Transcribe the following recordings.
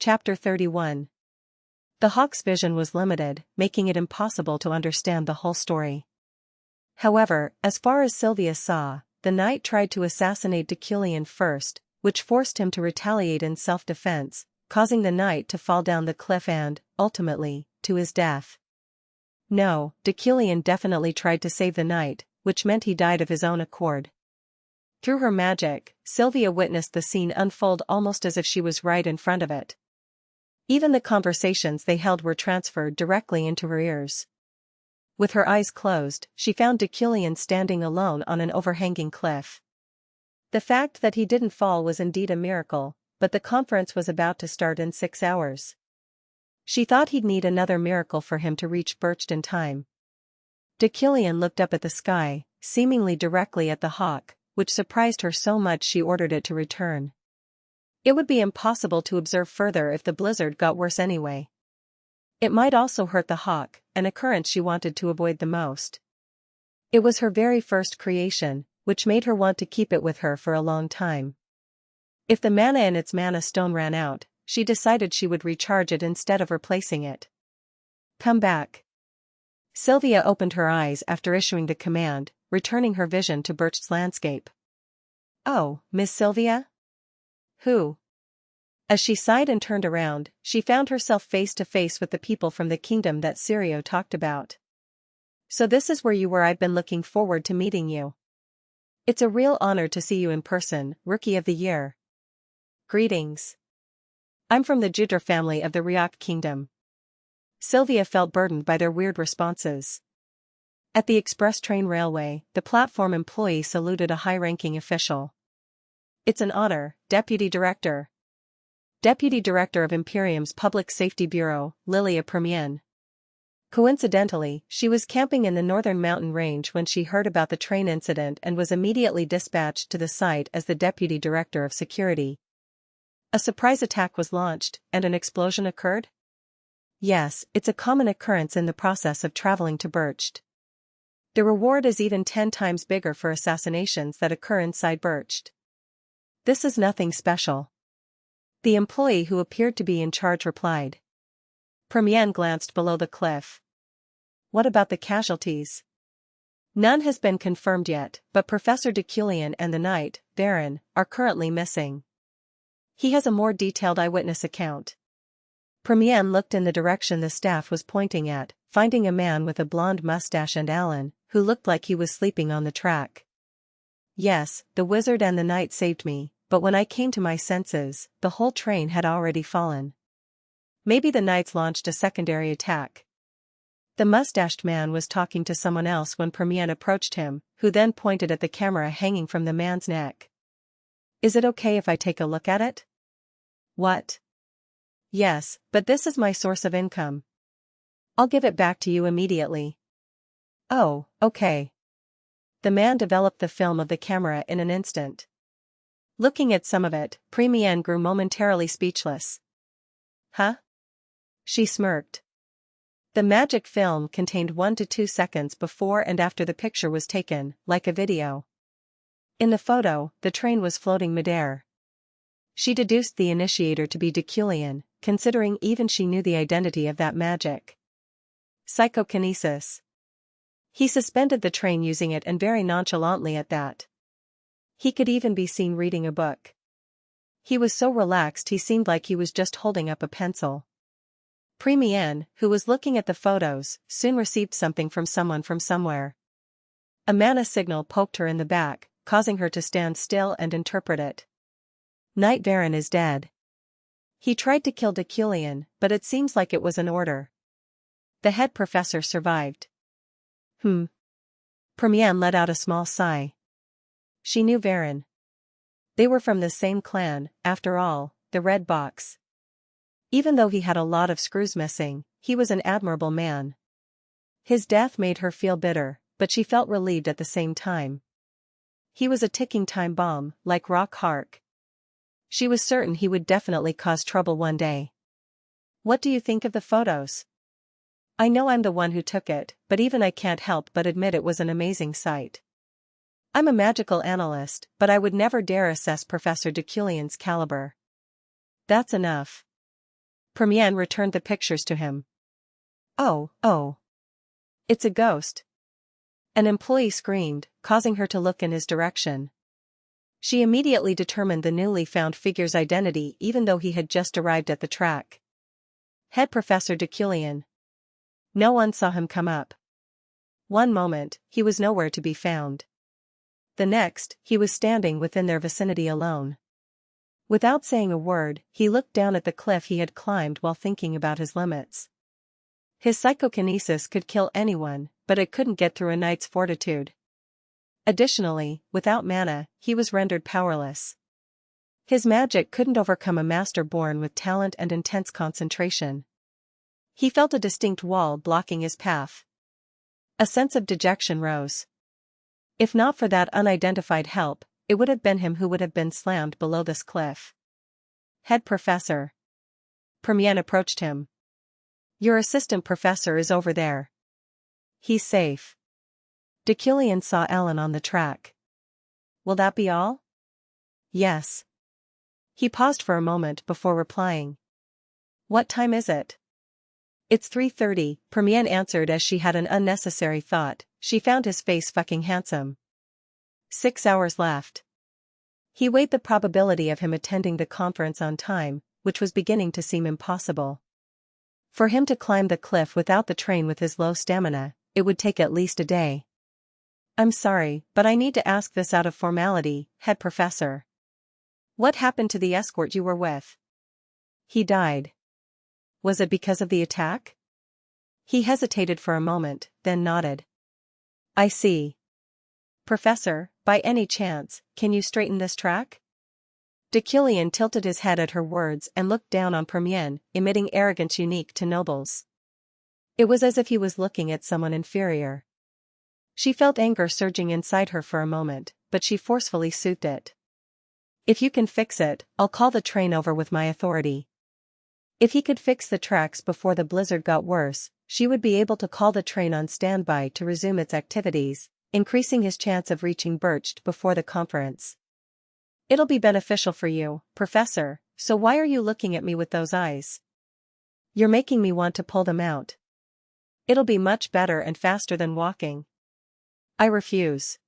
Chapter 31. The hawk's vision was limited, making it impossible to understand the whole story. However, as far as Sylvia saw, the knight tried to assassinate Deculein first, which forced him to retaliate in self-defense, causing the knight to fall down the cliff and, ultimately, to his death. No, Deculein definitely tried to save the knight, which meant he died of his own accord. Through her magic, Sylvia witnessed the scene unfold almost as if she was right in front of it. Even the conversations they held were transferred directly into her ears. With her eyes closed, she found Deculein standing alone on an overhanging cliff. The fact that he didn't fall was indeed a miracle, but the conference was about to start in 6 hours. She thought he'd need another miracle for him to reach Bercht in time. Deculein looked up at the sky, seemingly directly at the hawk, which surprised her so much she ordered it to return. It would be impossible to observe further if the blizzard got worse anyway. It might also hurt the hawk, an occurrence she wanted to avoid the most. It was her very first creation, which made her want to keep it with her for a long time. If the mana in its mana stone ran out, she decided she would recharge it instead of replacing it. Come back. Sylvia opened her eyes after issuing the command, returning her vision to Bercht's landscape. Oh, Miss Sylvia? Who? As she sighed and turned around, she found herself face to face with the people from the kingdom that Sirio talked about. So this is where you were. I've been looking forward to meeting you. It's a real honor to see you in person, Rookie of the Year. Greetings. I'm from the Judra family of the Riak kingdom. Sylvia felt burdened by their weird responses. At the express train railway, the platform employee saluted a high-ranking official. It's an honor, Deputy Director. Deputy Director of Imperium's Public Safety Bureau, Lilia Primienne. Coincidentally, she was camping in the northern mountain range when she heard about the train incident and was immediately dispatched to the site as the Deputy Director of Security. A surprise attack was launched, and an explosion occurred? Yes, it's a common occurrence in the process of traveling to Bercht. The reward is even 10 times bigger for assassinations that occur inside Bercht. This is nothing special. The employee who appeared to be in charge replied. Primienne glanced below the cliff. What about the casualties? None has been confirmed yet, but Professor Deculein and the knight, Baron, are currently missing. He has a more detailed eyewitness account. Primienne looked in the direction the staff was pointing at, finding a man with a blonde mustache and Alan, who looked like he was sleeping on the track. Yes, the wizard and the knight saved me, but when I came to my senses, the whole train had already fallen. Maybe the knights launched a secondary attack. The mustached man was talking to someone else when Primienne approached him, who then pointed at the camera hanging from the man's neck. Is it okay if I take a look at it? What? Yes, but this is my source of income. I'll give it back to you immediately. Oh, okay. The man developed the film of the camera in an instant. Looking at some of it, Primienne grew momentarily speechless. Huh? She smirked. The magic film contained 1 to 2 seconds before and after the picture was taken, like a video. In the photo, the train was floating midair. She deduced the initiator to be Deculein, considering even she knew the identity of that magic. Psychokinesis. He suspended the train using it, and very nonchalantly at that. He could even be seen reading a book. He was so relaxed he seemed like he was just holding up a pencil. Primienne, who was looking at the photos, soon received something from someone from somewhere. A mana signal poked her in the back, causing her to stand still and interpret it. Knight Baron is dead. He tried to kill Deculein, but it seems like it was an order. The head professor survived. Primienne let out a small sigh. She knew Baron. They were from the same clan, after all, the Red Box. Even though he had a lot of screws missing, he was an admirable man. His death made her feel bitter, but she felt relieved at the same time. He was a ticking time bomb, like Rock Hark. She was certain he would definitely cause trouble one day. What do you think of the photos? I know I'm the one who took it, but even I can't help but admit it was an amazing sight. I'm a magical analyst, but I would never dare assess Professor Deculein's caliber. That's enough. Primienne returned the pictures to him. Oh. It's a ghost. An employee screamed, causing her to look in his direction. She immediately determined the newly found figure's identity even though he had just arrived at the track. Head Professor Deculein. No one saw him come up. One moment, he was nowhere to be found. The next, he was standing within their vicinity alone. Without saying a word, he looked down at the cliff he had climbed while thinking about his limits. His psychokinesis could kill anyone, but it couldn't get through a knight's fortitude. Additionally, without mana, he was rendered powerless. His magic couldn't overcome a master born with talent and intense concentration. He felt a distinct wall blocking his path. A sense of dejection rose. If not for that unidentified help, it would have been him who would have been slammed below this cliff. Head Professor. Primienne approached him. Your assistant professor is over there. He's safe. Deculein saw Ellen on the track. Will that be all? Yes. He paused for a moment before replying. What time is it? It's 3:30, Primienne answered as she had an unnecessary thought. She found his face fucking handsome. 6 hours left. He weighed the probability of him attending the conference on time, which was beginning to seem impossible. For him to climb the cliff without the train with his low stamina, it would take at least a day. I'm sorry, but I need to ask this out of formality, Head Professor. What happened to the escort you were with? He died. Was it because of the attack? He hesitated for a moment, then nodded. I see. Professor, by any chance, can you straighten this track? Deculein tilted his head at her words and looked down on Primienne, emitting arrogance unique to nobles. It was as if he was looking at someone inferior. She felt anger surging inside her for a moment, but she forcefully soothed it. If you can fix it, I'll call the train over with my authority. If he could fix the tracks before the blizzard got worse, she would be able to call the train on standby to resume its activities, increasing his chance of reaching Bercht before the conference. It'll be beneficial for you, Professor, so why are you looking at me with those eyes? You're making me want to pull them out. It'll be much better and faster than walking. I refuse.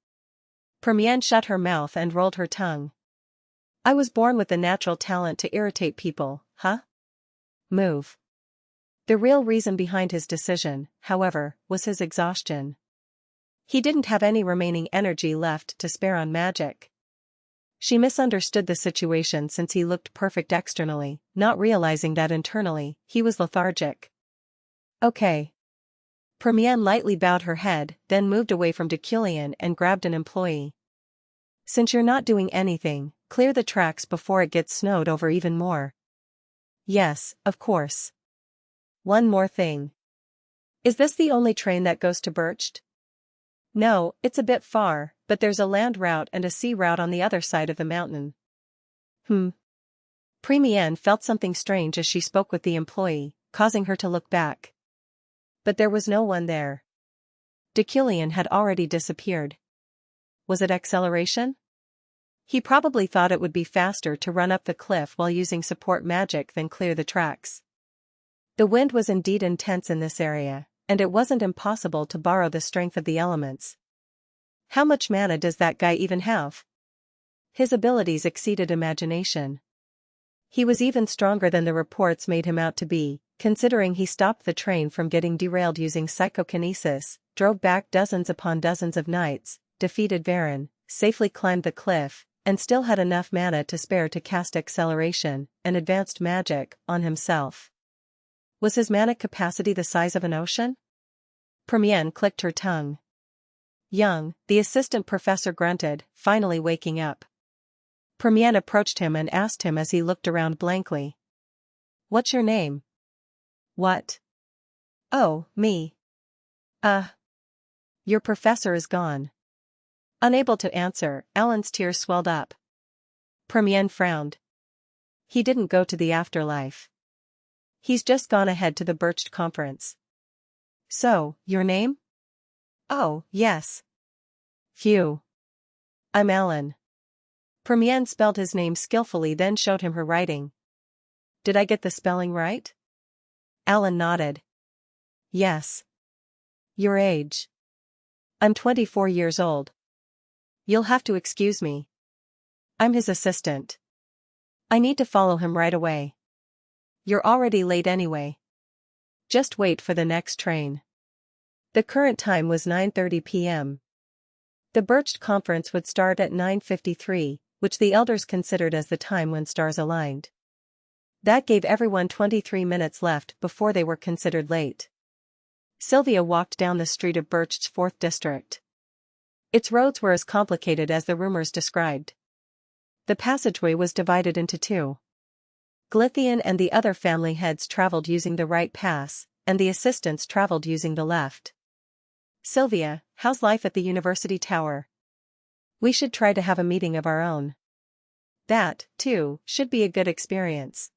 Primienne shut her mouth and rolled her tongue. I was born with the natural talent to irritate people, huh? Move. The real reason behind his decision, however, was his exhaustion. He didn't have any remaining energy left to spare on magic. She misunderstood the situation since he looked perfect externally, not realizing that internally, he was lethargic. Okay. Primienne lightly bowed her head, then moved away from Deculein and grabbed an employee. Since you're not doing anything, clear the tracks before it gets snowed over even more. Yes, of course. One more thing. Is this the only train that goes to Bercht? No, it's a bit far, but there's a land route and a sea route on the other side of the mountain. Primienne felt something strange as she spoke with the employee, causing her to look back. But there was no one there. Deculein had already disappeared. Was it acceleration? He probably thought it would be faster to run up the cliff while using support magic than clear the tracks. The wind was indeed intense in this area, and it wasn't impossible to borrow the strength of the elements. How much mana does that guy even have? His abilities exceeded imagination. He was even stronger than the reports made him out to be, considering he stopped the train from getting derailed using psychokinesis, drove back dozens upon dozens of knights, defeated Varen, safely climbed the cliff, and still had enough mana to spare to cast acceleration, and advanced magic, on himself. Was his mana capacity the size of an ocean? Primienne clicked her tongue. Young, the assistant professor grunted, finally waking up. Primienne approached him and asked him as he looked around blankly. What's your name? What? Oh, me. Your professor is gone. Unable to answer, Ellen's tears swelled up. Primienne frowned. He didn't go to the afterlife. He's just gone ahead to the Bercht Conference. So, your name? Oh, yes. Phew. I'm Ellen. Primienne spelled his name skillfully then showed him her writing. Did I get the spelling right? Alan nodded. Yes. Your age. I'm 24 years old. You'll have to excuse me. I'm his assistant. I need to follow him right away. You're already late anyway. Just wait for the next train. The current time was 9:30 p.m. The Bercht Conference would start at 9:53, which the elders considered as the time when stars aligned. That gave everyone 23 minutes left before they were considered late. Sylvia walked down the street of Bercht's 4th district. Its roads were as complicated as the rumors described. The passageway was divided into two. Glythian and the other family heads traveled using the right pass, and the assistants traveled using the left. Sylvia, how's life at the university tower? We should try to have a meeting of our own. That, too, should be a good experience.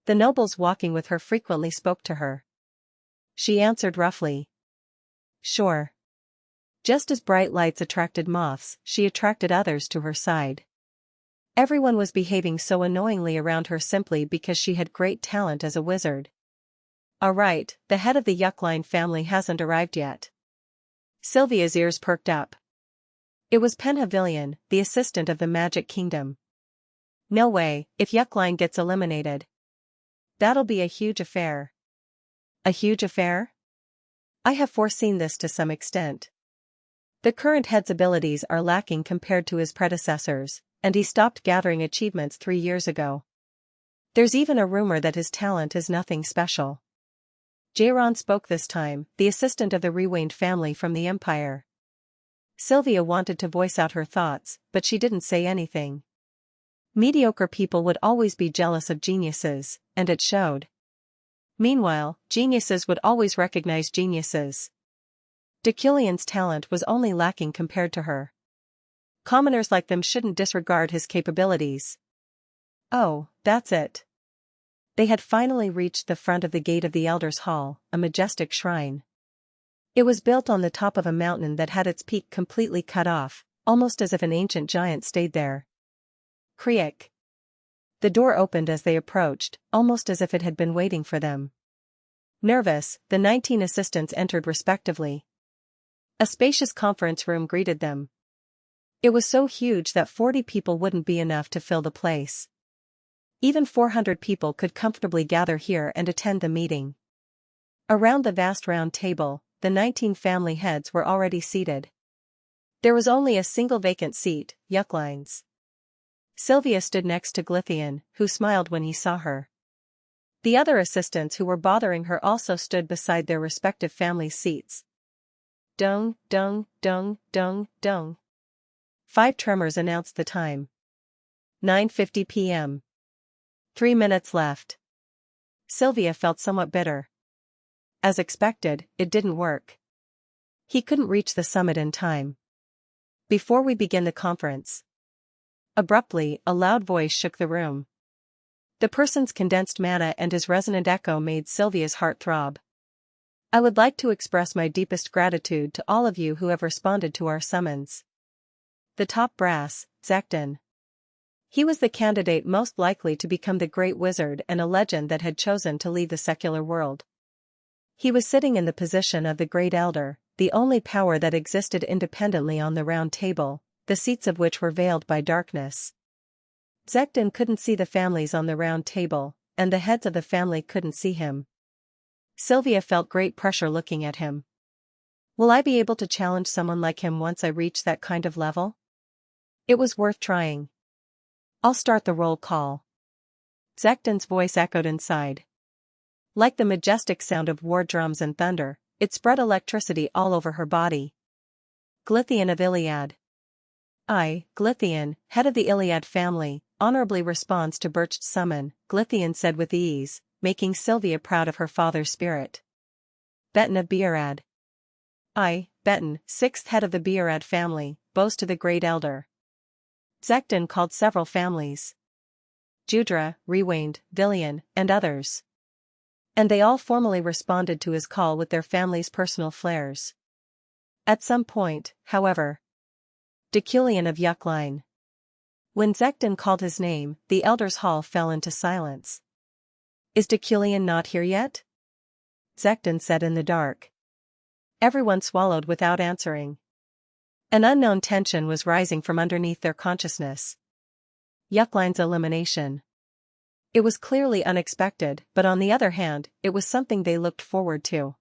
The nobles walking with her frequently spoke to her. She answered roughly. Sure. Just as bright lights attracted moths, she attracted others to her side. Everyone was behaving so annoyingly around her simply because she had great talent as a wizard. All right, the head of the Deculein family hasn't arrived yet. Sylvia's ears perked up. It was Primienne, the assistant of the Magic Kingdom. No way, if Deculein gets eliminated. That'll be a huge affair. A huge affair? I have foreseen this to some extent. The current head's abilities are lacking compared to his predecessors, and he stopped gathering achievements 3 years ago. There's even a rumor that his talent is nothing special. Jaron spoke this time, the assistant of the rewaned family from the Empire. Sylvia wanted to voice out her thoughts, but she didn't say anything. Mediocre people would always be jealous of geniuses, and it showed. Meanwhile, geniuses would always recognize geniuses. Deculein's talent was only lacking compared to her. Commoners like them shouldn't disregard his capabilities. Oh, that's it. They had finally reached the front of the gate of the Elders' Hall, a majestic shrine. It was built on the top of a mountain that had its peak completely cut off, almost as if an ancient giant stayed there. Creak. The door opened as they approached, almost as if it had been waiting for them. Nervous, the 19 assistants entered respectively. A spacious conference room greeted them. It was so huge that 40 people wouldn't be enough to fill the place. Even 400 people could comfortably gather here and attend the meeting. Around the vast round table, the 19 family heads were already seated. There was only a single vacant seat, Deculein's. Sylvia stood next to Glythian, who smiled when he saw her. The other assistants who were bothering her also stood beside their respective families' seats. Dung, dung, dung, dung, dung. 5 tremors announced the time. 9:50 p.m. 3 minutes left. Sylvia felt somewhat bitter. As expected, it didn't work. He couldn't reach the summit in time. Before we begin the conference. Abruptly, a loud voice shook the room. The person's condensed mana and his resonant echo made Sylvia's heart throb. I would like to express my deepest gratitude to all of you who have responded to our summons. The top brass, Zekton. He was the candidate most likely to become the great wizard and a legend that had chosen to leave the secular world. He was sitting in the position of the great elder, the only power that existed independently on the round table, the seats of which were veiled by darkness. Zekton couldn't see the families on the round table, and the heads of the family couldn't see him. Sylvia felt great pressure looking at him. Will I be able to challenge someone like him once I reach that kind of level? It was worth trying. I'll start the roll call. Zekton's voice echoed inside. Like the majestic sound of war drums and thunder, it spread electricity all over her body. Glythian of Iliad. I, Glythian, head of the Iliad family, honorably responds to Bercht's summon, Glythian said with ease, making Sylvia proud of her father's spirit. Beton of Beerad. I, Beton, 6th head of the Beerad family, boast to the great elder. Zekton called several families. Judra, Rewaned, Villian, and others. And they all formally responded to his call with their family's personal flares. At some point, however. Deculein of Deculein's. When Zekton called his name, the elders' hall fell into silence. Is Deculein not here yet? Zekton said in the dark. Everyone swallowed without answering. An unknown tension was rising from underneath their consciousness. Yucklein's elimination. It was clearly unexpected, but on the other hand, it was something they looked forward to.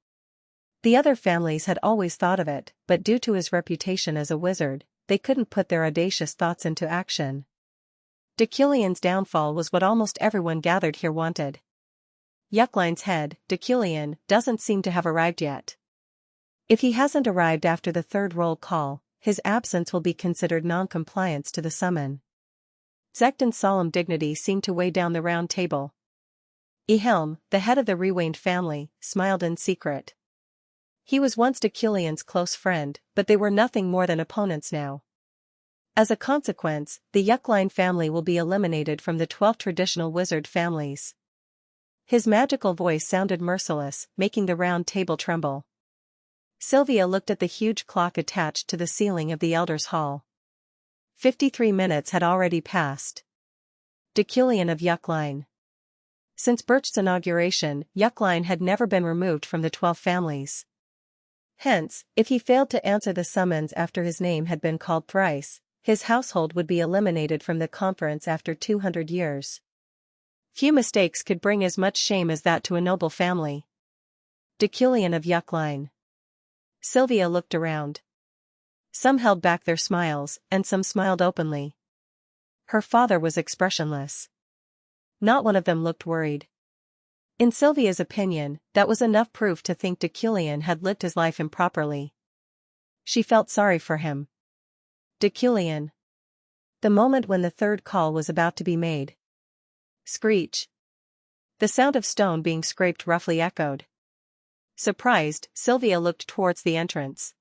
The other families had always thought of it, but due to his reputation as a wizard, they couldn't put their audacious thoughts into action. Deculein's downfall was what almost everyone gathered here wanted. Yucklein's head, Deculein, doesn't seem to have arrived yet. If he hasn't arrived after the third roll call, his absence will be considered non-compliance to the summon. Zekton's solemn dignity seemed to weigh down the round table. Ehelm, the head of the Rewained family, smiled in secret. He was once Deculein's close friend, but they were nothing more than opponents now. As a consequence, the Yucklein family will be eliminated from the 12 traditional wizard families. His magical voice sounded merciless, making the round table tremble. Sylvia looked at the huge clock attached to the ceiling of the Elders' Hall. 53 minutes had already passed. Deculein of Yucklein. Since Bercht's inauguration, Yucklein had never been removed from the 12 families. Hence, if he failed to answer the summons after his name had been called thrice, his household would be eliminated from the conference after 200 years. Few mistakes could bring as much shame as that to a noble family. Deculein of Yucklein. Sylvia looked around. Some held back their smiles, and some smiled openly. Her father was expressionless. Not one of them looked worried. In Sylvia's opinion, that was enough proof to think Deculein had lived his life improperly. She felt sorry for him. Deculein. The moment when the third call was about to be made. Screech. The sound of stone being scraped roughly echoed. Surprised, Sylvia looked towards the entrance.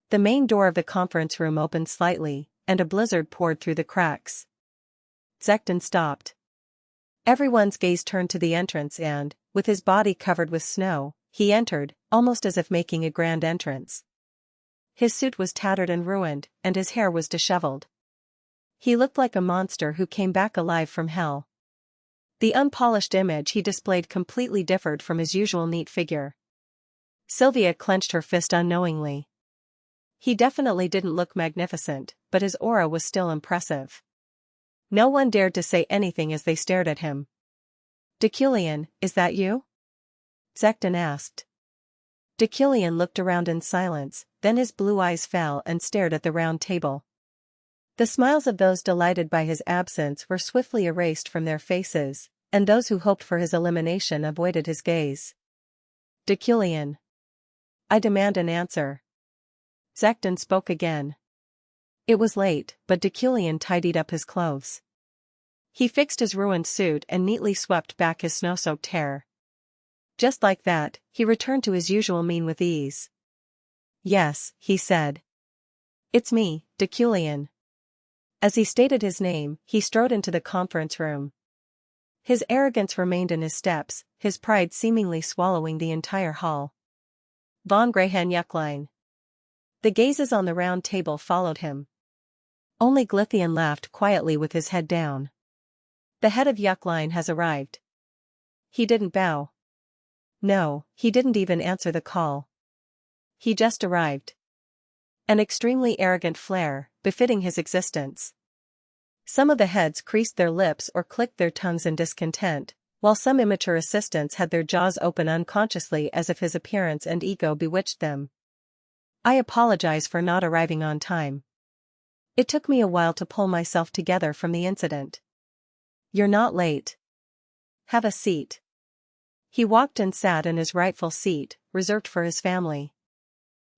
The main door of the conference room opened slightly, and a blizzard poured through the cracks. Zekton stopped. Everyone's gaze turned to the entrance and, with his body covered with snow, he entered, almost as if making a grand entrance. His suit was tattered and ruined, and his hair was disheveled. He looked like a monster who came back alive from hell. The unpolished image he displayed completely differed from his usual neat figure. Sylvia clenched her fist unknowingly. He definitely didn't look magnificent, but his aura was still impressive. No one dared to say anything as they stared at him. Deculein, is that you? Zekton asked. Deculein looked around in silence, then his blue eyes fell and stared at the round table. The smiles of those delighted by his absence were swiftly erased from their faces, and those who hoped for his elimination avoided his gaze. Deculein. I demand an answer. Zekton spoke again. It was late, but Deculein tidied up his clothes. He fixed his ruined suit and neatly swept back his snow-soaked hair. Just like that, he returned to his usual mien with ease. Yes, he said. It's me, Deculein. As he stated his name, he strode into the conference room. His arrogance remained in his steps, his pride seemingly swallowing the entire hall. Von Greyhan Yucklein. The gazes on the round table followed him. Only Glithian laughed quietly with his head down. The head of Yucklein has arrived. He didn't bow. No, he didn't even answer the call. He just arrived. An extremely arrogant flair, befitting his existence. Some of the heads creased their lips or clicked their tongues in discontent, while some immature assistants had their jaws open unconsciously as if his appearance and ego bewitched them. I apologize for not arriving on time. It took me a while to pull myself together from the incident. You're not late. Have a seat. He walked and sat in his rightful seat, reserved for his family.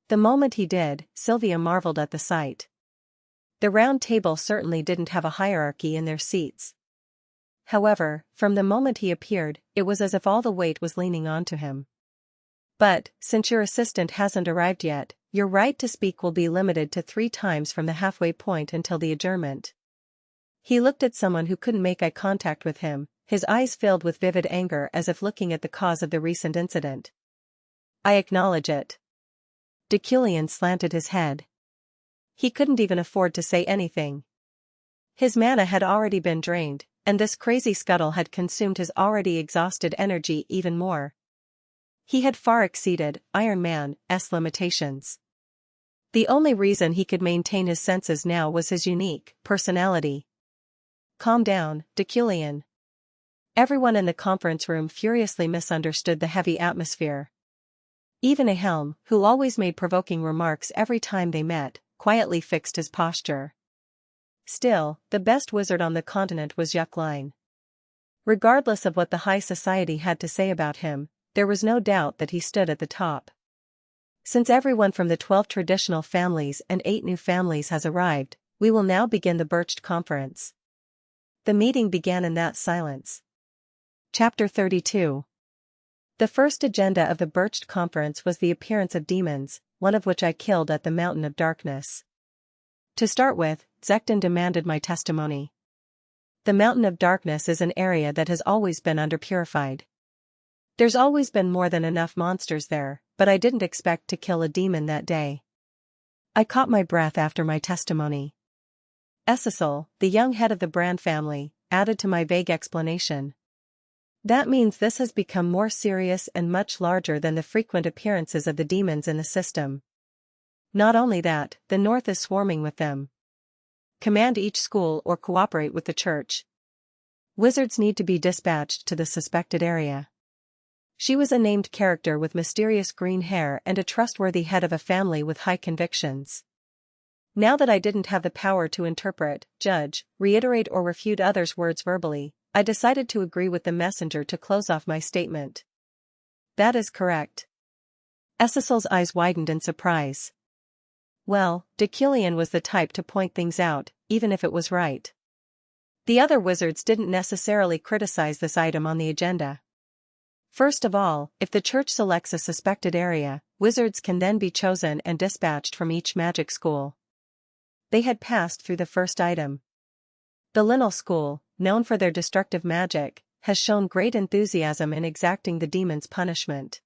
The moment he did, Sylvia marveled at the sight. The round table certainly didn't have a hierarchy in their seats. However, from the moment he appeared, it was as if all the weight was leaning onto him. But, since your assistant hasn't arrived yet, your right to speak will be limited to 3 times from the halfway point until the adjournment. He looked at someone who couldn't make eye contact with him, his eyes filled with vivid anger as if looking at the cause of the recent incident. I acknowledge it. Deculein slanted his head. He couldn't even afford to say anything. His mana had already been drained, and this crazy scuttle had consumed his already exhausted energy even more. He had far exceeded Iron Man's limitations. The only reason he could maintain his senses now was his unique personality. Calm down, Deculein. Everyone in the conference room furiously misunderstood the heavy atmosphere. Even Ahelm, who always made provoking remarks every time they met, quietly fixed his posture. Still, the best wizard on the continent was Deculein. Regardless of what the high society had to say about him, there was no doubt that he stood at the top. Since everyone from the 12 traditional families and 8 new families has arrived, we will now begin the Bercht Conference. The meeting began in that silence. Chapter 32. The first agenda of the Bercht Conference was the appearance of demons, one of which I killed at the Mountain of Darkness. To start with, Zekten demanded my testimony. The Mountain of Darkness is an area that has always been underpurified. There's always been more than enough monsters there, but I didn't expect to kill a demon that day. I caught my breath after my testimony. Cecil, the young head of the Brand family, added to my vague explanation. That means this has become more serious and much larger than the frequent appearances of the demons in the system. Not only that, the North is swarming with them. Command each school or cooperate with the church. Wizards need to be dispatched to the suspected area. She was a named character with mysterious green hair and a trustworthy head of a family with high convictions. Now that I didn't have the power to interpret, judge, reiterate or refute others' words verbally, I decided to agree with the messenger to close off my statement. That is correct. Cecil's eyes widened in surprise. Well, Deculein was the type to point things out, even if it was right. The other wizards didn't necessarily criticize this item on the agenda. First of all, if the church selects a suspected area, wizards can then be chosen and dispatched from each magic school. They had passed through the first item. The Linnell School, known for their destructive magic, has shown great enthusiasm in exacting the demon's punishment.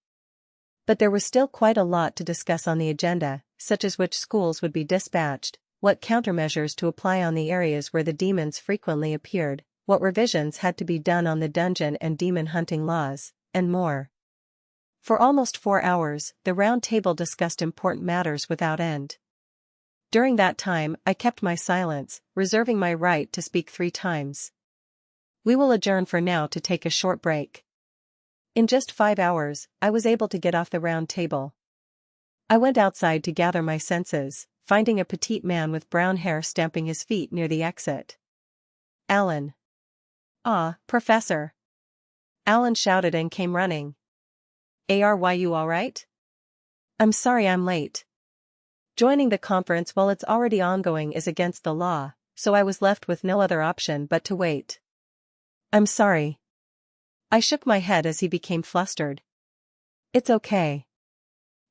But there was still quite a lot to discuss on the agenda, such as which schools would be dispatched, what countermeasures to apply on the areas where the demons frequently appeared, what revisions had to be done on the dungeon and demon hunting laws, and more. For almost 4 hours, the round table discussed important matters without end. During that time, I kept my silence, reserving my right to speak 3 times. We will adjourn for now to take a short break. In just 5 hours, I was able to get off the round table. I went outside to gather my senses, finding a petite man with brown hair stamping his feet near the exit. Alan. Ah, Professor. Alan shouted and came running. Are you alright? I'm sorry I'm late. Joining the conference while it's already ongoing is against the law, so I was left with no other option but to wait. I'm sorry. I shook my head as he became flustered. It's okay.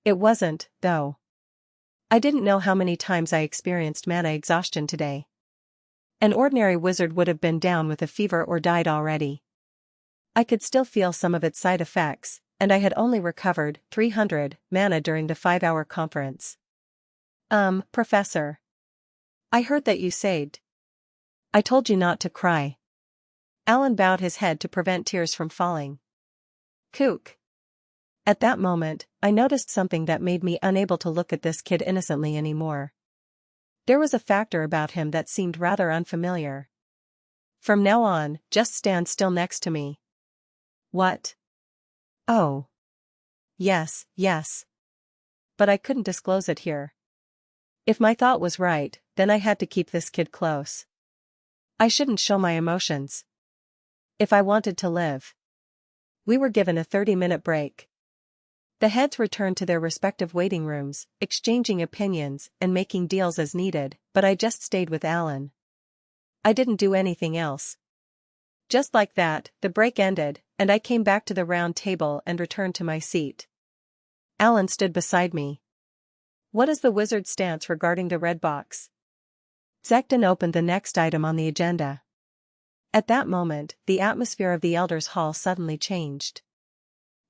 It wasn't, though. I didn't know how many times I experienced mana exhaustion today. An ordinary wizard would have been down with a fever or died already. I could still feel some of its side effects, and I had only recovered 300 mana during the 5-hour conference. Professor. I heard that you said. I told you not to cry. Alan bowed his head to prevent tears from falling. Kook. At that moment, I noticed something that made me unable to look at this kid innocently anymore. There was a factor about him that seemed rather unfamiliar. From now on, just stand still next to me. What? Oh. Yes. But I couldn't disclose it here. If my thought was right, then I had to keep this kid close. I shouldn't show my emotions. If I wanted to live. We were given a 30-minute break. The heads returned to their respective waiting rooms, exchanging opinions and making deals as needed, but I just stayed with Alan. I didn't do anything else. Just like that, the break ended, and I came back to the round table and returned to my seat. Alan stood beside me. What is the wizard's stance regarding the red box? Zekten opened the next item on the agenda. At that moment, the atmosphere of the Elders' Hall suddenly changed.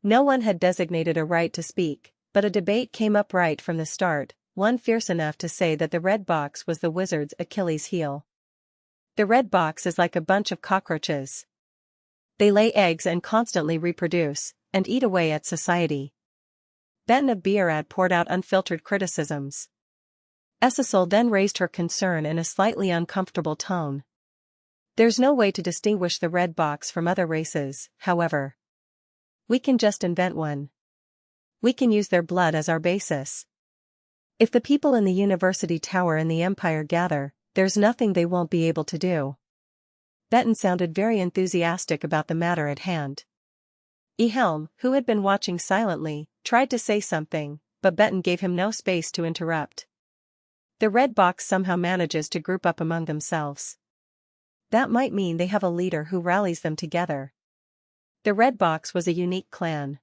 No one had designated a right to speak, but a debate came up right from the start, one fierce enough to say that the red box was the wizard's Achilles heel. The red box is like a bunch of cockroaches. They lay eggs and constantly reproduce, and eat away at society. Benton of Beerad poured out unfiltered criticisms. Essesol then raised her concern in a slightly uncomfortable tone. There's no way to distinguish the red box from other races, however. We can just invent one. We can use their blood as our basis. If the people in the University Tower and the Empire gather, there's nothing they won't be able to do. Benton sounded very enthusiastic about the matter at hand. Helm, who had been watching silently, tried to say something, but Benton gave him no space to interrupt. The red box somehow manages to group up among themselves. That might mean they have a leader who rallies them together. The red box was a unique clan.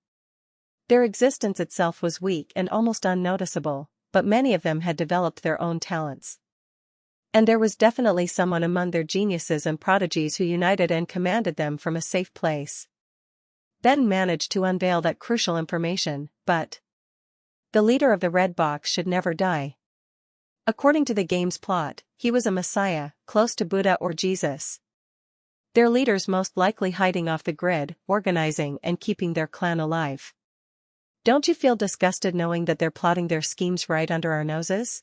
Their existence itself was weak and almost unnoticeable, but many of them had developed their own talents. And there was definitely someone among their geniuses and prodigies who united and commanded them from a safe place. Benton managed to unveil that crucial information, but the leader of the red box should never die. According to the game's plot, he was a messiah, close to Buddha or Jesus. Their leaders most likely hiding off the grid, organizing and keeping their clan alive. Don't you feel disgusted knowing that they're plotting their schemes right under our noses?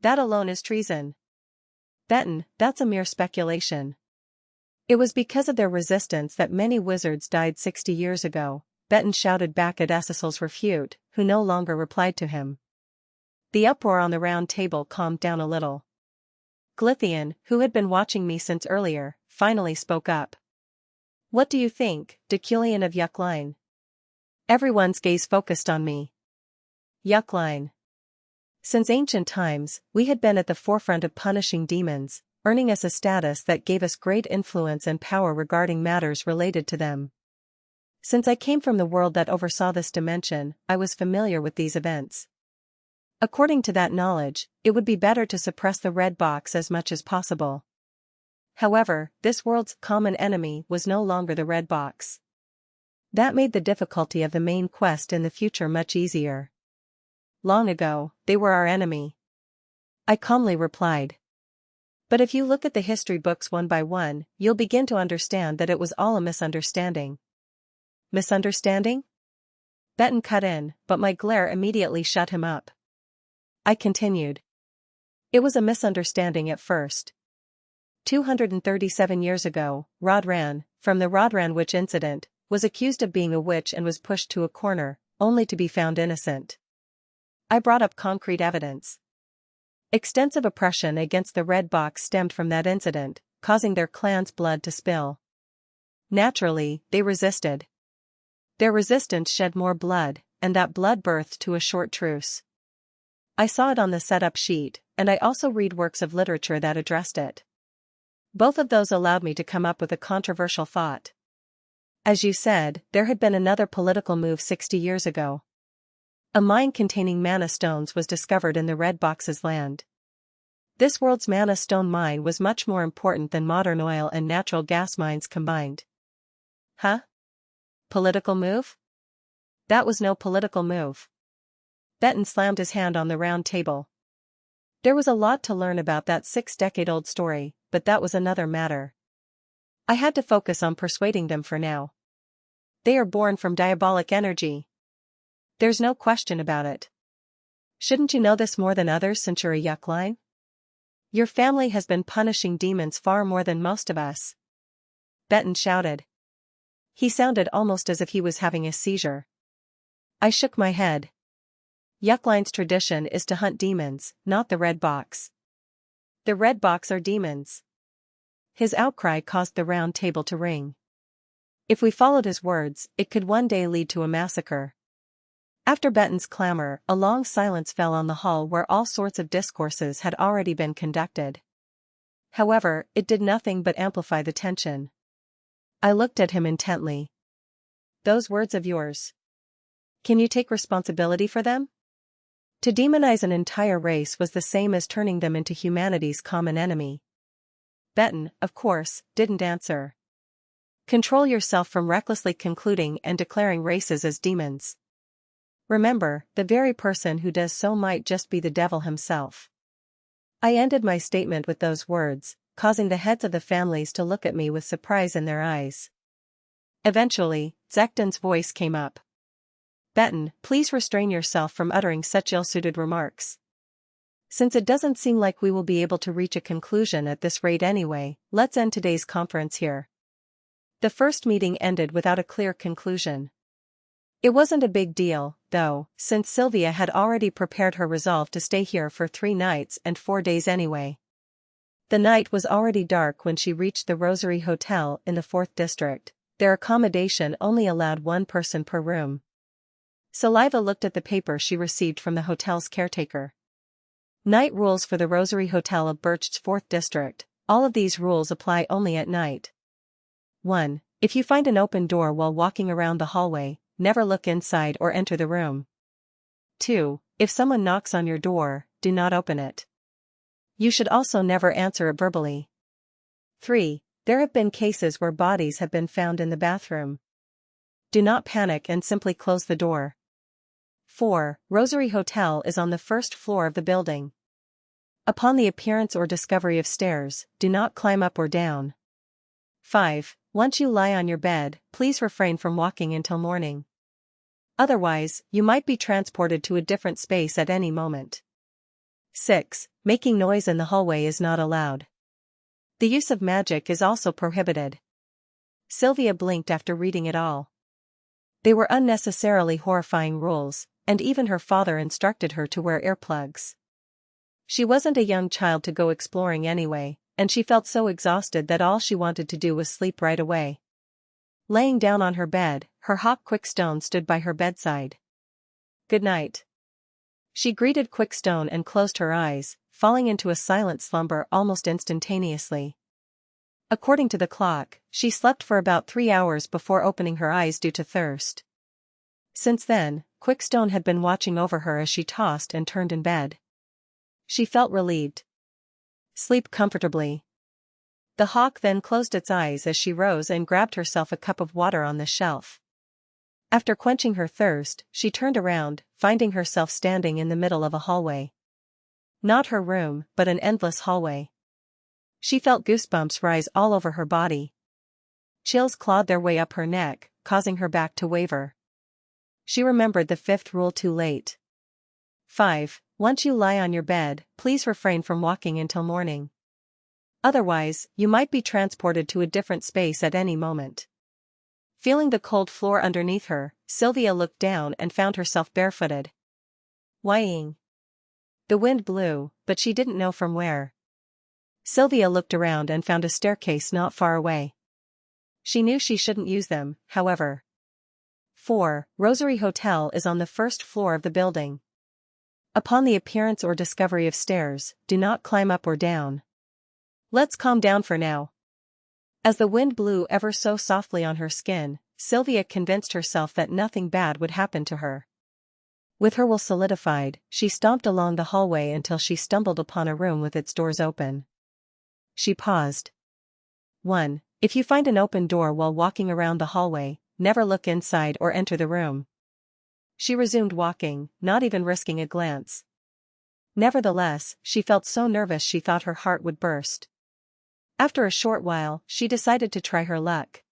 That alone is treason. Benton, that's a mere speculation. It was because of their resistance that many wizards died 60 years ago, Benton shouted back at Essesol's refute, who no longer replied to him. The uproar on the round table calmed down a little. Glythian, who had been watching me since earlier, finally spoke up. What do you think, Deculein of Deculein? Everyone's gaze focused on me. Deculein. Since ancient times, we had been at the forefront of punishing demons, earning us a status that gave us great influence and power regarding matters related to them. Since I came from the world that oversaw this dimension, I was familiar with these events. According to that knowledge, it would be better to suppress the red box as much as possible. However, this world's common enemy was no longer the red box. That made the difficulty of the main quest in the future much easier. Long ago, they were our enemy. I calmly replied. But if you look at the history books one by one, you'll begin to understand that it was all a misunderstanding. Misunderstanding? Benton cut in, but my glare immediately shut him up. I continued. It was a misunderstanding at first. 237 years ago, Rodran, from the Rodran witch incident, was accused of being a witch and was pushed to a corner, only to be found innocent. I brought up concrete evidence. Extensive oppression against the red box stemmed from that incident, causing their clan's blood to spill. Naturally, they resisted. Their resistance shed more blood, and that blood birthed to a short truce. I saw it on the setup sheet, and I also read works of literature that addressed it. Both of those allowed me to come up with a controversial thought. As you said, there had been another political move 60 years ago. A mine containing mana stones was discovered in the red box's land. This world's mana stone mine was much more important than modern oil and natural gas mines combined. Huh? Political move? That was no political move. Benton slammed his hand on the round table. There was a lot to learn about that 6-decade-old story, but that was another matter. I had to focus on persuading them for now. They are born from diabolic energy. There's no question about it. Shouldn't you know this more than others since you're a Deculein? Your family has been punishing demons far more than most of us. Benton shouted. He sounded almost as if he was having a seizure. I shook my head. Deculein's tradition is to hunt demons, not the red box. The red box are demons. His outcry caused the round table to ring. If we followed his words, it could one day lead to a massacre. After Benton's clamor, a long silence fell on the hall where all sorts of discourses had already been conducted. However, it did nothing but amplify the tension. I looked at him intently. Those words of yours. Can you take responsibility for them? To demonize an entire race was the same as turning them into humanity's common enemy. Benton, of course, didn't answer. Control yourself from recklessly concluding and declaring races as demons. Remember, the very person who does so might just be the devil himself. I ended my statement with those words, causing the heads of the families to look at me with surprise in their eyes. Eventually, Zekton's voice came up. Betten, please restrain yourself from uttering such ill-suited remarks. Since it doesn't seem like we will be able to reach a conclusion at this rate anyway, let's end today's conference here. The first meeting ended without a clear conclusion. It wasn't a big deal, though, since Sylvia had already prepared her resolve to stay here for 3 nights and 4 days anyway. The night was already dark when she reached the Rosary Hotel in the 4th district. Their accommodation only allowed 1 person per room. Sylvia looked at the paper she received from the hotel's caretaker. Night rules for the Rosary Hotel of Bercht's 4th district. All of these rules apply only at night. 1. If you find an open door while walking around the hallway, never look inside or enter the room. 2. If someone knocks on your door, do not open it. You should also never answer it verbally. 3. There have been cases where bodies have been found in the bathroom. Do not panic and simply close the door. 4. Rosary Hotel is on the 1st floor of the building. Upon the appearance or discovery of stairs, do not climb up or down. 5. Once you lie on your bed, please refrain from walking until morning. Otherwise, you might be transported to a different space at any moment. 6. Making noise in the hallway is not allowed. The use of magic is also prohibited. Sylvia blinked after reading it all. They were unnecessarily horrifying rules, and even her father instructed her to wear earplugs. She wasn't a young child to go exploring anyway, and she felt so exhausted that all she wanted to do was sleep right away. Laying down on her bed, her hawk Quickstone stood by her bedside. Good night. She greeted Quickstone and closed her eyes, falling into a silent slumber almost instantaneously. According to the clock, she slept for about 3 hours before opening her eyes due to thirst. Since then, Quickstone had been watching over her as she tossed and turned in bed. She felt relieved. Sleep comfortably. The hawk then closed its eyes as she rose and grabbed herself a cup of water on the shelf. After quenching her thirst, she turned around, finding herself standing in the middle of a hallway. Not her room, but an endless hallway. She felt goosebumps rise all over her body. Chills clawed their way up her neck, causing her back to waver. She remembered the 5th rule too late. 5. Once you lie on your bed, please refrain from walking until morning. Otherwise, you might be transported to a different space at any moment. Feeling the cold floor underneath her, Sylvia looked down and found herself barefooted. Whying? The wind blew, but she didn't know from where. Sylvia looked around and found a staircase not far away. She knew she shouldn't use them, however. 4. Rosary Hotel is on the 1st floor of the building. Upon the appearance or discovery of stairs, do not climb up or down. Let's calm down for now. As the wind blew ever so softly on her skin, Sylvia convinced herself that nothing bad would happen to her. With her will solidified, she stomped along the hallway until she stumbled upon a room with its doors open. She paused. 1. If you find an open door while walking around the hallway, never look inside or enter the room. She resumed walking, not even risking a glance. Nevertheless, she felt so nervous she thought her heart would burst. After a short while, she decided to try her luck.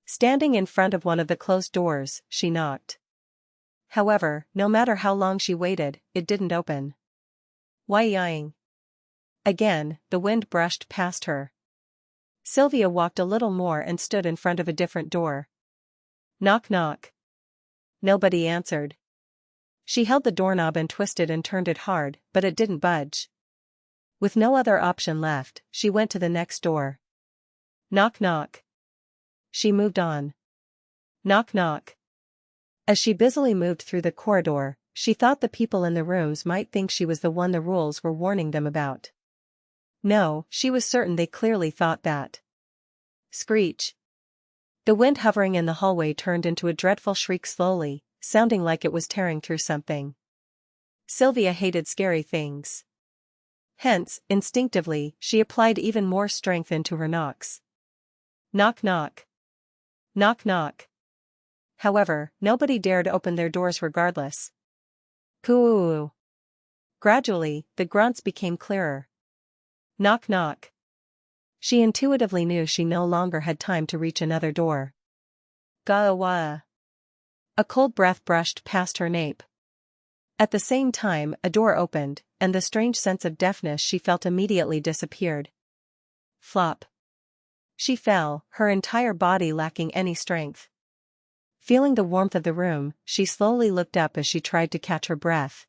Standing in front of one of the closed doors, she knocked. However, no matter how long she waited, it didn't open. Whying? Again, the wind brushed past her. Sylvia walked a little more and stood in front of a different door. Knock knock. Nobody answered. She held the doorknob and twisted and turned it hard, but it didn't budge. With no other option left, she went to the next door. Knock knock. She moved on. Knock knock. As she busily moved through the corridor, she thought the people in the rooms might think she was the one the rules were warning them about. No, she was certain they clearly thought that. Screech. The wind hovering in the hallway turned into a dreadful shriek slowly, sounding like it was tearing through something. Sylvia hated scary things. Hence, instinctively, she applied even more strength into her knocks. Knock knock. Knock knock. However, nobody dared open their doors regardless. Coo. Gradually, the grunts became clearer. Knock knock. She intuitively knew she no longer had time to reach another door. Gawa. A cold breath brushed past her nape. At the same time, a door opened, and the strange sense of deafness she felt immediately disappeared. Flop. She fell, her entire body lacking any strength. Feeling the warmth of the room, she slowly looked up as she tried to catch her breath.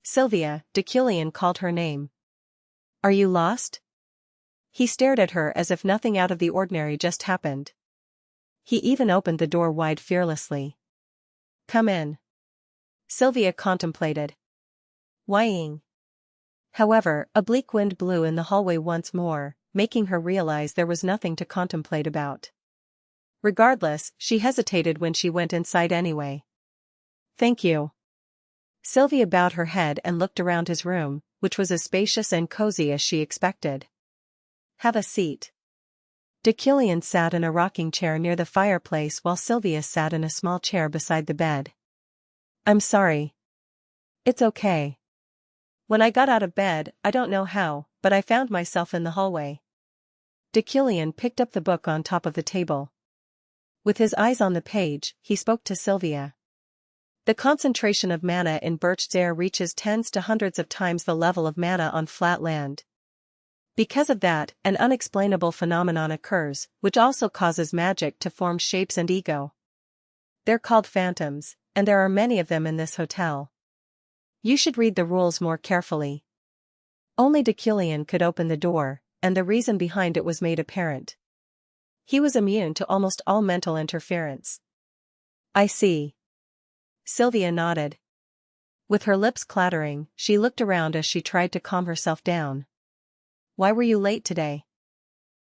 Sylvia, Deculein called her name. Are you lost? He stared at her as if nothing out of the ordinary just happened. He even opened the door wide fearlessly. Come in. Sylvia contemplated. Whining. However, a bleak wind blew in the hallway once more, making her realize there was nothing to contemplate about. Regardless, she hesitated when she went inside anyway. Thank you. Sylvia bowed her head and looked around his room, which was as spacious and cozy as she expected. Have a seat. Deculein sat in a rocking chair near the fireplace while Sylvia sat in a small chair beside the bed. I'm sorry. It's okay. When I got out of bed, I don't know how, but I found myself in the hallway. Deculein picked up the book on top of the table. With his eyes on the page, he spoke to Sylvia. The concentration of mana in Bercht's air reaches tens to hundreds of times the level of mana on flat land. Because of that, an unexplainable phenomenon occurs, which also causes magic to form shapes and ego. They're called phantoms, and there are many of them in this hotel. You should read the rules more carefully. Only Deculein could open the door, and the reason behind it was made apparent. He was immune to almost all mental interference. I see. Sylvia nodded. With her lips clattering, she looked around as she tried to calm herself down. Why were you late today?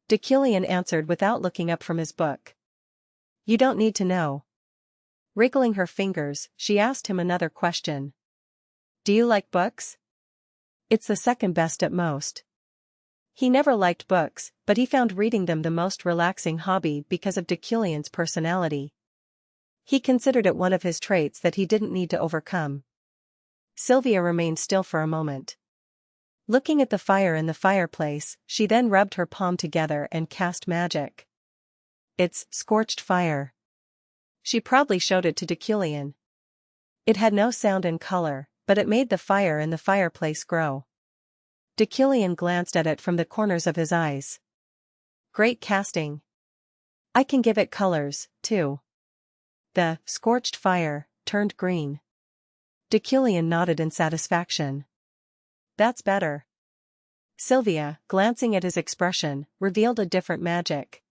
Deculein answered without looking up from his book. You don't need to know. Wriggling her fingers, she asked him another question. Do you like books? It's the second best at most. He never liked books, but he found reading them the most relaxing hobby because of Deculein's personality. He considered it one of his traits that he didn't need to overcome. Sylvia remained still for a moment. Looking at the fire in the fireplace, she then rubbed her palm together and cast magic. It's scorched fire. She proudly showed it to Deculein. It had no sound and color, but it made the fire in the fireplace grow. Deculein glanced at it from the corners of his eyes. Great casting. I can give it colors, too. The scorched fire turned green. Deculein nodded in satisfaction. That's better. Sylvia, glancing at his expression, revealed a different magic.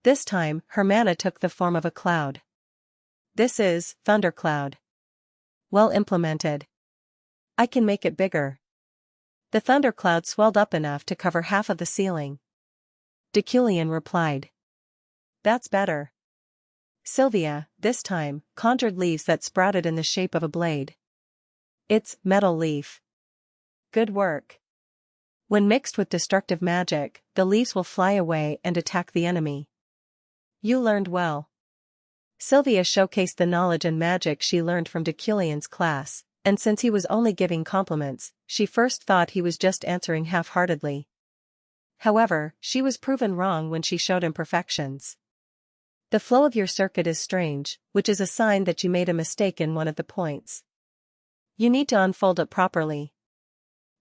This time, her mana took the form of a cloud. This is thundercloud. Well implemented. I can make it bigger. The thundercloud swelled up enough to cover half of the ceiling. Deculein replied. That's better. Sylvia, this time, conjured leaves that sprouted in the shape of a blade. It's metal leaf. Good work. When mixed with destructive magic, the leaves will fly away and attack the enemy. You learned well. Sylvia showcased the knowledge and magic she learned from Deculein's class, and since he was only giving compliments, she first thought he was just answering half-heartedly. However, she was proven wrong when she showed imperfections. The flow of your circuit is strange, which is a sign that you made a mistake in one of the points. You need to unfold it properly.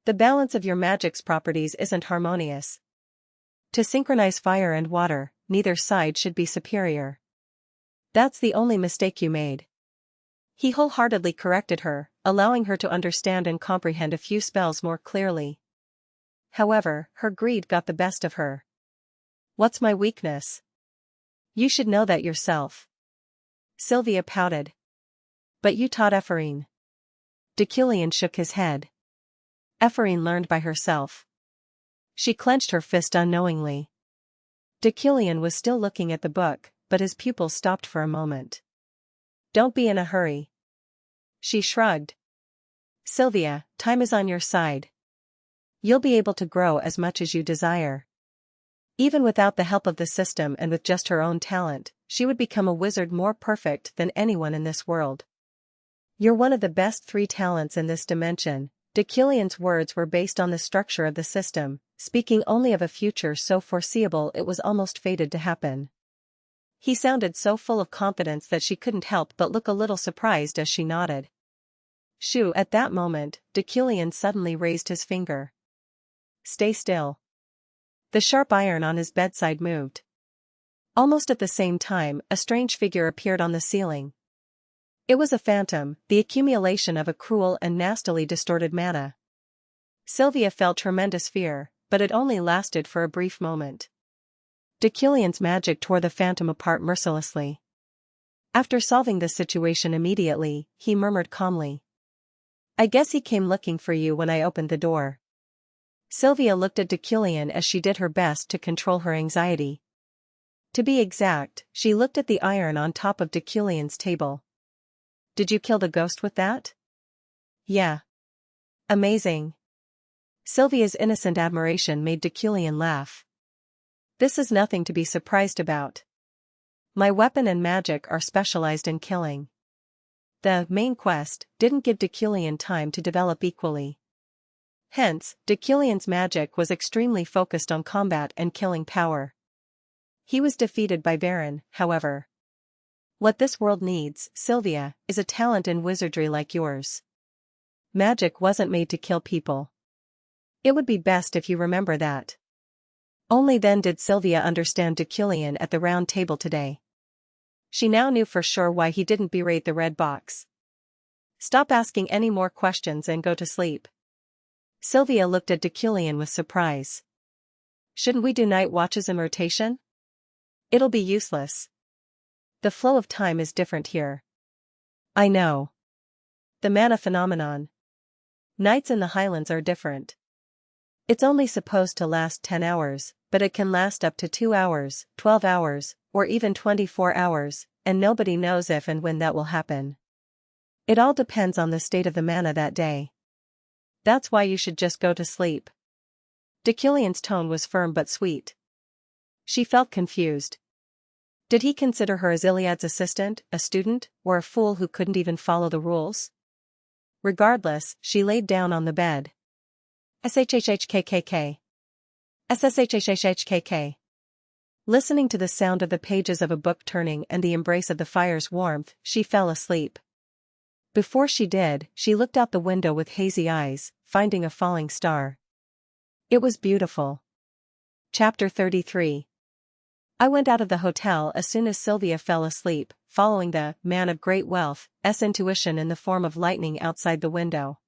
The balance of your magic's properties isn't harmonious. To synchronize fire and water, neither side should be superior. That's the only mistake you made. He wholeheartedly corrected her, allowing her to understand and comprehend a few spells more clearly. However, her greed got the best of her. What's my weakness? You should know that yourself. Sylvia pouted. But you taught Ephraim. Deculein shook his head. Ephraim learned by herself. She clenched her fist unknowingly. Deculein was still looking at the book, but his pupils stopped for a moment. Don't be in a hurry. She shrugged. Sylvia, time is on your side. You'll be able to grow as much as you desire. Even without the help of the system and with just her own talent, she would become a wizard more perfect than anyone in this world. You're one of the best 3 talents in this dimension. Deculein's words were based on the structure of the system, speaking only of a future so foreseeable it was almost fated to happen. He sounded so full of confidence that she couldn't help but look a little surprised as she nodded. Shoo! At that moment, Deculein suddenly raised his finger. Stay still. The sharp iron on his bedside moved. Almost at the same time, a strange figure appeared on the ceiling. It was a phantom, the accumulation of a cruel and nastily distorted mana. Sylvia felt tremendous fear, but it only lasted for a brief moment. Deculein's magic tore the phantom apart mercilessly. After solving the situation immediately, he murmured calmly. I guess he came looking for you when I opened the door. Sylvia looked at Deculein as she did her best to control her anxiety. To be exact, she looked at the iron on top of Deculein's table. Did you kill the ghost with that? Yeah. Amazing. Sylvia's innocent admiration made Deculein laugh. This is nothing to be surprised about. My weapon and magic are specialized in killing. The main quest didn't give Deculein time to develop equally. Hence, Deculein's magic was extremely focused on combat and killing power. He was defeated by Varen, however. What this world needs, Sylvia, is a talent in wizardry like yours. Magic wasn't made to kill people. It would be best if you remember that. Only then did Sylvia understand Deculein at the round table today. She now knew for sure why he didn't berate the red box. Stop asking any more questions and go to sleep. Sylvia looked at Deculein with surprise. Shouldn't we do night watches in rotation? It'll be useless. The flow of time is different here. I know. The mana phenomenon. Nights in the Highlands are different. It's only supposed to last 10 hours, but it can last up to 2 hours, 12 hours, or even 24 hours, and nobody knows if and when that will happen. It all depends on the state of the mana that day. That's why you should just go to sleep. Deculein's tone was firm but sweet. She felt confused. Did he consider her as Iliad's assistant, a student, or a fool who couldn't even follow the rules? Regardless, she laid down on the bed. SHHHKKK. SSHHHKK. Listening to the sound of the pages of a book turning and the embrace of the fire's warmth, she fell asleep. Before she did, she looked out the window with hazy eyes, finding a falling star. It was beautiful. Chapter 33. I went out of the hotel as soon as Sylvia fell asleep, following the man of great wealth's intuition in the form of lightning outside the window.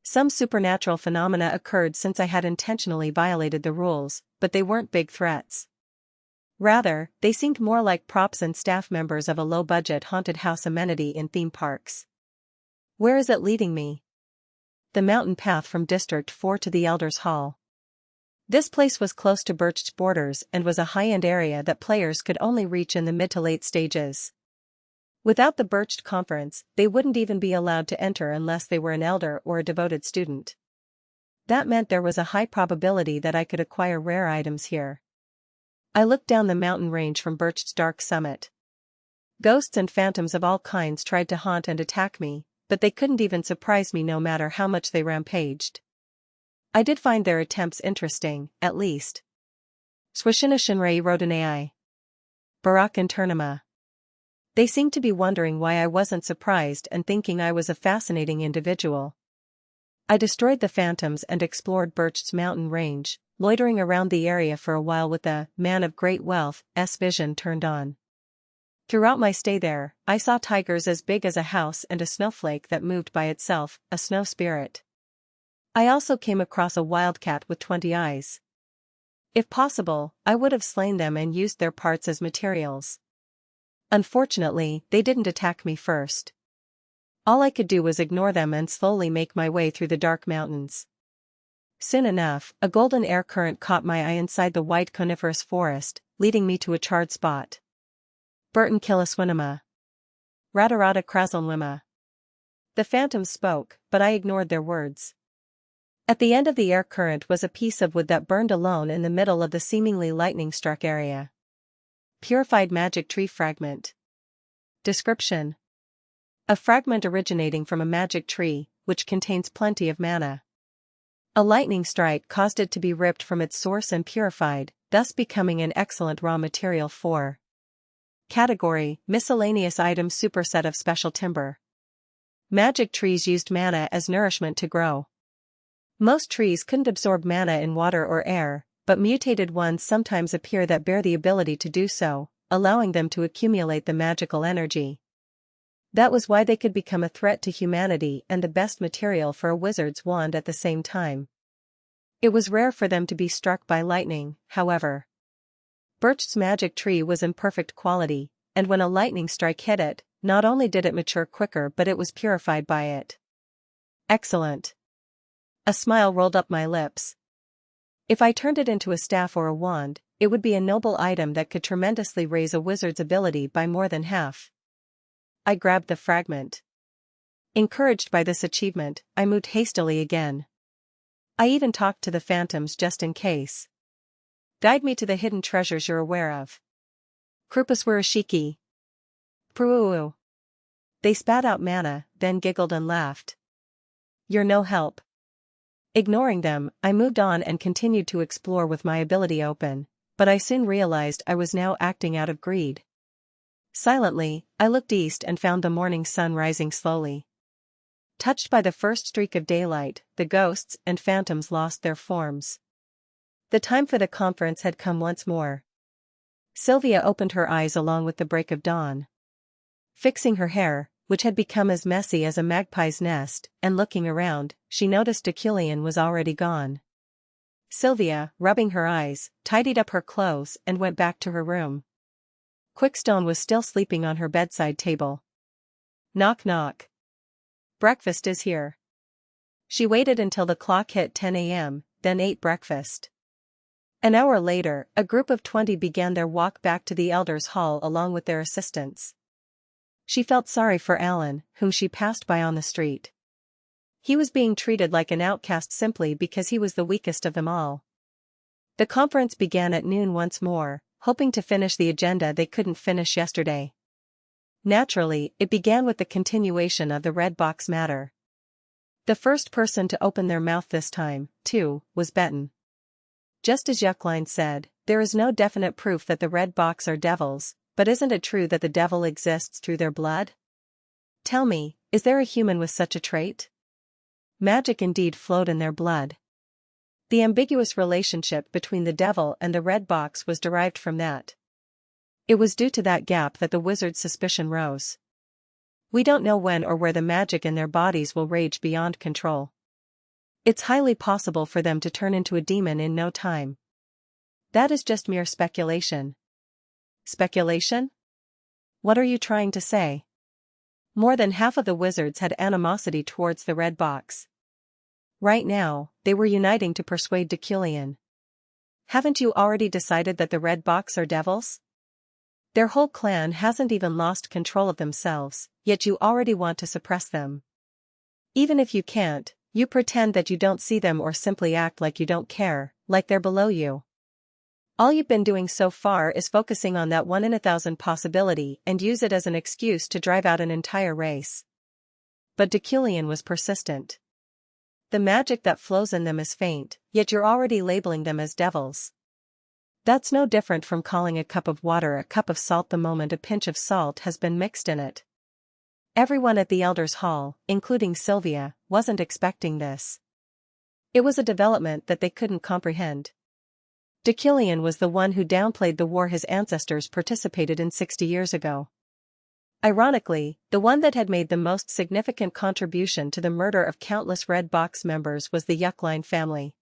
Some supernatural phenomena occurred since I had intentionally violated the rules, but they weren't big threats. Rather, they seemed more like props and staff members of a low-budget haunted house amenity in theme parks. Where is it leading me? The mountain path from District 4 to the Elders' Hall. This place was close to Bercht's borders and was a high-end area that players could only reach in the mid to late stages. Without the Bercht Conference, they wouldn't even be allowed to enter unless they were an elder or a devoted student. That meant there was a high probability that I could acquire rare items here. I looked down the mountain range from Bercht's dark summit. Ghosts and phantoms of all kinds tried to haunt and attack me, but they couldn't even surprise me no matter how much they rampaged. I did find their attempts interesting, at least. Swishinashinrei Rodinai. Barak and Turnima. They seemed to be wondering why I wasn't surprised and thinking I was a fascinating individual. I destroyed the phantoms and explored Bercht's mountain range, loitering around the area for a while with the man of great wealth's vision turned on. Throughout my stay there, I saw tigers as big as a house and a snowflake that moved by itself, a snow spirit. I also came across a wildcat with 20 eyes. If possible, I would have slain them and used their parts as materials. Unfortunately, they didn't attack me first. All I could do was ignore them and slowly make my way through the dark mountains. Soon enough, a golden air current caught my eye inside the white coniferous forest, leading me to a charred spot. Burton Kiliswinima. Radarada Kraselnwima. The phantoms spoke, but I ignored their words. At the end of the air current was a piece of wood that burned alone in the middle of the seemingly lightning-struck area. Purified magic tree fragment. Description: a fragment originating from a magic tree, which contains plenty of mana. A lightning strike caused it to be ripped from its source and purified, thus becoming an excellent raw material for Category: Miscellaneous items, superset of special timber. Magic trees used mana as nourishment to grow. Most trees couldn't absorb mana in water or air, but mutated ones sometimes appear that bear the ability to do so, allowing them to accumulate the magical energy. That was why they could become a threat to humanity and the best material for a wizard's wand at the same time. It was rare for them to be struck by lightning, however. Bercht's magic tree was in perfect quality, and when a lightning strike hit it, not only did it mature quicker but it was purified by it. Excellent. A smile rolled up my lips. If I turned it into a staff or a wand, it would be a noble item that could tremendously raise a wizard's ability by more than half. I grabbed the fragment. Encouraged by this achievement, I moved hastily again. I even talked to the phantoms just in case. Guide me to the hidden treasures you're aware of. Krupaswirashiki. Pruuu. They spat out mana, then giggled and laughed. You're no help. Ignoring them, I moved on and continued to explore with my ability open, but I soon realized I was now acting out of greed. Silently, I looked east and found the morning sun rising slowly. Touched by the first streak of daylight, the ghosts and phantoms lost their forms. The time for the conference had come once more. Sylvia opened her eyes along with the break of dawn. Fixing her hair, which had become as messy as a magpie's nest, and looking around, she noticed Deculein was already gone. Sylvia, rubbing her eyes, tidied up her clothes and went back to her room. Quickstone was still sleeping on her bedside table. Knock knock. Breakfast is here. She waited until the clock hit 10 a.m., then ate breakfast. An hour later, a group of 20 began their walk back to the elders' hall along with their assistants. She felt sorry for Alan, whom she passed by on the street. He was being treated like an outcast simply because he was the weakest of them all. The conference began at noon once more, hoping to finish the agenda they couldn't finish yesterday. Naturally, it began with the continuation of the red box matter. The first person to open their mouth this time, too, was Betten. Just as Deculein said, there is no definite proof that the red box are devils, but isn't it true that the devil exists through their blood? Tell me, is there a human with such a trait? Magic indeed flowed in their blood. The ambiguous relationship between the devil and the red box was derived from that. It was due to that gap that the wizard's suspicion rose. We don't know when or where the magic in their bodies will rage beyond control. It's highly possible for them to turn into a demon in no time. That is just mere speculation. Speculation? What are you trying to say? More than half of the wizards had animosity towards the red box. Right now, they were uniting to persuade Deculein. Haven't you already decided that the red box are devils? Their whole clan hasn't even lost control of themselves, yet you already want to suppress them. Even if you can't, you pretend that you don't see them or simply act like you don't care, like they're below you. All you've been doing so far is focusing on that 1 in 1,000 possibility and use it as an excuse to drive out an entire race. But Deculein was persistent. The magic that flows in them is faint, yet you're already labeling them as devils. That's no different from calling a cup of water a cup of salt the moment a pinch of salt has been mixed in it. Everyone at the elders' hall, including Sylvia, wasn't expecting this. It was a development that they couldn't comprehend. Deculein was the one who downplayed the war his ancestors participated in 60 years ago. Ironically, the one that had made the most significant contribution to the murder of countless Red Box members was the Deculein family.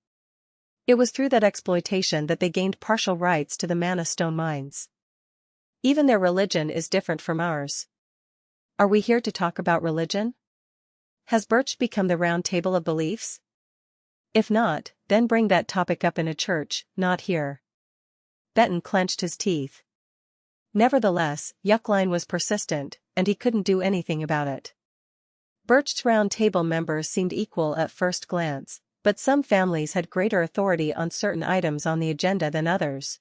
It was through that exploitation that they gained partial rights to the Mana Stone mines. Even their religion is different from ours. Are we here to talk about religion? Has Bercht become the round table of beliefs? If not, then bring that topic up in a church, not here. Betten clenched his teeth. Nevertheless, Deculein was persistent, and he couldn't do anything about it. Bercht's round table members seemed equal at first glance, but some families had greater authority on certain items on the agenda than others.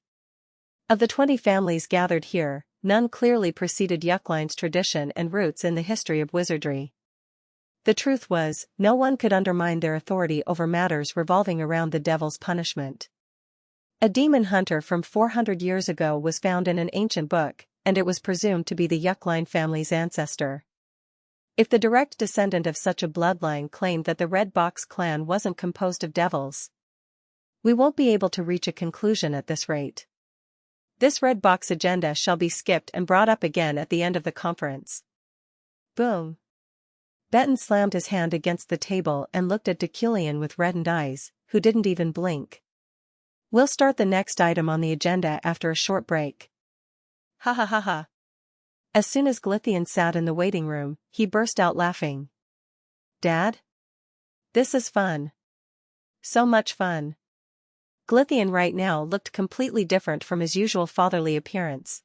Of the 20 families gathered here, none clearly preceded Deculein's tradition and roots in the history of wizardry. The truth was, no one could undermine their authority over matters revolving around the devil's punishment. A demon hunter from 400 years ago was found in an ancient book, and it was presumed to be the Deculein family's ancestor. If the direct descendant of such a bloodline claimed that the Red Box clan wasn't composed of devils, we won't be able to reach a conclusion at this rate. This Red Box agenda shall be skipped and brought up again at the end of the conference. Boom. Benton slammed his hand against the table and looked at Deculein with reddened eyes, who didn't even blink. We'll start the next item on the agenda after a short break. Ha ha ha ha. As soon as Deculein sat in the waiting room, he burst out laughing. Dad? This is fun. So much fun. Deculein right now looked completely different from his usual fatherly appearance.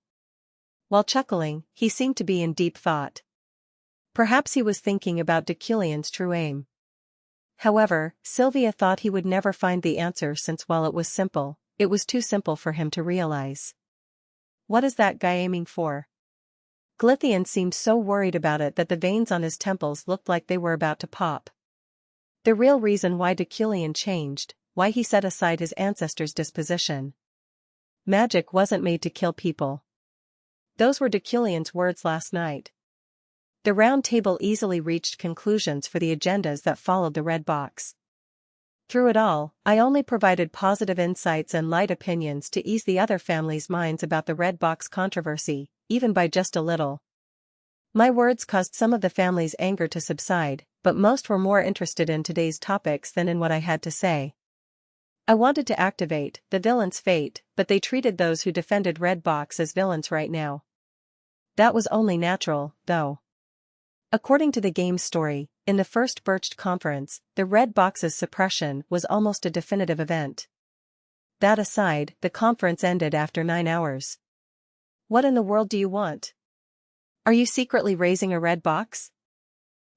While chuckling, he seemed to be in deep thought. Perhaps he was thinking about Deculein's true aim. However, Sylvia thought he would never find the answer since while it was simple, it was too simple for him to realize. What is that guy aiming for? Deculein seemed so worried about it that the veins on his temples looked like they were about to pop. The real reason why Deculein changed, why he set aside his ancestors' disposition. Magic wasn't made to kill people. Those were Deculein's words last night. The round table easily reached conclusions for the agendas that followed the Red Box. Through it all, I only provided positive insights and light opinions to ease the other families' minds about the Red Box controversy, even by just a little. My words caused some of the family's anger to subside, but most were more interested in today's topics than in what I had to say. I wanted to activate the villain's fate, but they treated those who defended Red Box as villains right now. That was only natural, though. According to the game's story, in the first Bercht Conference, the Red Box's suppression was almost a definitive event. That aside, the conference ended after 9 hours. What in the world do you want? Are you secretly raising a Red Box?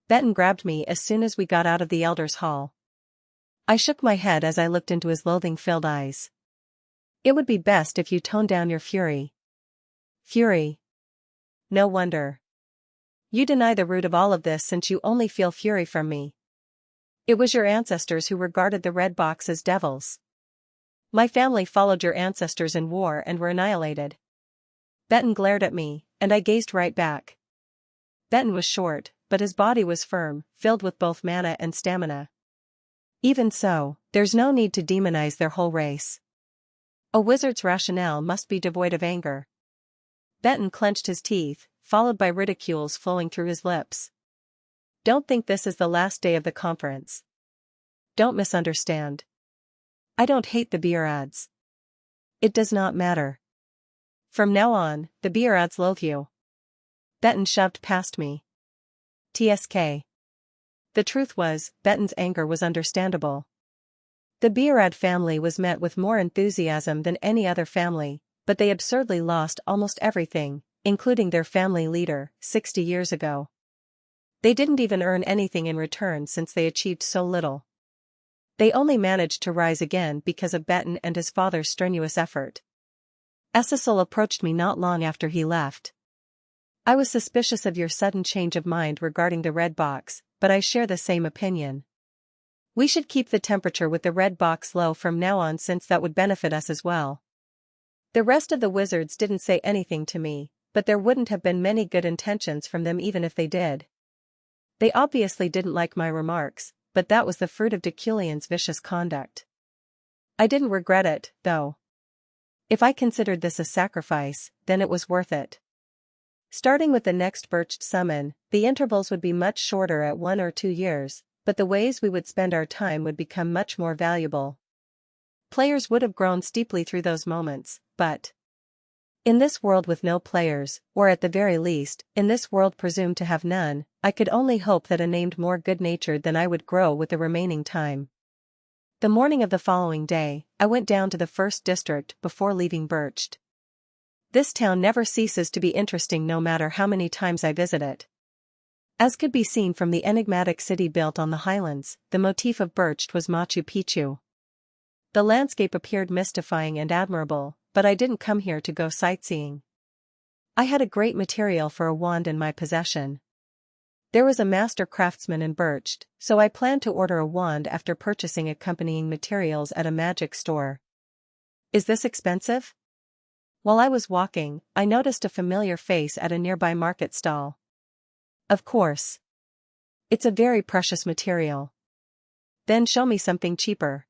Benton grabbed me as soon as we got out of the elders' hall. I shook my head as I looked into his loathing-filled eyes. It would be best if you toned down your fury. Fury? No wonder. You deny the root of all of this since you only feel fury from me. It was your ancestors who regarded the Red Box as devils. My family followed your ancestors in war and were annihilated. Benton glared at me, and I gazed right back. Benton was short, but his body was firm, filled with both mana and stamina. Even so, there's no need to demonize their whole race. A wizard's rationale must be devoid of anger. Benton clenched his teeth, followed by ridicules flowing through his lips. Don't think this is the last day of the conference. Don't misunderstand. I don't hate the beer ads. It does not matter. From now on, the beer ads loathe you. Benton shoved past me. TSK. The truth was, Benton's anger was understandable. The Beerad family was met with more enthusiasm than any other family, but they absurdly lost almost everything, including their family leader, 60 years ago. They didn't even earn anything in return since they achieved so little. They only managed to rise again because of Benton and his father's strenuous effort. Cecil approached me not long after he left. I was suspicious of your sudden change of mind regarding the Red Box, but I share the same opinion. We should keep the temperature with the Red Box low from now on since that would benefit us as well. The rest of the wizards didn't say anything to me, but there wouldn't have been many good intentions from them even if they did. They obviously didn't like my remarks, but that was the fruit of Deculein's vicious conduct. I didn't regret it, though. If I considered this a sacrifice, then it was worth it. Starting with the next Bercht summon, the intervals would be much shorter at 1 or 2 years, but the ways we would spend our time would become much more valuable. Players would have grown steeply through those moments, but in this world with no players, or at the very least, in this world presumed to have none, I could only hope that a named more good-natured than I would grow with the remaining time. The morning of the following day, I went down to the first district before leaving Bercht. This town never ceases to be interesting no matter how many times I visit it. As could be seen from the enigmatic city built on the highlands, the motif of Bercht was Machu Picchu. The landscape appeared mystifying and admirable, but I didn't come here to go sightseeing. I had a great material for a wand in my possession. There was a master craftsman in Bercht, so I planned to order a wand after purchasing accompanying materials at a magic store. Is this expensive? While I was walking, I noticed a familiar face at a nearby market stall. Of course. It's a very precious material. Then show me something cheaper.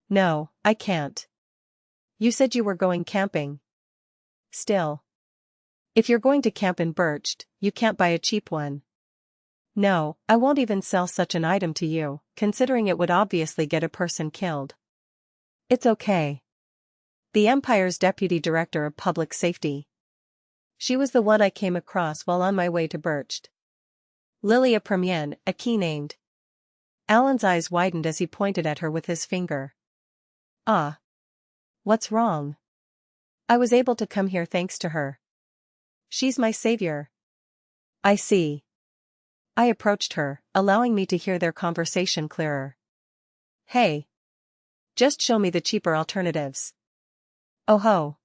No, I can't. You said you were going camping. Still. If you're going to camp in Bercht, you can't buy a cheap one. No, I won't even sell such an item to you, considering it would obviously get a person killed. It's okay. The Empire's Deputy Director of Public Safety. She was the one I came across while on my way to Bercht. Lilia Primienne, a key named. Alan's eyes widened as he pointed at her with his finger. Ah. What's wrong? I was able to come here thanks to her. She's my savior. I see. I approached her, allowing me to hear their conversation clearer. Hey. Just show me the cheaper alternatives. Oh ho.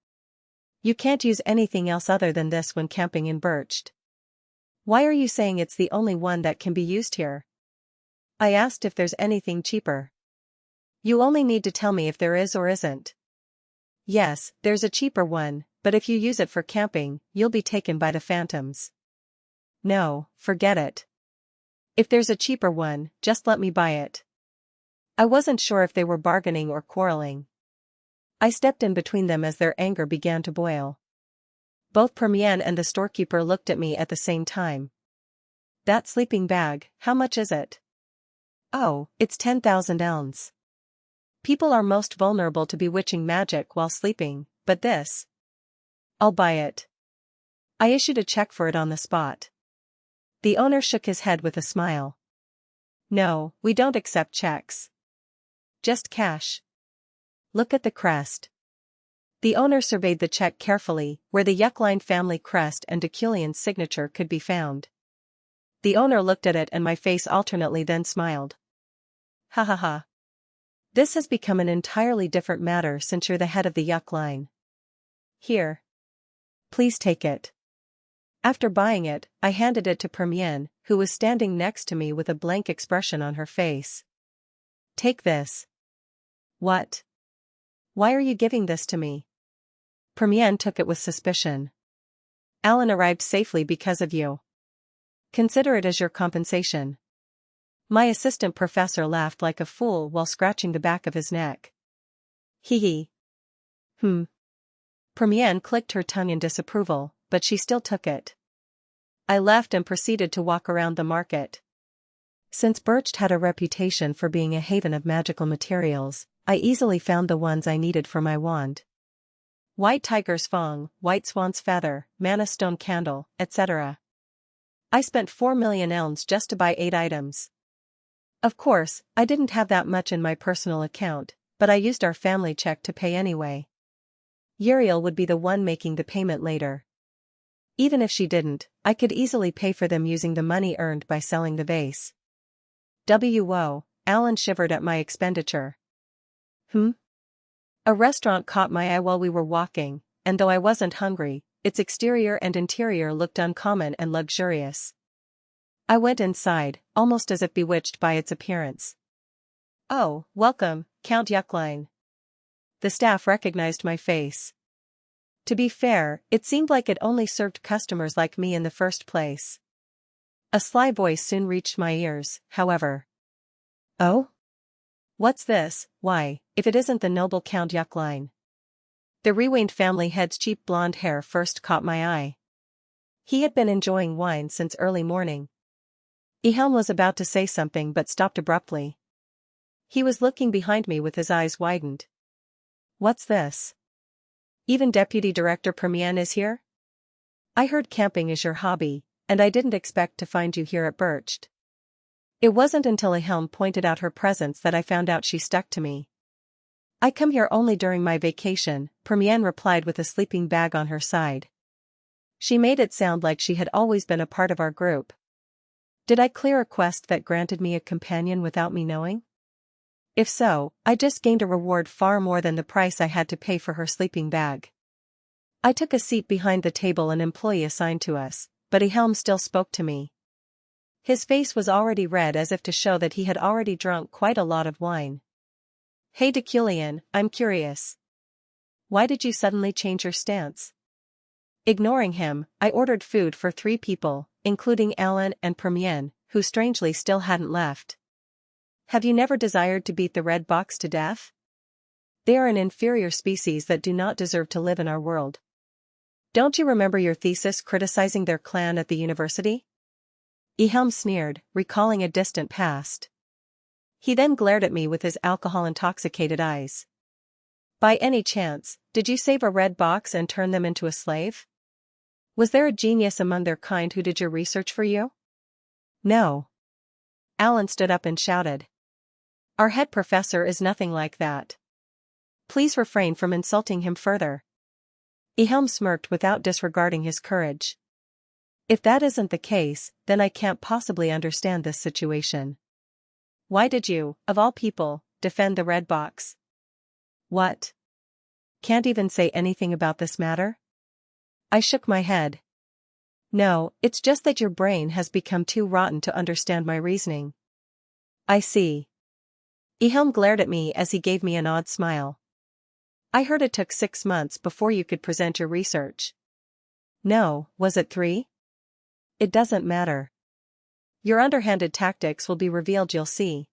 You can't use anything else other than this when camping in Bercht. Why are you saying it's the only one that can be used here? I asked if there's anything cheaper. You only need to tell me if there is or isn't. Yes, there's a cheaper one, but if you use it for camping, you'll be taken by the phantoms. No, forget it. If there's a cheaper one, just let me buy it. I wasn't sure if they were bargaining or quarreling. I stepped in between them as their anger began to boil. Both Primienne and the storekeeper looked at me at the same time. That sleeping bag, how much is it? Oh, it's 10,000 elns. People are most vulnerable to bewitching magic while sleeping, but this. I'll buy it. I issued a check for it on the spot. The owner shook his head with a smile. No, we don't accept checks. Just cash. Look at the crest. The owner surveyed the check carefully, where the Deculein family crest and Deculein's signature could be found. The owner looked at it and my face alternately, then smiled. Ha ha ha. This has become an entirely different matter since you're the head of the Deculein. Here. Please take it. After buying it, I handed it to Primienne, who was standing next to me with a blank expression on her face. Take this. What? Why are you giving this to me? Primienne took it with suspicion. Alan arrived safely because of you. Consider it as your compensation. My assistant professor laughed like a fool while scratching the back of his neck. Hee hee. Primienne clicked her tongue in disapproval, but she still took it. I left and proceeded to walk around the market. Since Bercht had a reputation for being a haven of magical materials, I easily found the ones I needed for my wand. White tiger's fang, white swan's feather, mana stone candle, etc. I spent 4 million elns just to buy 8 items. Of course, I didn't have that much in my personal account, but I used our family check to pay anyway. Uriel would be the one making the payment later. Even if she didn't, I could easily pay for them using the money earned by selling the vase. Whoa, Alan shivered at my expenditure. A restaurant caught my eye while we were walking, and though I wasn't hungry, its exterior and interior looked uncommon and luxurious. I went inside, almost as if bewitched by its appearance. Oh, welcome, Count Deculein. The staff recognized my face. To be fair, it seemed like it only served customers like me in the first place. A sly voice soon reached my ears, however. Oh? What's this? Why, if it isn't the noble Count Deculein. The Rewained family head's cheap blonde hair first caught my eye. He had been enjoying wine since early morning. Ehelm was about to say something but stopped abruptly. He was looking behind me with his eyes widened. What's this? Even Deputy Director Primienne is here? I heard camping is your hobby, and I didn't expect to find you here at Bercht. It wasn't until Ehelm pointed out her presence that I found out she stuck to me. I come here only during my vacation, Primienne replied with a sleeping bag on her side. She made it sound like she had always been a part of our group. Did I clear a quest that granted me a companion without me knowing? If so, I just gained a reward far more than the price I had to pay for her sleeping bag. I took a seat behind the table an employee assigned to us, but Ehelm still spoke to me. His face was already red as if to show that he had already drunk quite a lot of wine. Hey Deculein, I'm curious. Why did you suddenly change your stance? Ignoring him, I ordered food for 3 people, including Alan and Primienne, who strangely still hadn't left. Have you never desired to beat the red box to death? They are an inferior species that do not deserve to live in our world. Don't you remember your thesis criticizing their clan at the university? Ehelm sneered, recalling a distant past. He then glared at me with his alcohol-intoxicated eyes. By any chance, did you save a red box and turn them into a slave? Was there a genius among their kind who did your research for you? No. Alan stood up and shouted. Our head professor is nothing like that. Please refrain from insulting him further. Ehelm smirked without disregarding his courage. If that isn't the case, then I can't possibly understand this situation. Why did you, of all people, defend the red box? What? Can't even say anything about this matter? I shook my head. No, it's just that your brain has become too rotten to understand my reasoning. I see. Ehelm glared at me as he gave me an odd smile. I heard it took 6 months before you could present your research. No, was it 3? It doesn't matter. Your underhanded tactics will be revealed, you'll see.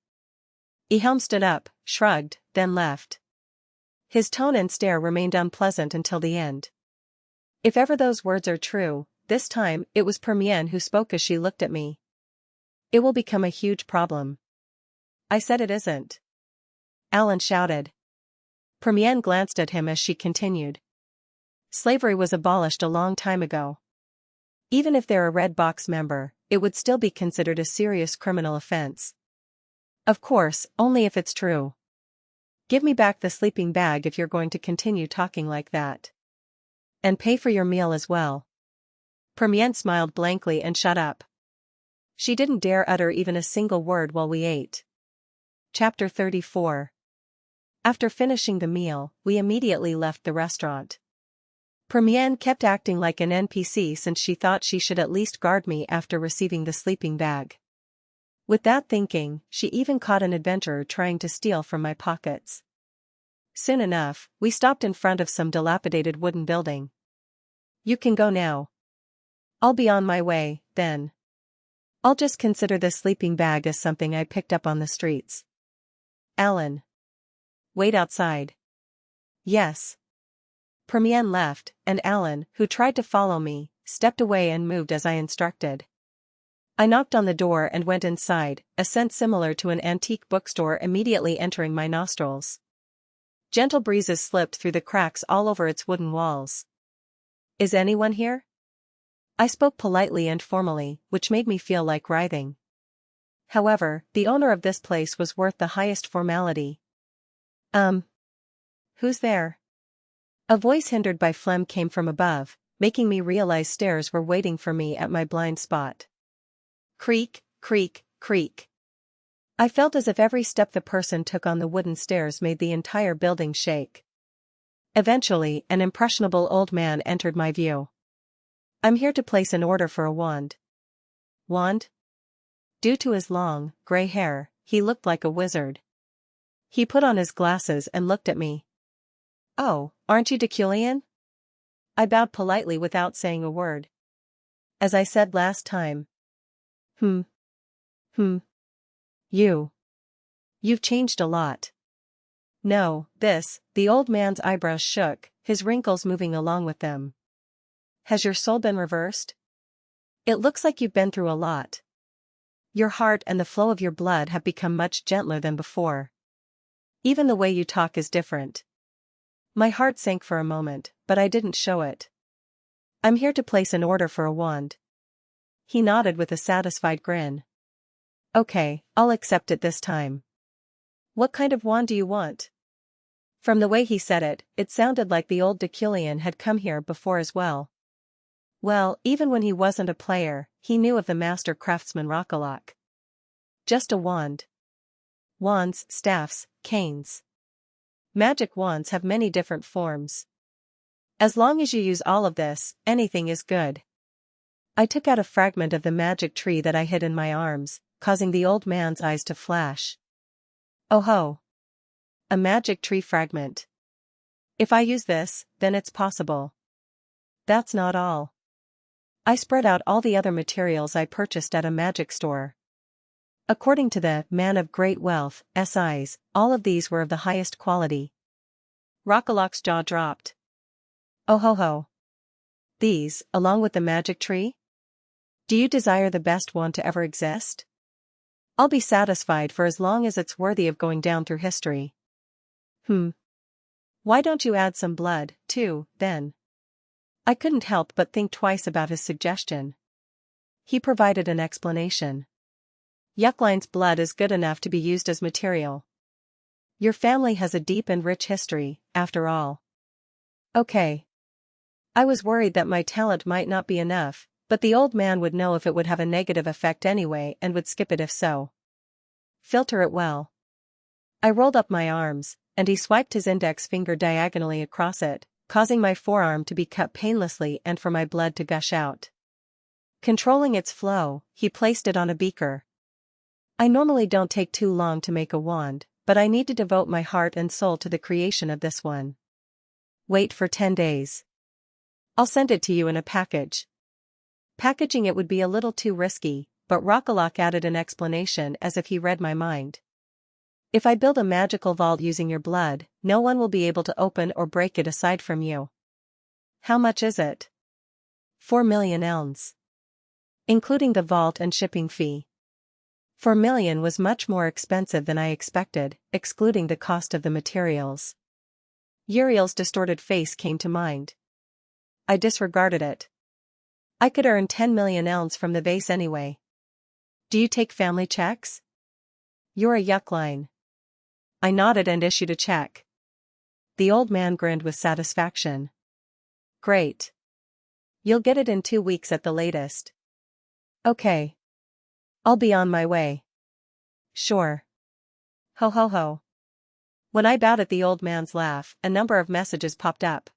Ehelm stood up, shrugged, then left. His tone and stare remained unpleasant until the end. If ever those words are true, this time it was Primienne who spoke as she looked at me. It will become a huge problem. I said it isn't. Alan shouted. Primienne glanced at him as she continued. Slavery was abolished a long time ago. Even if they're a Red Box member, it would still be considered a serious criminal offense. Of course, only if it's true. Give me back the sleeping bag if you're going to continue talking like that. And pay for your meal as well. Primienne smiled blankly and shut up. She didn't dare utter even a single word while we ate. Chapter 34. After finishing the meal, we immediately left the restaurant. Primienne kept acting like an NPC since she thought she should at least guard me after receiving the sleeping bag. With that thinking, she even caught an adventurer trying to steal from my pockets. Soon enough, we stopped in front of some dilapidated wooden building. You can go now. I'll be on my way, then. I'll just consider this sleeping bag as something I picked up on the streets. Alan. Wait outside. Yes. Primienne left, and Alan, who tried to follow me, stepped away and moved as I instructed. I knocked on the door and went inside, a scent similar to an antique bookstore immediately entering my nostrils. Gentle breezes slipped through the cracks all over its wooden walls. Is anyone here? I spoke politely and formally, which made me feel like writhing. However, the owner of this place was worth the highest formality. Who's there? A voice hindered by phlegm came from above, making me realize stairs were waiting for me at my blind spot. Creak, creak, creak. I felt as if every step the person took on the wooden stairs made the entire building shake. Eventually, an impressionable old man entered my view. I'm here to place an order for a wand. Wand? Due to his long, gray hair, he looked like a wizard. He put on his glasses and looked at me. Oh, aren't you Deculein? I bowed politely without saying a word. As I said last time. You've changed a lot. No, the old man's eyebrows shook, his wrinkles moving along with them. Has your soul been reversed? It looks like you've been through a lot. Your heart and the flow of your blood have become much gentler than before. Even the way you talk is different. My heart sank for a moment, but I didn't show it. I'm here to place an order for a wand. He nodded with a satisfied grin. Okay, I'll accept it this time. What kind of wand do you want? From the way he said it, it sounded like the old Deculein had come here before as well. Well, even when he wasn't a player, he knew of the master craftsman Rockalock. Just a wand. Wands, staffs, canes. Magic wands have many different forms. As long as you use all of this, anything is good. I took out a fragment of the magic tree that I hid in my arms, causing the old man's eyes to flash. Oh ho! A magic tree fragment. If I use this, then it's possible. That's not all. I spread out all the other materials I purchased at a magic store. According to the man of great wealth, SIs, all of these were of the highest quality. Rockaloc's jaw dropped. Oh ho ho. These, along with the magic tree? Do you desire the best wand to ever exist? I'll be satisfied for as long as it's worthy of going down through history. Why don't you add some blood, too, then? I couldn't help but think twice about his suggestion. He provided an explanation. Deculein's blood is good enough to be used as material. Your family has a deep and rich history, after all. Okay. I was worried that my talent might not be enough, but the old man would know if it would have a negative effect anyway and would skip it if so. Filter it well. I rolled up my arms, and he swiped his index finger diagonally across it, causing my forearm to be cut painlessly and for my blood to gush out. Controlling its flow, he placed it on a beaker. I normally don't take too long to make a wand, but I need to devote my heart and soul to the creation of this one. Wait for 10 days. I'll send it to you in a package. Packaging it would be a little too risky, but Rockalock added an explanation as if he read my mind. If I build a magical vault using your blood, no one will be able to open or break it aside from you. How much is it? 4 million elns. Including the vault and shipping fee. 4 million was much more expensive than I expected, excluding the cost of the materials. Uriel's distorted face came to mind. I disregarded it. I could earn 10 million elns from the vase anyway. Do you take family checks? You're a Deculein. I nodded and issued a check. The old man grinned with satisfaction. Great. You'll get it in 2 weeks at the latest. Okay. I'll be on my way. Sure. Ho ho ho. When I bowed at the old man's laugh, a number of messages popped up.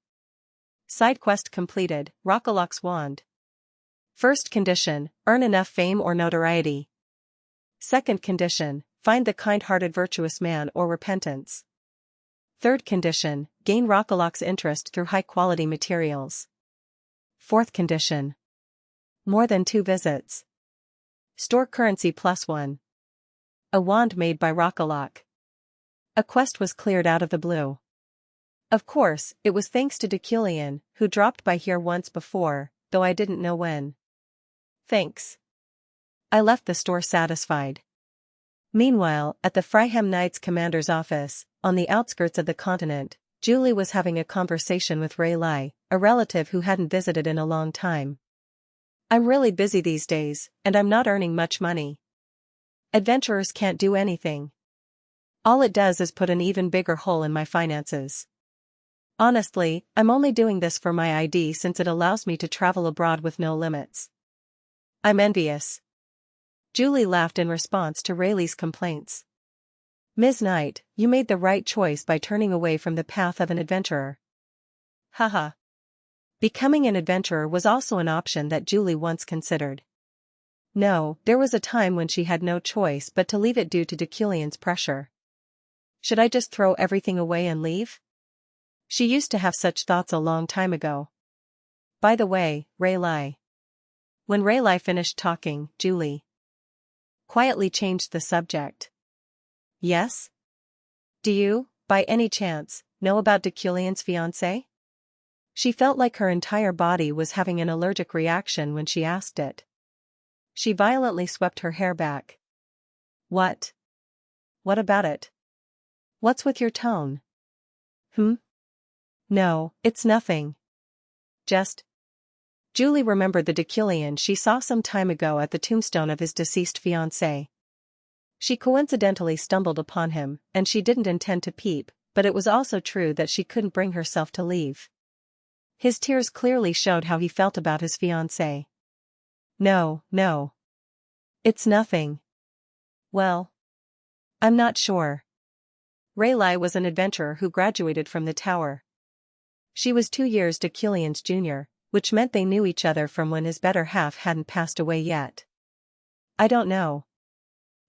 Side quest completed, Rockalock's wand. First condition, earn enough fame or notoriety. Second condition, find the kind-hearted virtuous man or repentance. Third condition, gain Rockalock's interest through high-quality materials. Fourth condition. More than 2 visits. Store currency +1. A wand made by Rockalock. A quest was cleared out of the blue. Of course, it was thanks to Deculein, who dropped by here once before, though I didn't know when. Thanks. I left the store satisfied. Meanwhile, at the Freihem Knights commander's office, on the outskirts of the continent, Julie was having a conversation with Rayleigh, a relative who hadn't visited in a long time. I'm really busy these days, and I'm not earning much money. Adventurers can't do anything. All it does is put an even bigger hole in my finances. Honestly, I'm only doing this for my ID since it allows me to travel abroad with no limits. I'm envious. Julie laughed in response to Rayleigh's complaints. Ms. Knight, you made the right choice by turning away from the path of an adventurer. Haha. Becoming an adventurer was also an option that Julie once considered. No, there was a time when she had no choice but to leave it due to Deculein's pressure. Should I just throw everything away and leave? She used to have such thoughts a long time ago. By the way, Rayleigh. When Rayleigh finished talking, Julie quietly changed the subject. Yes? Do you, by any chance, know about Deculein's fiancé? She felt like her entire body was having an allergic reaction when she asked it. She violently swept her hair back. What? What about it? What's with your tone? No, it's nothing. Just. Julie remembered the Deculein she saw some time ago at the tombstone of his deceased fiancé. She coincidentally stumbled upon him, and she didn't intend to peep, but it was also true that she couldn't bring herself to leave. His tears clearly showed how he felt about his fiancée. No. It's nothing. Well, I'm not sure. Rayleigh was an adventurer who graduated from the tower. She was 2 years Deculein's junior, which meant they knew each other from when his better half hadn't passed away yet. I don't know.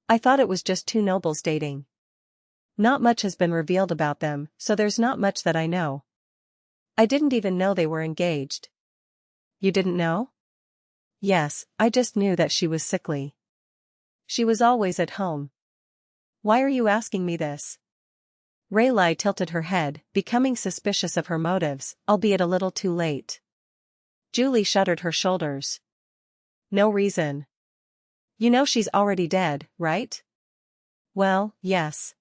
I thought it was just 2 nobles dating. Not much has been revealed about them, so there's not much that I know. I didn't even know they were engaged. You didn't know? Yes, I just knew that she was sickly. She was always at home. Why are you asking me this? Rayleigh tilted her head, becoming suspicious of her motives, albeit a little too late. Julie shuddered her shoulders. No reason. You know she's already dead, right? Well, yes.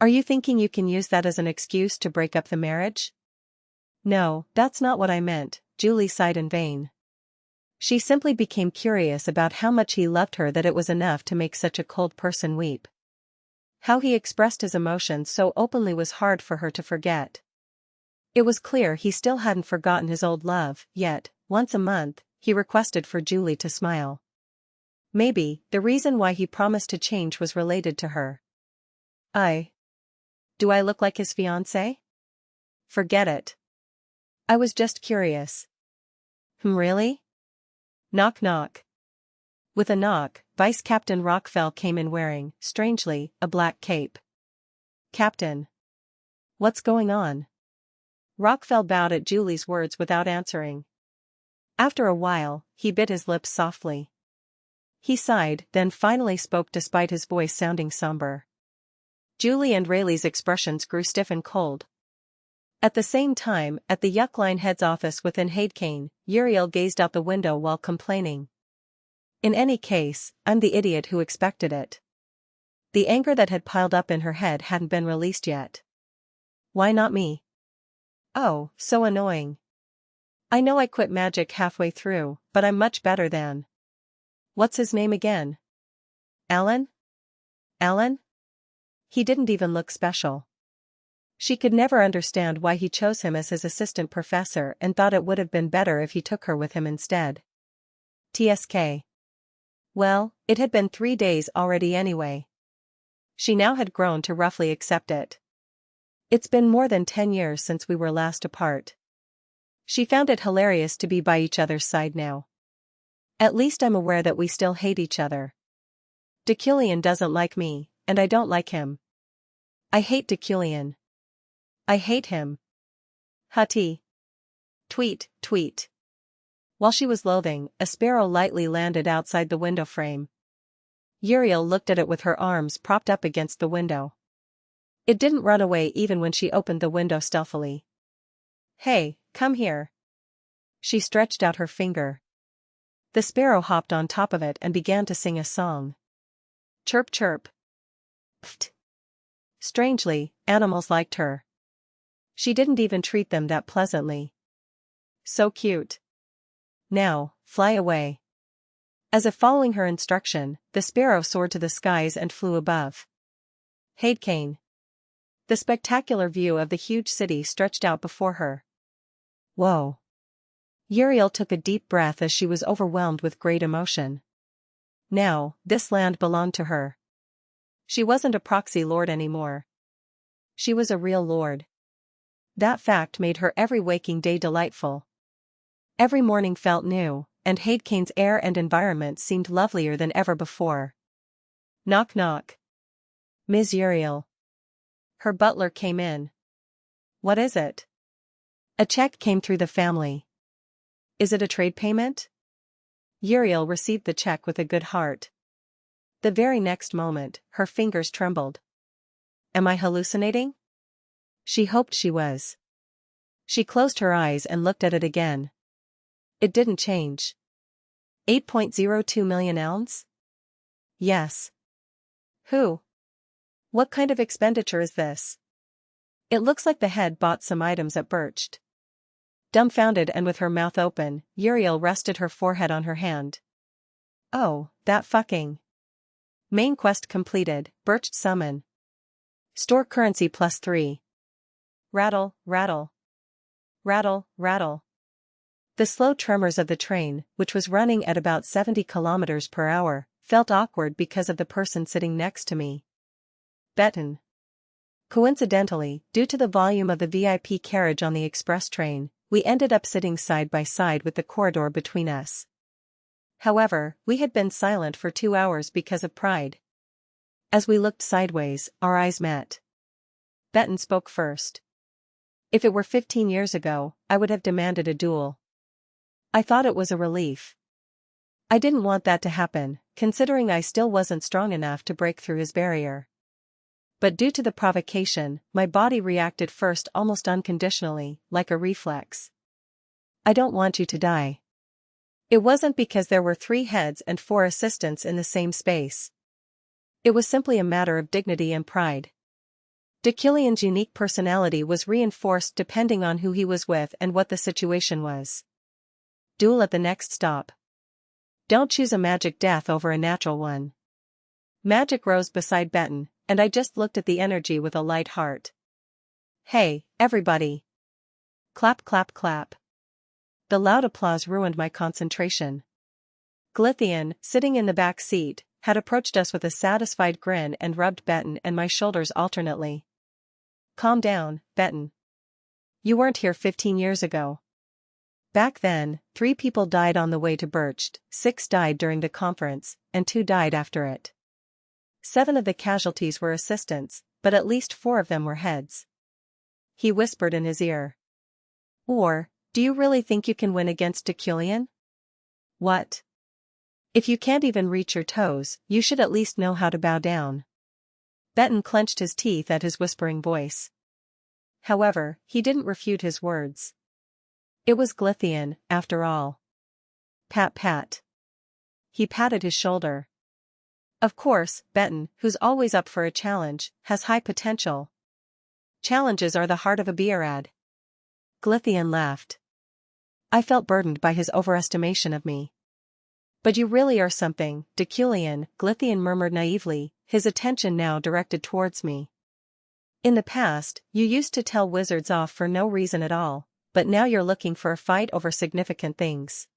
Are you thinking you can use that as an excuse to break up the marriage? No, that's not what I meant, Julie sighed in vain. She simply became curious about how much he loved her that it was enough to make such a cold person weep. How he expressed his emotions so openly was hard for her to forget. It was clear he still hadn't forgotten his old love, yet, once a month, he requested for Julie to smile. Maybe, the reason why he promised to change was related to her. Do I look like his fiancée? Forget it. I was just curious. Really? Knock knock. With a knock, Vice Captain Rockfell came in wearing, strangely, a black cape. Captain. What's going on? Rockfell bowed at Julie's words without answering. After a while, he bit his lips softly. He sighed, then finally spoke despite his voice sounding somber. Julie and Rayleigh's expressions grew stiff and cold. At the same time, at the Deculein head's office within Hadecane, Uriel gazed out the window while complaining. In any case, I'm the idiot who expected it. The anger that had piled up in her head hadn't been released yet. Why not me? Oh, so annoying. I know I quit magic halfway through, but I'm much better than. What's his name again? Alan? Alan? He didn't even look special. She could never understand why he chose him as his assistant professor and thought it would have been better if he took her with him instead. TSK. Well, it had been 3 days already anyway. She now had grown to roughly accept it. It's been more than 10 years since we were last apart. She found it hilarious to be by each other's side now. At least I'm aware that we still hate each other. Deculein doesn't like me, and I don't like him. I hate Deculein. I hate him. Hutty. Tweet, tweet. While she was loathing, a sparrow lightly landed outside the window frame. Uriel looked at it with her arms propped up against the window. It didn't run away even when she opened the window stealthily. Hey, come here. She stretched out her finger. The sparrow hopped on top of it and began to sing a song. Chirp chirp. Pfft. Strangely, animals liked her. She didn't even treat them that pleasantly. So cute. Now, fly away. As if following her instruction, the sparrow soared to the skies and flew above Hadecane. The spectacular view of the huge city stretched out before her. Whoa. Uriel took a deep breath as she was overwhelmed with great emotion. Now, this land belonged to her. She wasn't a proxy lord anymore. She was a real lord. That fact made her every waking day delightful. Every morning felt new, and Hadecane's air and environment seemed lovelier than ever before. Knock knock. Ms. Uriel. Her butler came in. What is it? A check came through the family. Is it a trade payment? Uriel received the check with a good heart. The very next moment, her fingers trembled. Am I hallucinating? She hoped she was. She closed her eyes and looked at it again. It didn't change. 8.02 million ounce? Yes. Who? What kind of expenditure is this? It looks like the head bought some items at Bercht. Dumbfounded and with her mouth open, Uriel rested her forehead on her hand. Oh, that fucking. Main quest completed, Bercht summon. Store currency +3. Rattle, rattle. Rattle, rattle. The slow tremors of the train, which was running at about 70 kilometers per hour, felt awkward because of the person sitting next to me. Betton. Coincidentally, due to the volume of the VIP carriage on the express train, we ended up sitting side by side with the corridor between us. However, we had been silent for 2 hours because of pride. As we looked sideways, our eyes met. Betton spoke first. If it were 15 years ago, I would have demanded a duel. I thought it was a relief. I didn't want that to happen, considering I still wasn't strong enough to break through his barrier. But due to the provocation, my body reacted first almost unconditionally, like a reflex. I don't want you to die. It wasn't because there were 3 heads and 4 assistants in the same space. It was simply a matter of dignity and pride. Deculein's unique personality was reinforced depending on who he was with and what the situation was. Duel at the next stop. Don't choose a magic death over a natural one. Magic rose beside Benton, and I just looked at the energy with a light heart. Hey, everybody! Clap clap clap. The loud applause ruined my concentration. Glythian, sitting in the back seat, had approached us with a satisfied grin and rubbed Benton and my shoulders alternately. Calm down, Benton. You weren't here 15 years ago. Back then, 3 people died on the way to Bercht, 6 died during the conference, and 2 died after it. 7 of the casualties were assistants, but at least 4 of them were heads. He whispered in his ear. Or, do you really think you can win against Deculein? What? If you can't even reach your toes, you should at least know how to bow down. Benton clenched his teeth at his whispering voice. However, he didn't refute his words. It was Glythian, after all. Pat pat. He patted his shoulder. Of course, Benton, who's always up for a challenge, has high potential. Challenges are the heart of a Beerad. Glythian laughed. I felt burdened by his overestimation of me. But you really are something, Deculein, Glythian murmured naively, his attention now directed towards me. In the past, you used to tell wizards off for no reason at all, but now you're looking for a fight over significant things.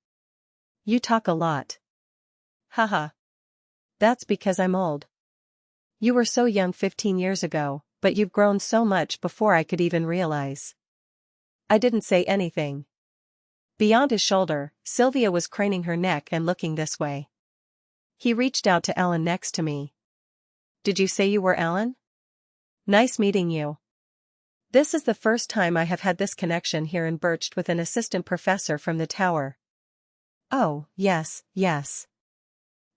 You talk a lot. Haha. That's because I'm old. You were so young 15 years ago, but you've grown so much before I could even realize. I didn't say anything. Beyond his shoulder, Sylvia was craning her neck and looking this way. He reached out to Ellen next to me. Did you say you were Ellen? Nice meeting you. This is the first time I have had this connection here in Bercht with an assistant professor from the tower. Oh, yes, yes.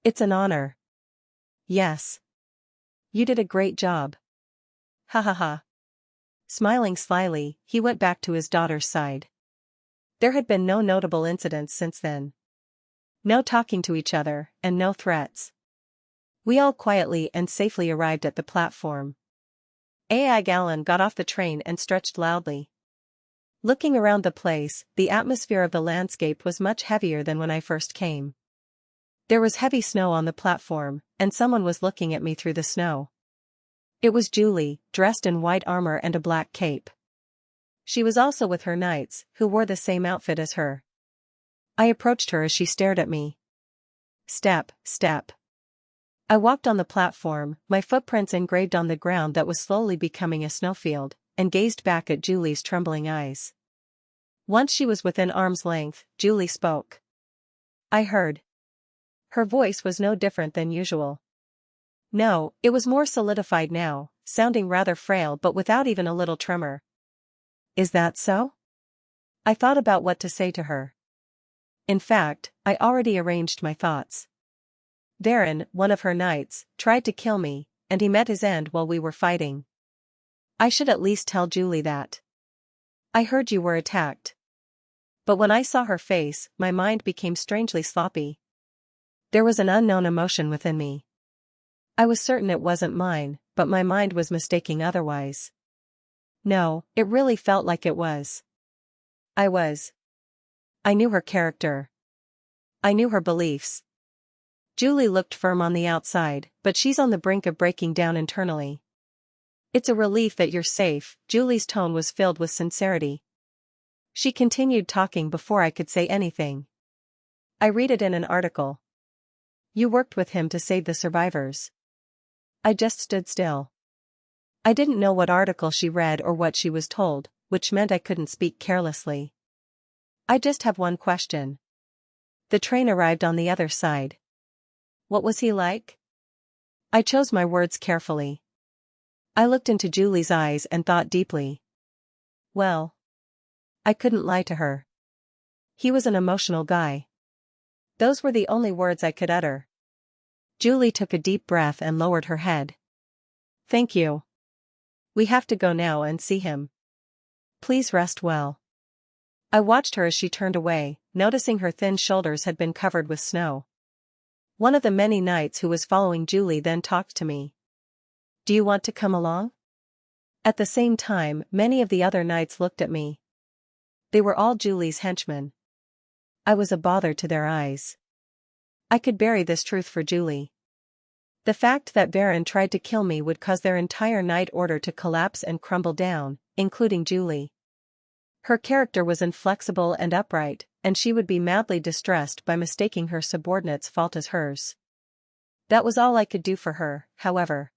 It's an honor. Yes. You did a great job. Ha ha ha. Smiling slyly, he went back to his daughter's side. There had been no notable incidents since then. No talking to each other, and no threats. We all quietly and safely arrived at the platform. AI Gallon got off the train and stretched loudly. Looking around the place, the atmosphere of the landscape was much heavier than when I first came. There was heavy snow on the platform, and someone was looking at me through the snow. It was Julie, dressed in white armor and a black cape. She was also with her knights, who wore the same outfit as her. I approached her as she stared at me. Step, step. I walked on the platform, my footprints engraved on the ground that was slowly becoming a snowfield, and gazed back at Julie's trembling eyes. Once she was within arm's length, Julie spoke. I heard. Her voice was no different than usual. No, it was more solidified now, sounding rather frail but without even a little tremor. Is that so? I thought about what to say to her. In fact, I already arranged my thoughts. Darren, one of her knights, tried to kill me, and he met his end while we were fighting. I should at least tell Julie that. I heard you were attacked. But when I saw her face, my mind became strangely sloppy. There was an unknown emotion within me. I was certain it wasn't mine, but my mind was mistaking otherwise. No, it really felt like it was. I knew her character. I knew her beliefs. Julie looked firm on the outside, but she's on the brink of breaking down internally. It's a relief that you're safe, Julie's tone was filled with sincerity. She continued talking before I could say anything. I read it in an article. You worked with him to save the survivors. I just stood still. I didn't know what article she read or what she was told, which meant I couldn't speak carelessly. I just have one question. The train arrived on the other side. What was he like? I chose my words carefully. I looked into Julie's eyes and thought deeply. Well, I couldn't lie to her. He was an emotional guy. Those were the only words I could utter. Julie took a deep breath and lowered her head. Thank you. We have to go now and see him. Please rest well. I watched her as she turned away, noticing her thin shoulders had been covered with snow. One of the many knights who was following Julie then talked to me. Do you want to come along? At the same time, many of the other knights looked at me. They were all Julie's henchmen. I was a bother to their eyes. I could bury this truth for Julie. The fact that Baron tried to kill me would cause their entire knight order to collapse and crumble down, including Julie. Her character was inflexible and upright, and she would be madly distressed by mistaking her subordinate's fault as hers. That was all I could do for her, however.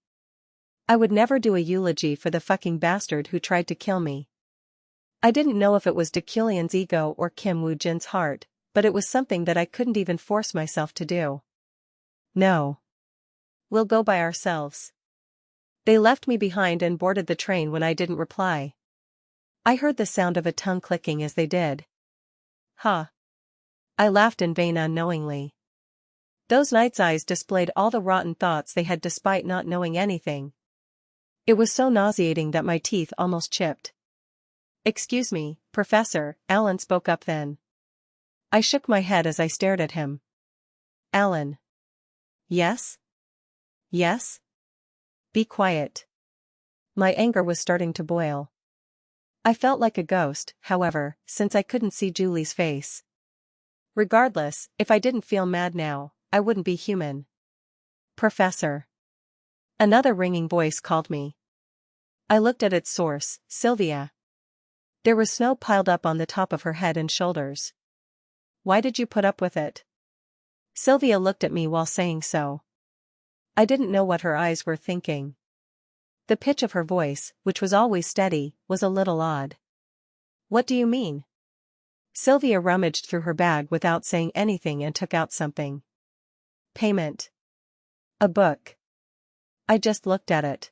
I would never do a eulogy for the fucking bastard who tried to kill me. I didn't know if it was Deculein's ego or Kim Woo-jin's heart, but it was something that I couldn't even force myself to do. No. We'll go by ourselves. They left me behind and boarded the train when I didn't reply. I heard the sound of a tongue clicking as they did. Huh. I laughed in vain unknowingly. Those knights' eyes displayed all the rotten thoughts they had despite not knowing anything. It was so nauseating that my teeth almost chipped. Excuse me, Professor, Alan spoke up then. I shook my head as I stared at him. Alan. Yes? Yes? Be quiet. My anger was starting to boil. I felt like a ghost, however, since I couldn't see Julie's face. Regardless, if I didn't feel mad now, I wouldn't be human. Professor. Another ringing voice called me. I looked at its source, Sylvia. There was snow piled up on the top of her head and shoulders. Why did you put up with it? Sylvia looked at me while saying so. I didn't know what her eyes were thinking. The pitch of her voice, which was always steady, was a little odd. What do you mean? Sylvia rummaged through her bag without saying anything and took out something. Payment. A book. I just looked at it.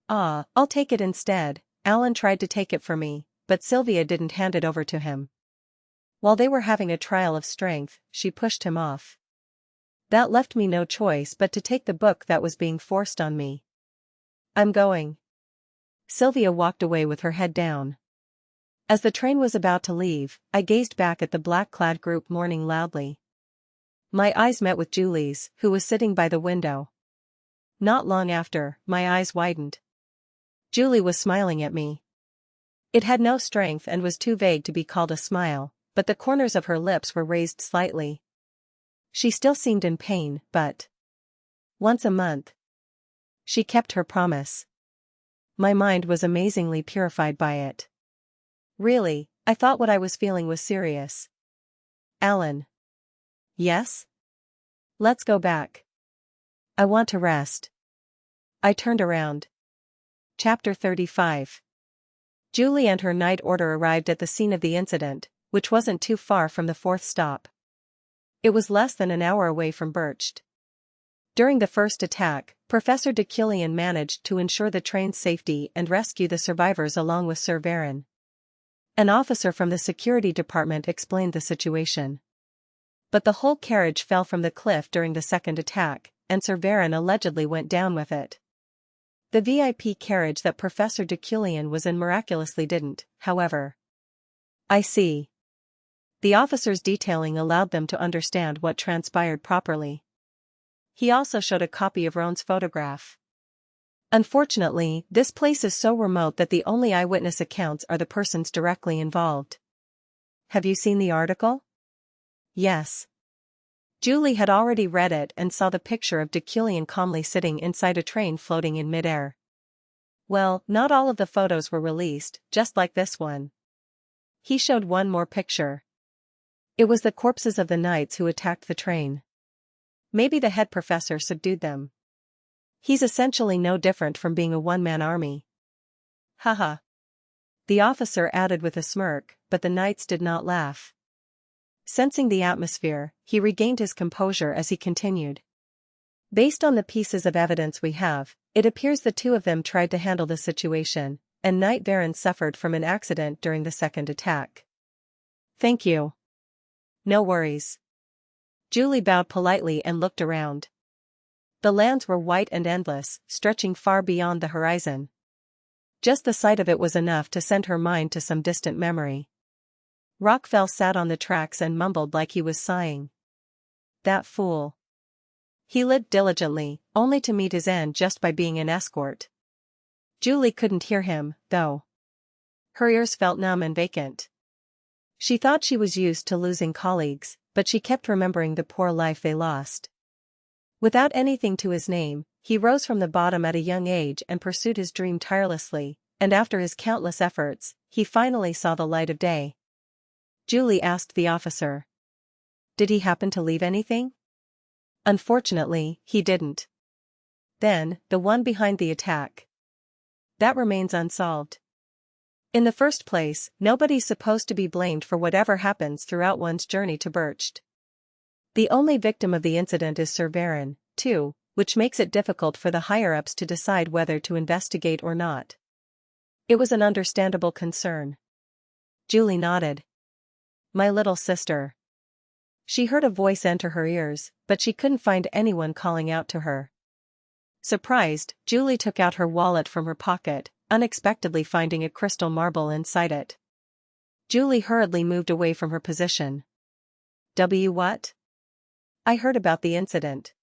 I'll take it instead. Alan tried to take it for me, but Sylvia didn't hand it over to him. While they were having a trial of strength, she pushed him off. That left me no choice but to take the book that was being forced on me. I'm going. Sylvia walked away with her head down. As the train was about to leave, I gazed back at the black-clad group mourning loudly. My eyes met with Julie's, who was sitting by the window. Not long after, my eyes widened. Julie was smiling at me. It had no strength and was too vague to be called a smile, but the corners of her lips were raised slightly. She still seemed in pain, but once a month. She kept her promise. My mind was amazingly purified by it. Really, I thought what I was feeling was serious. Alan. Yes? Let's go back. I want to rest. I turned around. Chapter 35. Julie and her night order arrived at the scene of the incident, which wasn't too far from the fourth stop. It was less than an hour away from Bercht. During the first attack, Professor Deculein managed to ensure the train's safety and rescue the survivors along with Sir Baron. An officer from the security department explained the situation. But the whole carriage fell from the cliff during the second attack, and Sir Baron allegedly went down with it. The VIP carriage that Professor Deculein was in miraculously didn't, however. I see. The officer's detailing allowed them to understand what transpired properly. He also showed a copy of Roan's photograph. Unfortunately, this place is so remote that the only eyewitness accounts are the persons directly involved. Have you seen the article? Yes. Julie had already read it and saw the picture of Deculein calmly sitting inside a train floating in midair. Well, not all of the photos were released, just like this one. He showed one more picture. It was the corpses of the knights who attacked the train. Maybe the head professor subdued them. He's essentially no different from being a one-man army. Haha. The officer added with a smirk, but the knights did not laugh. Sensing the atmosphere, he regained his composure as he continued. Based on the pieces of evidence we have, it appears the two of them tried to handle the situation, and Knight Varen suffered from an accident during the second attack. Thank you. No worries. Julie bowed politely and looked around. The lands were white and endless, stretching far beyond the horizon. Just the sight of it was enough to send her mind to some distant memory. Rockfell sat on the tracks and mumbled like he was sighing. That fool. He lived diligently, only to meet his end just by being an escort. Julie couldn't hear him, though. Her ears felt numb and vacant. She thought she was used to losing colleagues, but she kept remembering the poor life they lost. Without anything to his name, he rose from the bottom at a young age and pursued his dream tirelessly, and after his countless efforts, he finally saw the light of day. Julie asked the officer. Did he happen to leave anything? Unfortunately, he didn't. Then, the one behind the attack. That remains unsolved. In the first place, nobody's supposed to be blamed for whatever happens throughout one's journey to Bercht. The only victim of the incident is Sir Varen, too, which makes it difficult for the higher-ups to decide whether to investigate or not. It was an understandable concern. Julie nodded. My little sister. She heard a voice enter her ears, but she couldn't find anyone calling out to her. Surprised, Julie took out her wallet from her pocket, unexpectedly finding a crystal marble inside it. Julie hurriedly moved away from her position. What? I heard about the incident.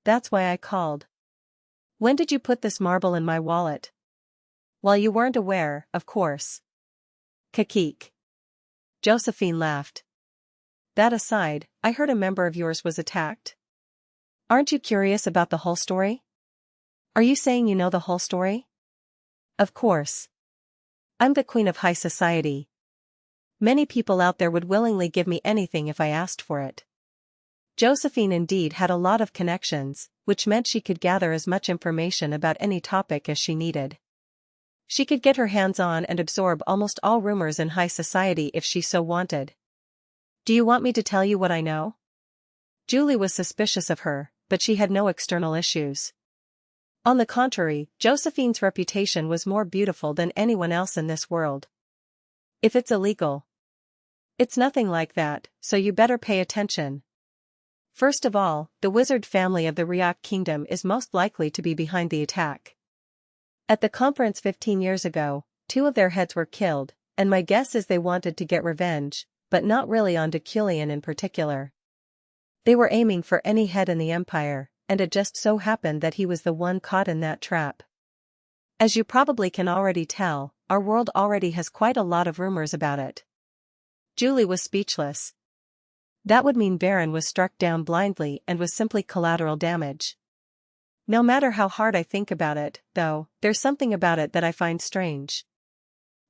That's why I called. When did you put this marble in my wallet? While you weren't aware, of course. Kakik. Josephine laughed. That aside, I heard a member of yours was attacked. Aren't you curious about the whole story? Are you saying you know the whole story? Of course. I'm the queen of high society. Many people out there would willingly give me anything if I asked for it. Josephine indeed had a lot of connections, which meant she could gather as much information about any topic as she needed. She could get her hands on and absorb almost all rumors in high society if she so wanted. Do you want me to tell you what I know? Julie was suspicious of her, but she had no external issues. On the contrary, Josephine's reputation was more beautiful than anyone else in this world. If it's illegal. It's nothing like that, so you better pay attention. First of all, the wizard family of the Riak kingdom is most likely to be behind the attack. At the conference 15 years ago, 2 of their heads were killed, and my guess is they wanted to get revenge, but not really on Deculein in particular. They were aiming for any head in the empire, and it just so happened that he was the one caught in that trap. As you probably can already tell, our world already has quite a lot of rumors about it. Julie was speechless. That would mean Varen was struck down blindly and was simply collateral damage. No matter how hard I think about it, though, there's something about it that I find strange.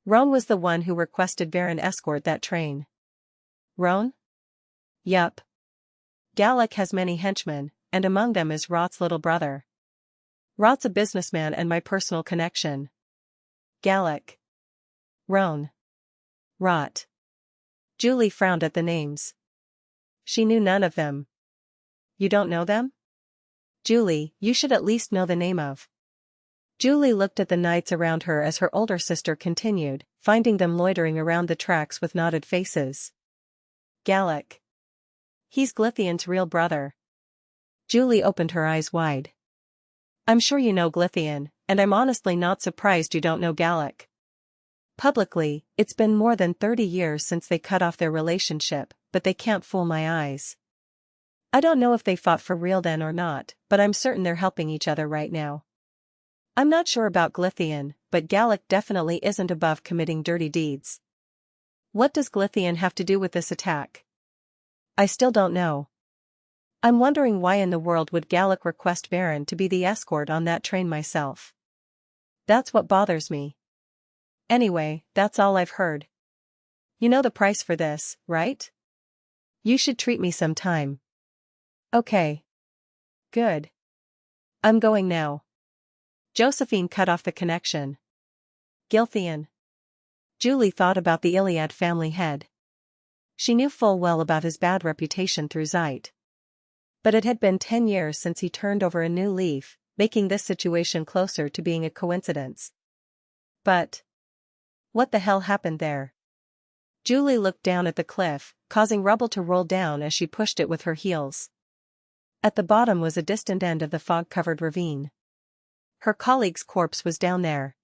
Roan was the one who requested Varen escort that train. Roan? Yup. Gallic has many henchmen, and among them is Rot's little brother. Rot's a businessman and my personal connection. Gallic. Roan. Rot. Julie frowned at the names. She knew none of them. You don't know them? Julie, you should at least know the name of. Julie looked at the knights around her as her older sister continued, finding them loitering around the tracks with knotted faces. Gallic. He's Glythian's real brother. Julie opened her eyes wide. I'm sure you know Glythian, and I'm honestly not surprised you don't know Gallic. Publicly, it's been more than 30 years since they cut off their relationship, but they can't fool my eyes. I don't know if they fought for real then or not, but I'm certain they're helping each other right now. I'm not sure about Glythian, but Gallic definitely isn't above committing dirty deeds. What does Glythian have to do with this attack? I still don't know. I'm wondering why in the world would Gallic request Varen to be the escort on that train myself. That's what bothers me. Anyway, that's all I've heard. You know the price for this, right? You should treat me sometime. Okay. Good. I'm going now. Josephine cut off the connection. Gilthian. Julie thought about the Iliad family head. She knew full well about his bad reputation through Zeit. But it had been 10 years since he turned over a new leaf, making this situation closer to being a coincidence. But what the hell happened there? Julie looked down at the cliff, causing rubble to roll down as she pushed it with her heels. At the bottom was a distant end of the fog-covered ravine. Her colleague's corpse was down there.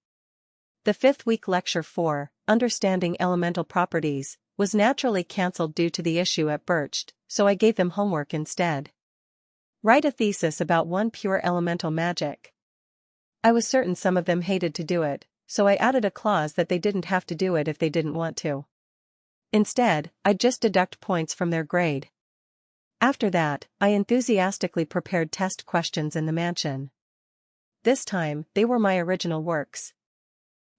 The fifth-week lecture for Understanding Elemental Properties was naturally cancelled due to the issue at Bercht, so I gave them homework instead. Write a thesis about one pure elemental magic. I was certain some of them hated to do it, so I added a clause that they didn't have to do it if they didn't want to. Instead, I'd just deduct points from their grade. After that, I enthusiastically prepared test questions in the mansion. This time, they were my original works.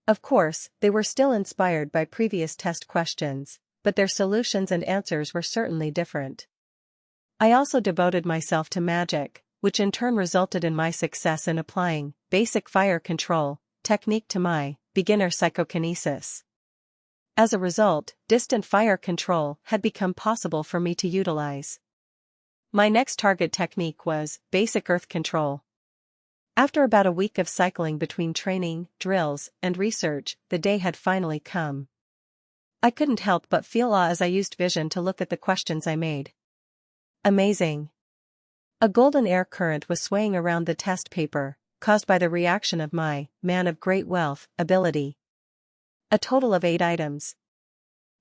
Of course, they were still inspired by previous test questions, but their solutions and answers were certainly different. I also devoted myself to magic, which in turn resulted in my success in applying basic fire control technique to my beginner psychokinesis. As a result, distant fire control had become possible for me to utilize. My next target technique was basic earth control. After about a week of cycling between training, drills, and research, the day had finally come. I couldn't help but feel awe as I used vision to look at the questions I made. Amazing. A golden air current was swaying around the test paper, caused by the reaction of my man of great wealth ability. A total of 8 items.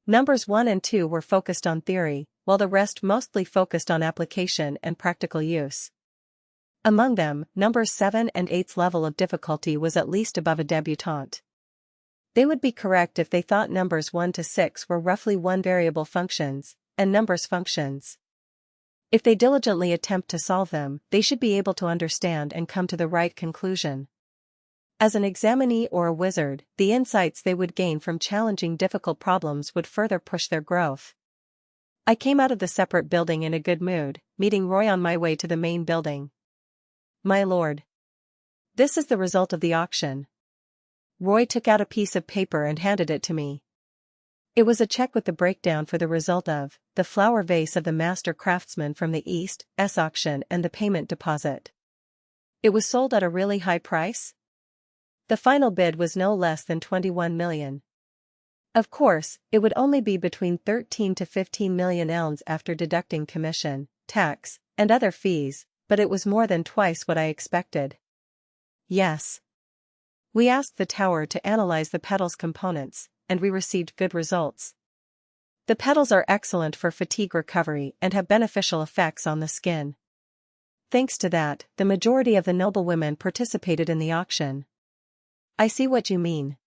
Numbers 1 and 2 were focused on theory, while the rest mostly focused on application and practical use. Among them, numbers 7 and 8's level of difficulty was at least above a debutante. They would be correct if they thought numbers 1 to 6 were roughly one-variable functions, and numbers functions. If they diligently attempt to solve them, they should be able to understand and come to the right conclusion. As an examinee or a wizard, the insights they would gain from challenging difficult problems would further push their growth. I came out of the separate building in a good mood, meeting Roy on my way to the main building. My lord. This is the result of the auction. Roy took out a piece of paper and handed it to me. It was a check with the breakdown for the result of the flower vase of the master craftsman from the East auction and the payment deposit. It was sold at a really high price? The final bid was no less than 21 million. Of course, it would only be between 13 to 15 million elns after deducting commission, tax, and other fees, but it was more than twice what I expected. Yes. We asked the tower to analyze the petals' components, and we received good results. The petals are excellent for fatigue recovery and have beneficial effects on the skin. Thanks to that, the majority of the noblewomen participated in the auction. I see what you mean.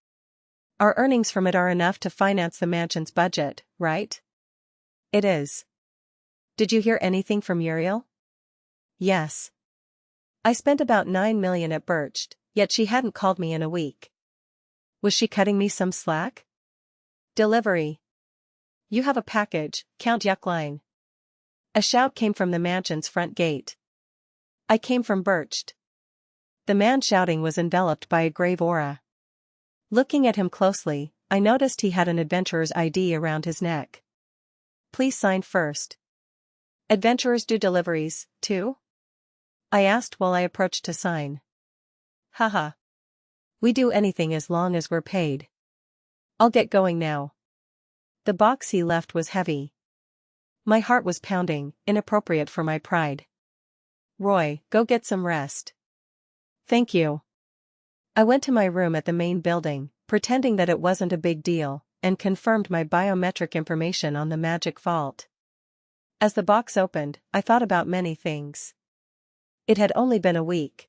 Our earnings from it are enough to finance the mansion's budget, right? It is. Did you hear anything from Uriel? Yes. I spent about 9 million at Bercht, yet she hadn't called me in a week. Was she cutting me some slack? Delivery. You have a package, Count Deculein. A shout came from the mansion's front gate. I came from Bercht. The man shouting was enveloped by a grave aura. Looking at him closely, I noticed he had an adventurer's ID around his neck. Please sign first. Adventurers do deliveries, too? I asked while I approached to sign. Haha. We do anything as long as we're paid. I'll get going now. The box he left was heavy. My heart was pounding, inappropriate for my pride. Roy, go get some rest. Thank you. I went to my room at the main building, pretending that it wasn't a big deal, and confirmed my biometric information on the magic vault. As the box opened, I thought about many things. It had only been a week.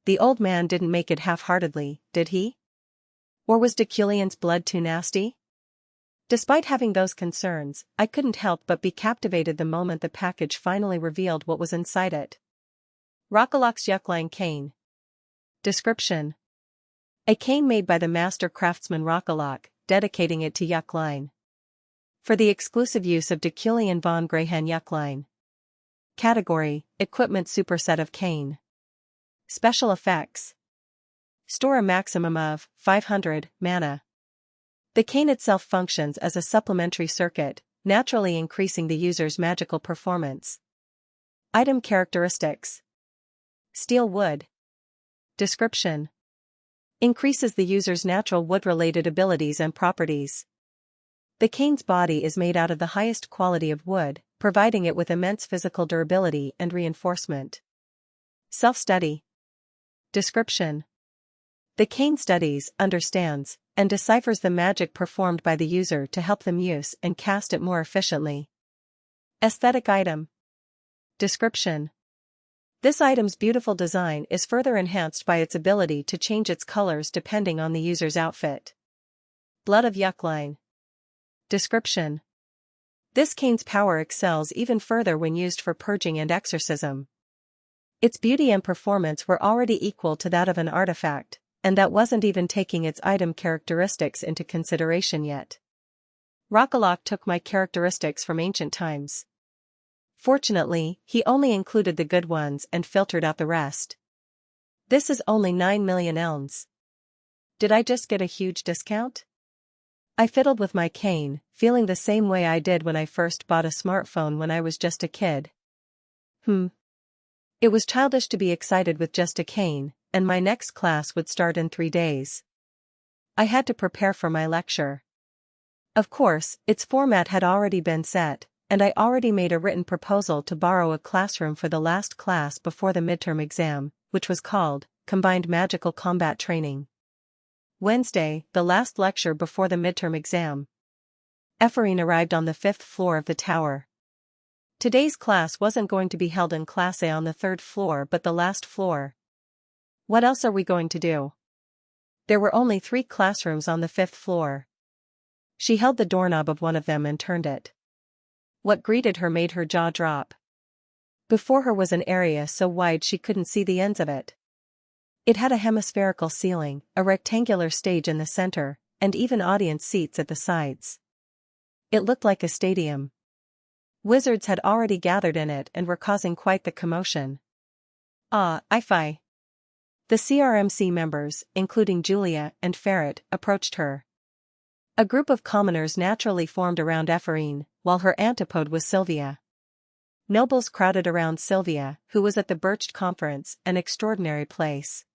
The old man didn't make it half-heartedly, did he? Or was Deculein's blood too nasty? Despite having those concerns, I couldn't help but be captivated the moment the package finally revealed what was inside it. Rockaloc's Deculein cane. Description: a cane made by the master craftsman Rockalock, dedicating it to Deculein. For the exclusive use of Deculein von Grehen Deculein. Category: equipment superset of cane. Special effects: store a maximum of 500 mana. The cane itself functions as a supplementary circuit, naturally increasing the user's magical performance. Item characteristics: steel wood. Description: Increases the user's natural wood-related abilities and properties. The cane's body is made out of the highest quality of wood, providing it with immense physical durability and reinforcement. Self-study. Description. The cane studies, understands, and deciphers the magic performed by the user to help them use and cast it more efficiently. Aesthetic item. Description. This item's beautiful design is further enhanced by its ability to change its colors depending on the user's outfit. Blood of Deculein. Description. This cane's power excels even further when used for purging and exorcism. Its beauty and performance were already equal to that of an artifact, and that wasn't even taking its item characteristics into consideration yet. Rockalock took my characteristics from ancient times. Fortunately, he only included the good ones and filtered out the rest. This is only 9 million elms. Did I just get a huge discount? I fiddled with my cane, feeling the same way I did when I first bought a smartphone when I was just a kid. It was childish to be excited with just a cane, and my next class would start in 3 days. I had to prepare for my lecture. Of course, its format had already been set, and I already made a written proposal to borrow a classroom for the last class before the midterm exam, which was called Combined Magical Combat Training. Wednesday, the last lecture before the midterm exam. Ephraim arrived on the 5th floor of the tower. Today's class wasn't going to be held in Class A on the 3rd floor but the last floor. What else are we going to do? There were only 3 classrooms on the 5th floor. She held the doorknob of one of them and turned it. What greeted her made her jaw drop. Before her was an area so wide she couldn't see the ends of it. It had a hemispherical ceiling, a rectangular stage in the center, and even audience seats at the sides. It looked like a stadium. Wizards had already gathered in it and were causing quite the commotion. I-fi. The CRMC members, including Julia and Ferret, approached her. A group of commoners naturally formed around Ephraim, while her antipode was Sylvia. Nobles crowded around Sylvia, who was at the Bercht Conference, an extraordinary place.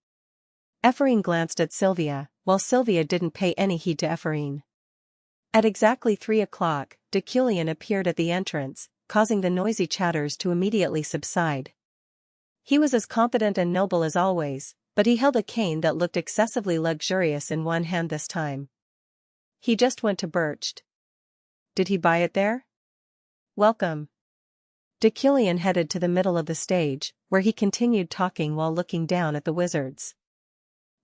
Ephraim glanced at Sylvia, while Sylvia didn't pay any heed to Ephraim. At exactly 3 o'clock, Deculein appeared at the entrance, causing the noisy chatters to immediately subside. He was as confident and noble as always, but he held a cane that looked excessively luxurious in one hand this time. He just went to Bercht. Did he buy it there? Welcome. Deculein headed to the middle of the stage, where he continued talking while looking down at the wizards.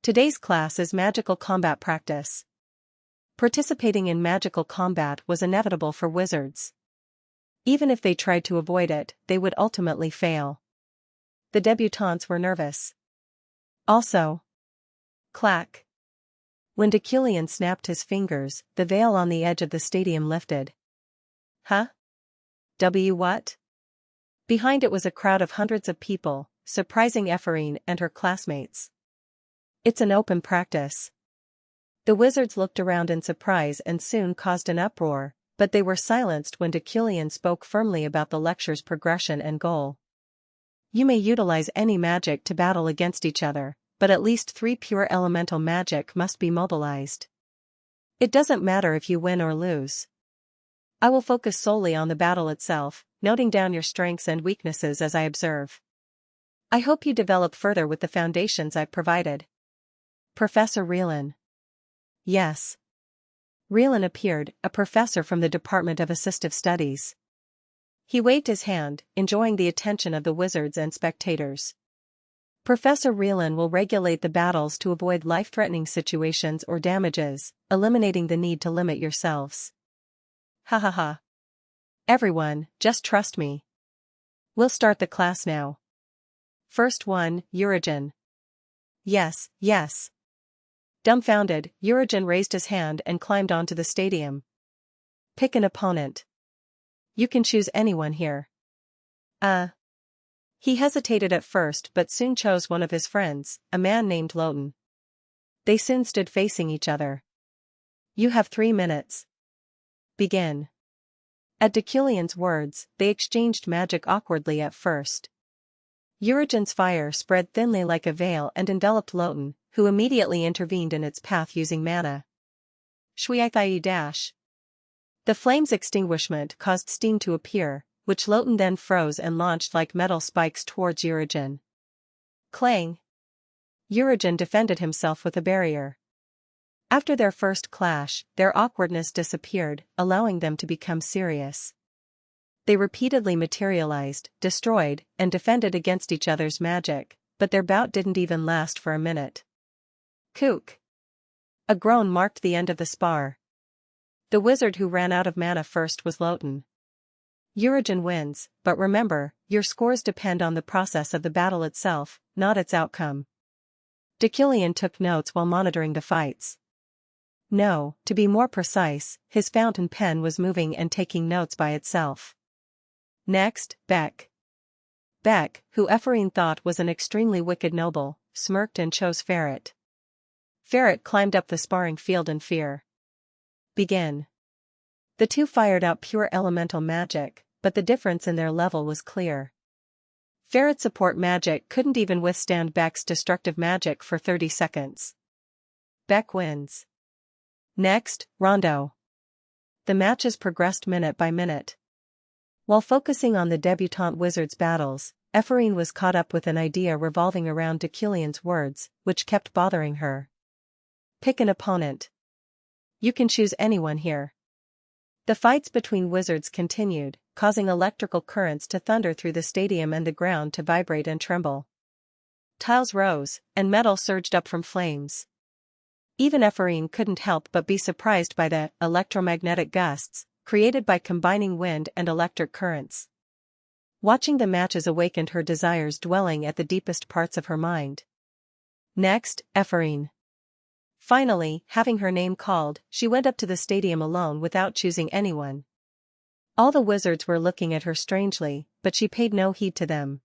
Today's class is magical combat practice. Participating in magical combat was inevitable for wizards. Even if they tried to avoid it, they would ultimately fail. The debutantes were nervous. Also. Clack. When Deculein snapped his fingers, the veil on the edge of the stadium lifted. Huh? What? Behind it was a crowd of hundreds of people, surprising Ephraim and her classmates. It's an open practice. The wizards looked around in surprise and soon caused an uproar, but they were silenced when Deculein spoke firmly about the lecture's progression and goal. You may utilize any magic to battle against each other, but at least 3 pure elemental magic must be mobilized. It doesn't matter if you win or lose. I will focus solely on the battle itself, noting down your strengths and weaknesses as I observe. I hope you develop further with the foundations I've provided. Professor Reelin. Yes. Reelin appeared, a professor from the Department of Assistive Studies. He waved his hand, enjoying the attention of the wizards and spectators. Professor Reelin will regulate the battles to avoid life-threatening situations or damages, eliminating the need to limit yourselves. Ha ha ha. Everyone, just trust me. We'll start the class now. First one, Urigen. Yes. Dumbfounded, Urigen raised his hand and climbed onto the stadium. Pick an opponent. You can choose anyone here. He hesitated at first but soon chose one of his friends, a man named Lowton. They soon stood facing each other. You have 3 minutes. Begin. At Deculein's words, they exchanged magic awkwardly at first. Urigen's fire spread thinly like a veil and enveloped Lowton, who immediately intervened in its path using mana. Shwii-dash. The flame's extinguishment caused steam to appear, which Loten then froze and launched like metal spikes towards Urigen. Clang! Urigen defended himself with a barrier. After their first clash, their awkwardness disappeared, allowing them to become serious. They repeatedly materialized, destroyed, and defended against each other's magic, but their bout didn't even last for a minute. Kook! A groan marked the end of the spar. The wizard who ran out of mana first was Loten. Urigen wins, but remember, your scores depend on the process of the battle itself, not its outcome. Deculein took notes while monitoring the fights. No, to be more precise, his fountain pen was moving and taking notes by itself. Next, Beck. Beck, who Ephraim thought was an extremely wicked noble, smirked and chose Ferret. Ferret climbed up the sparring field in fear. Begin. The two fired out pure elemental magic, but the difference in their level was clear. Ferret's support magic couldn't even withstand Beck's destructive magic for 30 seconds. Beck wins. Next, Rondo. The matches progressed minute by minute. While focusing on the debutante wizard's battles, Ephraim was caught up with an idea revolving around Deculein's words, which kept bothering her. Pick an opponent. You can choose anyone here. The fights between wizards continued, causing electrical currents to thunder through the stadium and the ground to vibrate and tremble. Tiles rose, and metal surged up from flames. Even Ephraim couldn't help but be surprised by the electromagnetic gusts created by combining wind and electric currents. Watching the matches awakened her desires dwelling at the deepest parts of her mind. Next, Ephraim. Finally, having her name called, she went up to the stadium alone without choosing anyone. All the wizards were looking at her strangely, but she paid no heed to them.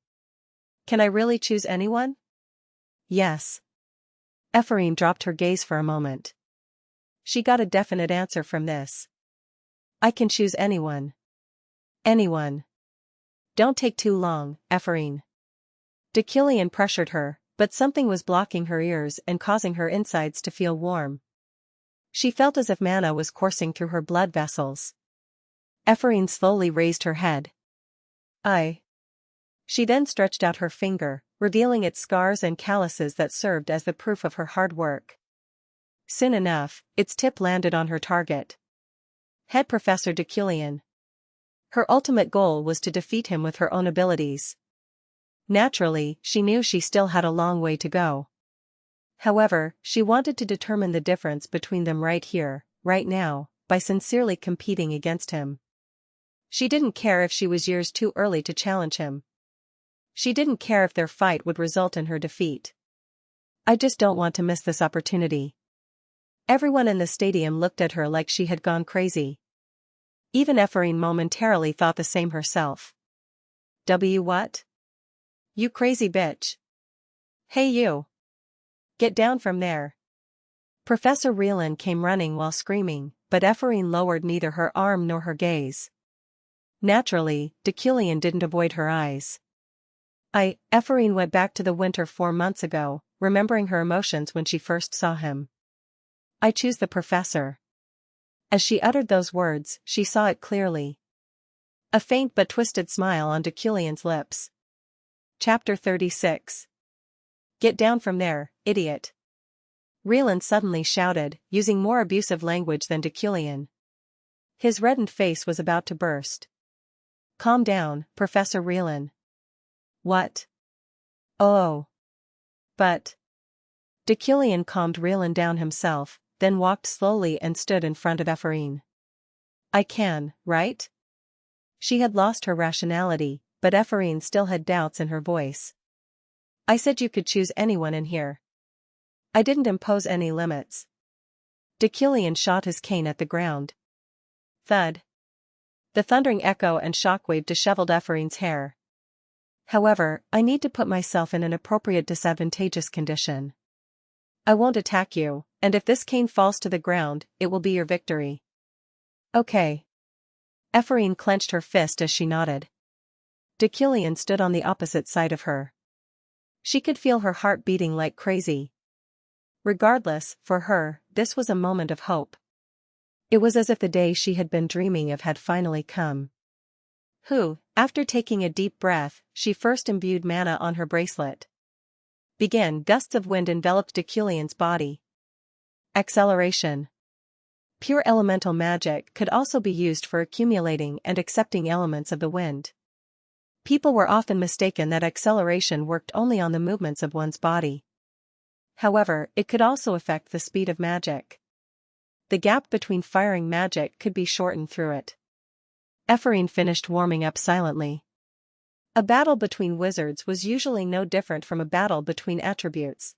Can I really choose anyone? Yes. Ephraim dropped her gaze for a moment. She got a definite answer from this. I can choose anyone. Anyone. Don't take too long, Ephraim. Deculein pressured her, but something was blocking her ears and causing her insides to feel warm. She felt as if mana was coursing through her blood vessels. Ephraim slowly raised her head. I. She then stretched out her finger, revealing its scars and calluses that served as the proof of her hard work. Soon enough, its tip landed on her target. Head Professor Deculein. Her ultimate goal was to defeat him with her own abilities. Naturally, she knew she still had a long way to go. However, she wanted to determine the difference between them right here, right now, by sincerely competing against him. She didn't care if she was years too early to challenge him. She didn't care if their fight would result in her defeat. I just don't want to miss this opportunity. Everyone in the stadium looked at her like she had gone crazy. Even Ephraim momentarily thought the same herself. What? You crazy bitch. Hey you. Get down from there. Professor Rielan came running while screaming, but Ephraim lowered neither her arm nor her gaze. Naturally, Deculein didn't avoid her eyes. Ephraim went back to the winter 4 months ago, remembering her emotions when she first saw him. I choose the professor. As she uttered those words, she saw it clearly. A faint but twisted smile on Deculein's lips. Chapter 36. Get down from there, idiot. Rielan suddenly shouted, using more abusive language than Deculein. His reddened face was about to burst. Calm down, Professor Rielan. What? Oh. But. Deculein calmed Rielan down himself, then walked slowly and stood in front of Ephraim. I can, right? She had lost her rationality, but Ephraim still had doubts in her voice. I said you could choose anyone in here. I didn't impose any limits. Deculein shot his cane at the ground. Thud. The thundering echo and shockwave disheveled Ephraim's hair. However, I need to put myself in an appropriate disadvantageous condition. I won't attack you, and if this cane falls to the ground, it will be your victory. Okay. Ephraim clenched her fist as she nodded. Deculein stood on the opposite side of her. She could feel her heart beating like crazy. Regardless, for her, this was a moment of hope. It was as if the day she had been dreaming of had finally come. After taking a deep breath, she first imbued mana on her bracelet. Gusts of wind enveloped Deculein's body. Acceleration. Pure elemental magic could also be used for accumulating and accepting elements of the wind. People were often mistaken that acceleration worked only on the movements of one's body. However, it could also affect the speed of magic. The gap between firing magic could be shortened through it. Ephraim finished warming up silently. A battle between wizards was usually no different from a battle between attributes.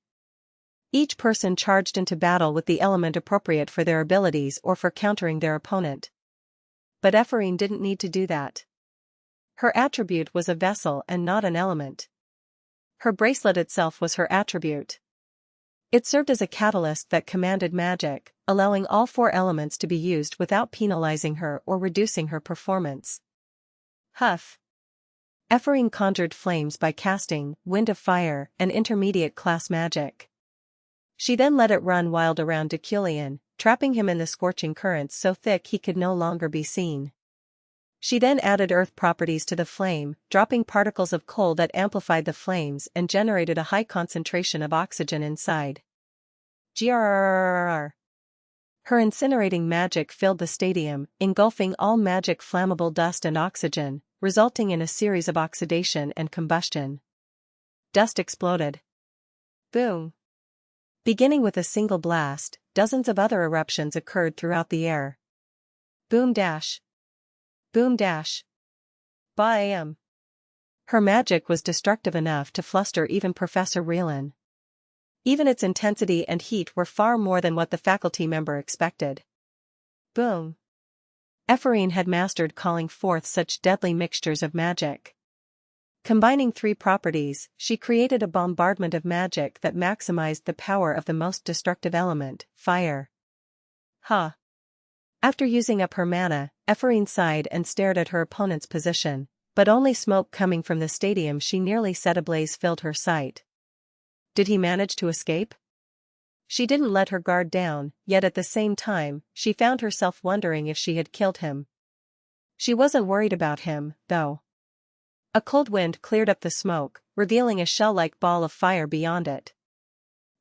Each person charged into battle with the element appropriate for their abilities or for countering their opponent. But Ephraim didn't need to do that. Her attribute was a vessel and not an element. Her bracelet itself was her attribute. It served as a catalyst that commanded magic, allowing all 4 elements to be used without penalizing her or reducing her performance. Huff. Ephraim conjured flames by casting Wind of Fire, an intermediate class magic. She then let it run wild around Deculein, trapping him in the scorching currents so thick he could no longer be seen. She then added earth properties to the flame, dropping particles of coal that amplified the flames and generated a high concentration of oxygen inside. Grrrr. Her incinerating magic filled the stadium, engulfing all magic flammable dust and oxygen, resulting in a series of oxidation and combustion. Dust exploded. Boom. Beginning with a single blast, dozens of other eruptions occurred throughout the air. Boom dash. Boom dash. Bam. Her magic was destructive enough to fluster even Professor Rielan. Even its intensity and heat were far more than what the faculty member expected. Boom. Ephraim had mastered calling forth such deadly mixtures of magic. Combining 3 properties, she created a bombardment of magic that maximized the power of the most destructive element, fire. After using up her mana, Ephraim sighed and stared at her opponent's position, but only smoke coming from the stadium she nearly set ablaze filled her sight. Did he manage to escape? She didn't let her guard down, yet at the same time, she found herself wondering if she had killed him. She wasn't worried about him, though. A cold wind cleared up the smoke, revealing a shell-like ball of fire beyond it.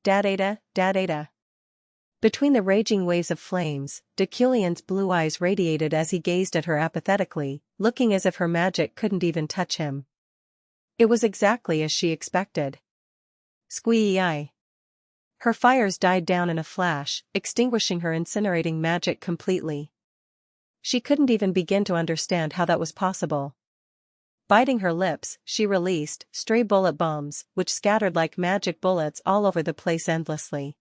Da-da-da, da-da-da. Between the raging waves of flames, Deculein's blue eyes radiated as he gazed at her apathetically, looking as if her magic couldn't even touch him. It was exactly as she expected. Squee-eye. Her fires died down in a flash, extinguishing her incinerating magic completely. She couldn't even begin to understand how that was possible. Biting her lips, she released stray bullet bombs, which scattered like magic bullets all over the place endlessly.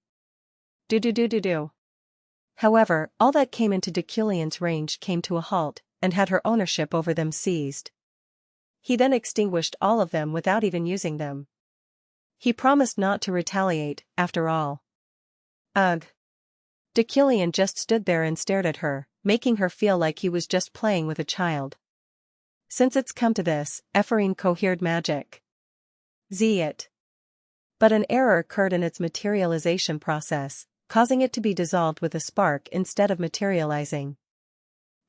Do-do-do-do-do. However, all that came into Deculein's range came to a halt, and had her ownership over them seized. He then extinguished all of them without even using them. He promised not to retaliate, after all. Ugh. Deculein just stood there and stared at her, making her feel like he was just playing with a child. Since it's come to this, Ephraim cohered magic. It. But an error occurred in its materialization process, causing it to be dissolved with a spark instead of materializing.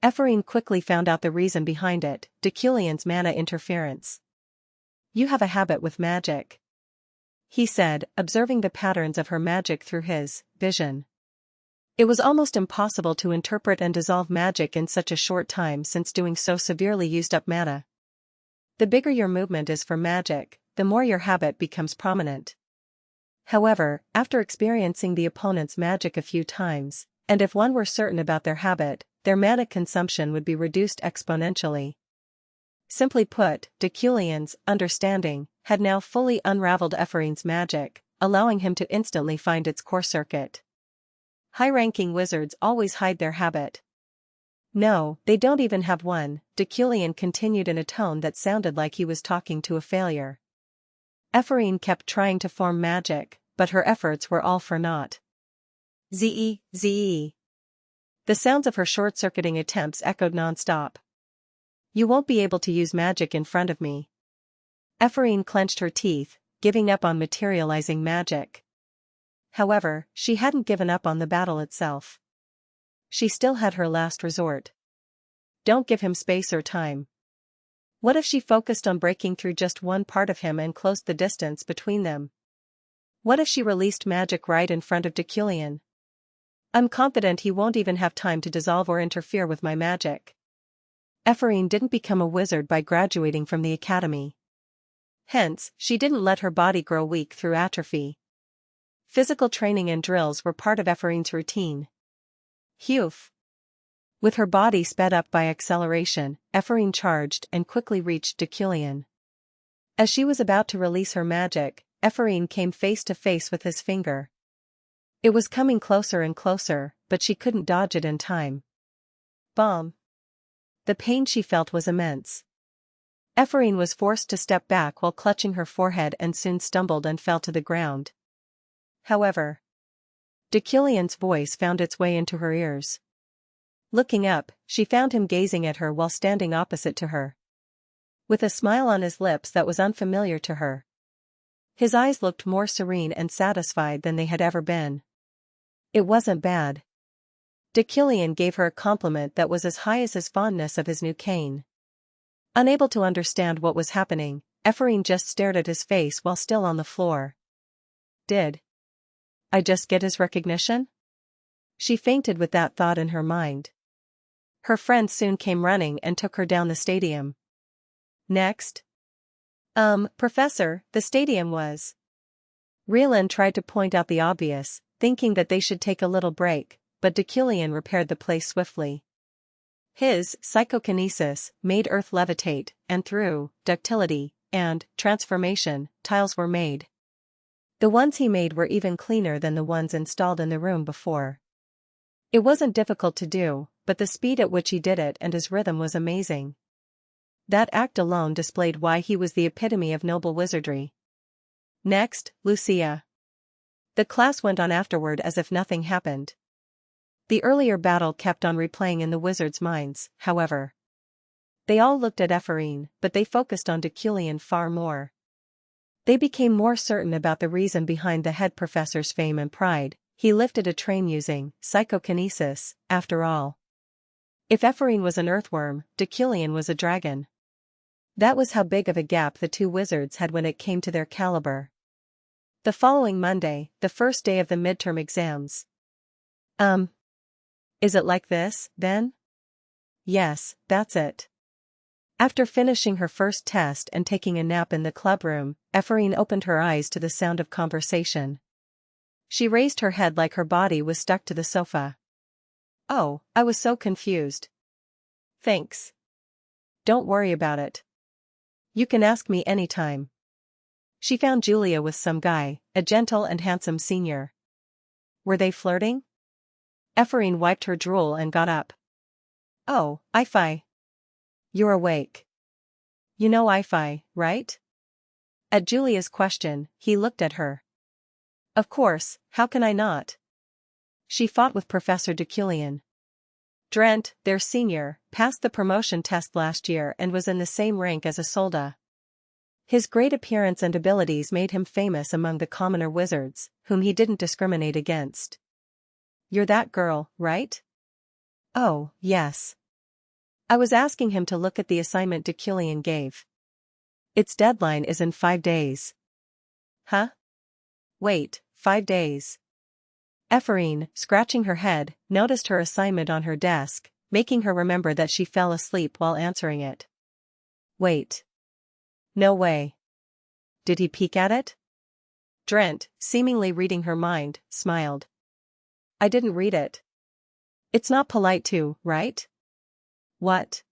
Ephraim quickly found out the reason behind it, Deculein's mana interference. You have a habit with magic, he said, observing the patterns of her magic through his vision. It was almost impossible to interpret and dissolve magic in such a short time since doing so severely used up mana. The bigger your movement is for magic, the more your habit becomes prominent. However, after experiencing the opponent's magic a few times, and if one were certain about their habit, their mana consumption would be reduced exponentially. Simply put, Deculein's understanding had now fully unraveled Ephraim's magic, allowing him to instantly find its core circuit. High-ranking wizards always hide their habit. No, they don't even have one, Deculein continued in a tone that sounded like he was talking to a failure. Ephraim kept trying to form magic, but her efforts were all for naught. Zee. The sounds of her short-circuiting attempts echoed non-stop. You won't be able to use magic in front of me. Ephraim clenched her teeth, giving up on materializing magic. However, she hadn't given up on the battle itself. She still had her last resort. Don't give him space or time. What if she focused on breaking through just one part of him and closed the distance between them? What if she released magic right in front of Deculein? I'm confident he won't even have time to dissolve or interfere with my magic. Ephraim didn't become a wizard by graduating from the academy. Hence, she didn't let her body grow weak through atrophy. Physical training and drills were part of Ephraim's routine. Phew! With her body sped up by acceleration, Ephraim charged and quickly reached Deculein. As she was about to release her magic, Ephraim came face to face with his finger. It was coming closer and closer, but she couldn't dodge it in time. Bomb! The pain she felt was immense. Ephraim was forced to step back while clutching her forehead and soon stumbled and fell to the ground. However, Deculein's voice found its way into her ears. Looking up, she found him gazing at her while standing opposite to her, with a smile on his lips that was unfamiliar to her. His eyes looked more serene and satisfied than they had ever been. It wasn't bad. Deculein gave her a compliment that was as high as his fondness of his new cane. Unable to understand what was happening, Ephraim just stared at his face while still on the floor. Did I just get his recognition? She fainted with that thought in her mind. Her friends soon came running and took her down the stadium. Next? Professor, the stadium was. Rielan tried to point out the obvious, thinking that they should take a little break, but Deculein repaired the place swiftly. His psychokinesis made earth levitate, and through ductility and transformation, tiles were made. The ones he made were even cleaner than the ones installed in the room before. It wasn't difficult to do, but the speed at which he did it and his rhythm was amazing. That act alone displayed why he was the epitome of noble wizardry. Next, Lucia. The class went on afterward as if nothing happened. The earlier battle kept on replaying in the wizards' minds, however. They all looked at Ephraim, but they focused on Deculein far more. They became more certain about the reason behind the head professor's fame and pride. He lifted a train using psychokinesis, after all. If Ephraim was an earthworm, Deculein was a dragon. That was how big of a gap the two wizards had when it came to their caliber. The following Monday, the first day of the midterm exams. Is it like this, then? Yes, that's it. After finishing her first test and taking a nap in the clubroom, Ephraim opened her eyes to the sound of conversation. She raised her head like her body was stuck to the sofa. Oh, I was so confused. Thanks. Don't worry about it. You can ask me anytime. She found Julia with some guy, a gentle and handsome senior. Were they flirting? Ephraim wiped her drool and got up. Oh, I-fi. You're awake. You know I-fi, right? At Julia's question, he looked at her. Of course, how can I not? She fought with Professor Deculein. Drent, their senior, passed the promotion test last year and was in the same rank as Isolde. His great appearance and abilities made him famous among the commoner wizards, whom he didn't discriminate against. You're that girl, right? Oh, yes. I was asking him to look at the assignment Deculein gave. Its deadline is in 5 days. Huh? Wait, 5 days. Ephraim, scratching her head, noticed her assignment on her desk, making her remember that she fell asleep while answering it. Wait. No way. Did he peek at it? Drent, seemingly reading her mind, smiled. I didn't read it. It's not polite to, right? What?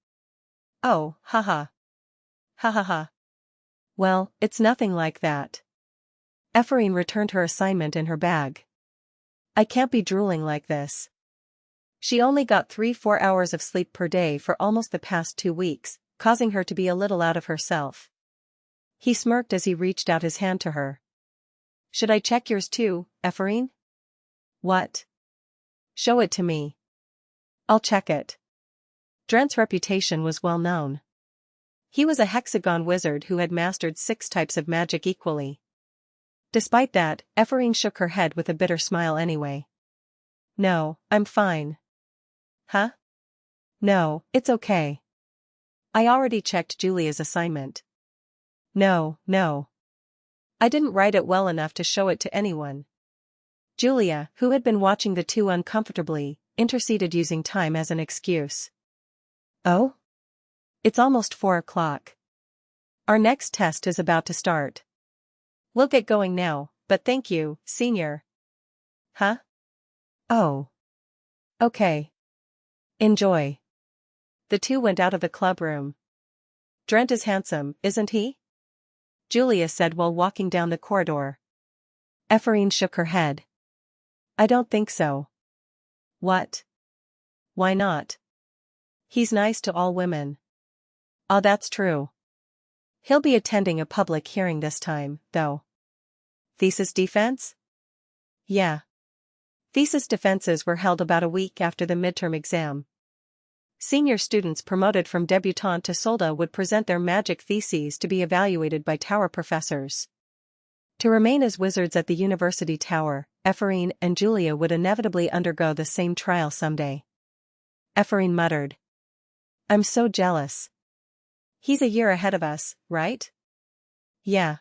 Oh, haha. Ha ha ha. Well, it's nothing like that. Ephraim returned her assignment in her bag. I can't be drooling like this. She only got 3-4 hours of sleep per day for almost the past 2 weeks, causing her to be a little out of herself. He smirked as he reached out his hand to her. Should I check yours too, Ephraim? What? Show it to me. I'll check it. Drent's reputation was well known. He was a hexagon wizard who had mastered 6 types of magic equally. Despite that, Ephraim shook her head with a bitter smile anyway. No, I'm fine. Huh? No, it's okay. I already checked Julia's assignment. No. I didn't write it well enough to show it to anyone. Julia, who had been watching the two uncomfortably, interceded using time as an excuse. Oh? It's almost 4 o'clock. Our next test is about to start. We'll get going now, but thank you, senior. Huh? Oh. Okay. Enjoy. The two went out of the clubroom. Drent is handsome, isn't he? Julia said while walking down the corridor. Ephraim shook her head. I don't think so. What? Why not? He's nice to all women. Ah, that's true. He'll be attending a public hearing this time, though. Thesis defense? Yeah. Thesis defenses were held about a week after the midterm exam. Senior students promoted from debutante to solda would present their magic theses to be evaluated by tower professors. To remain as wizards at the university tower, Ephraim and Julia would inevitably undergo the same trial someday. Ephraim muttered. I'm so jealous. He's a year ahead of us, right? Yeah.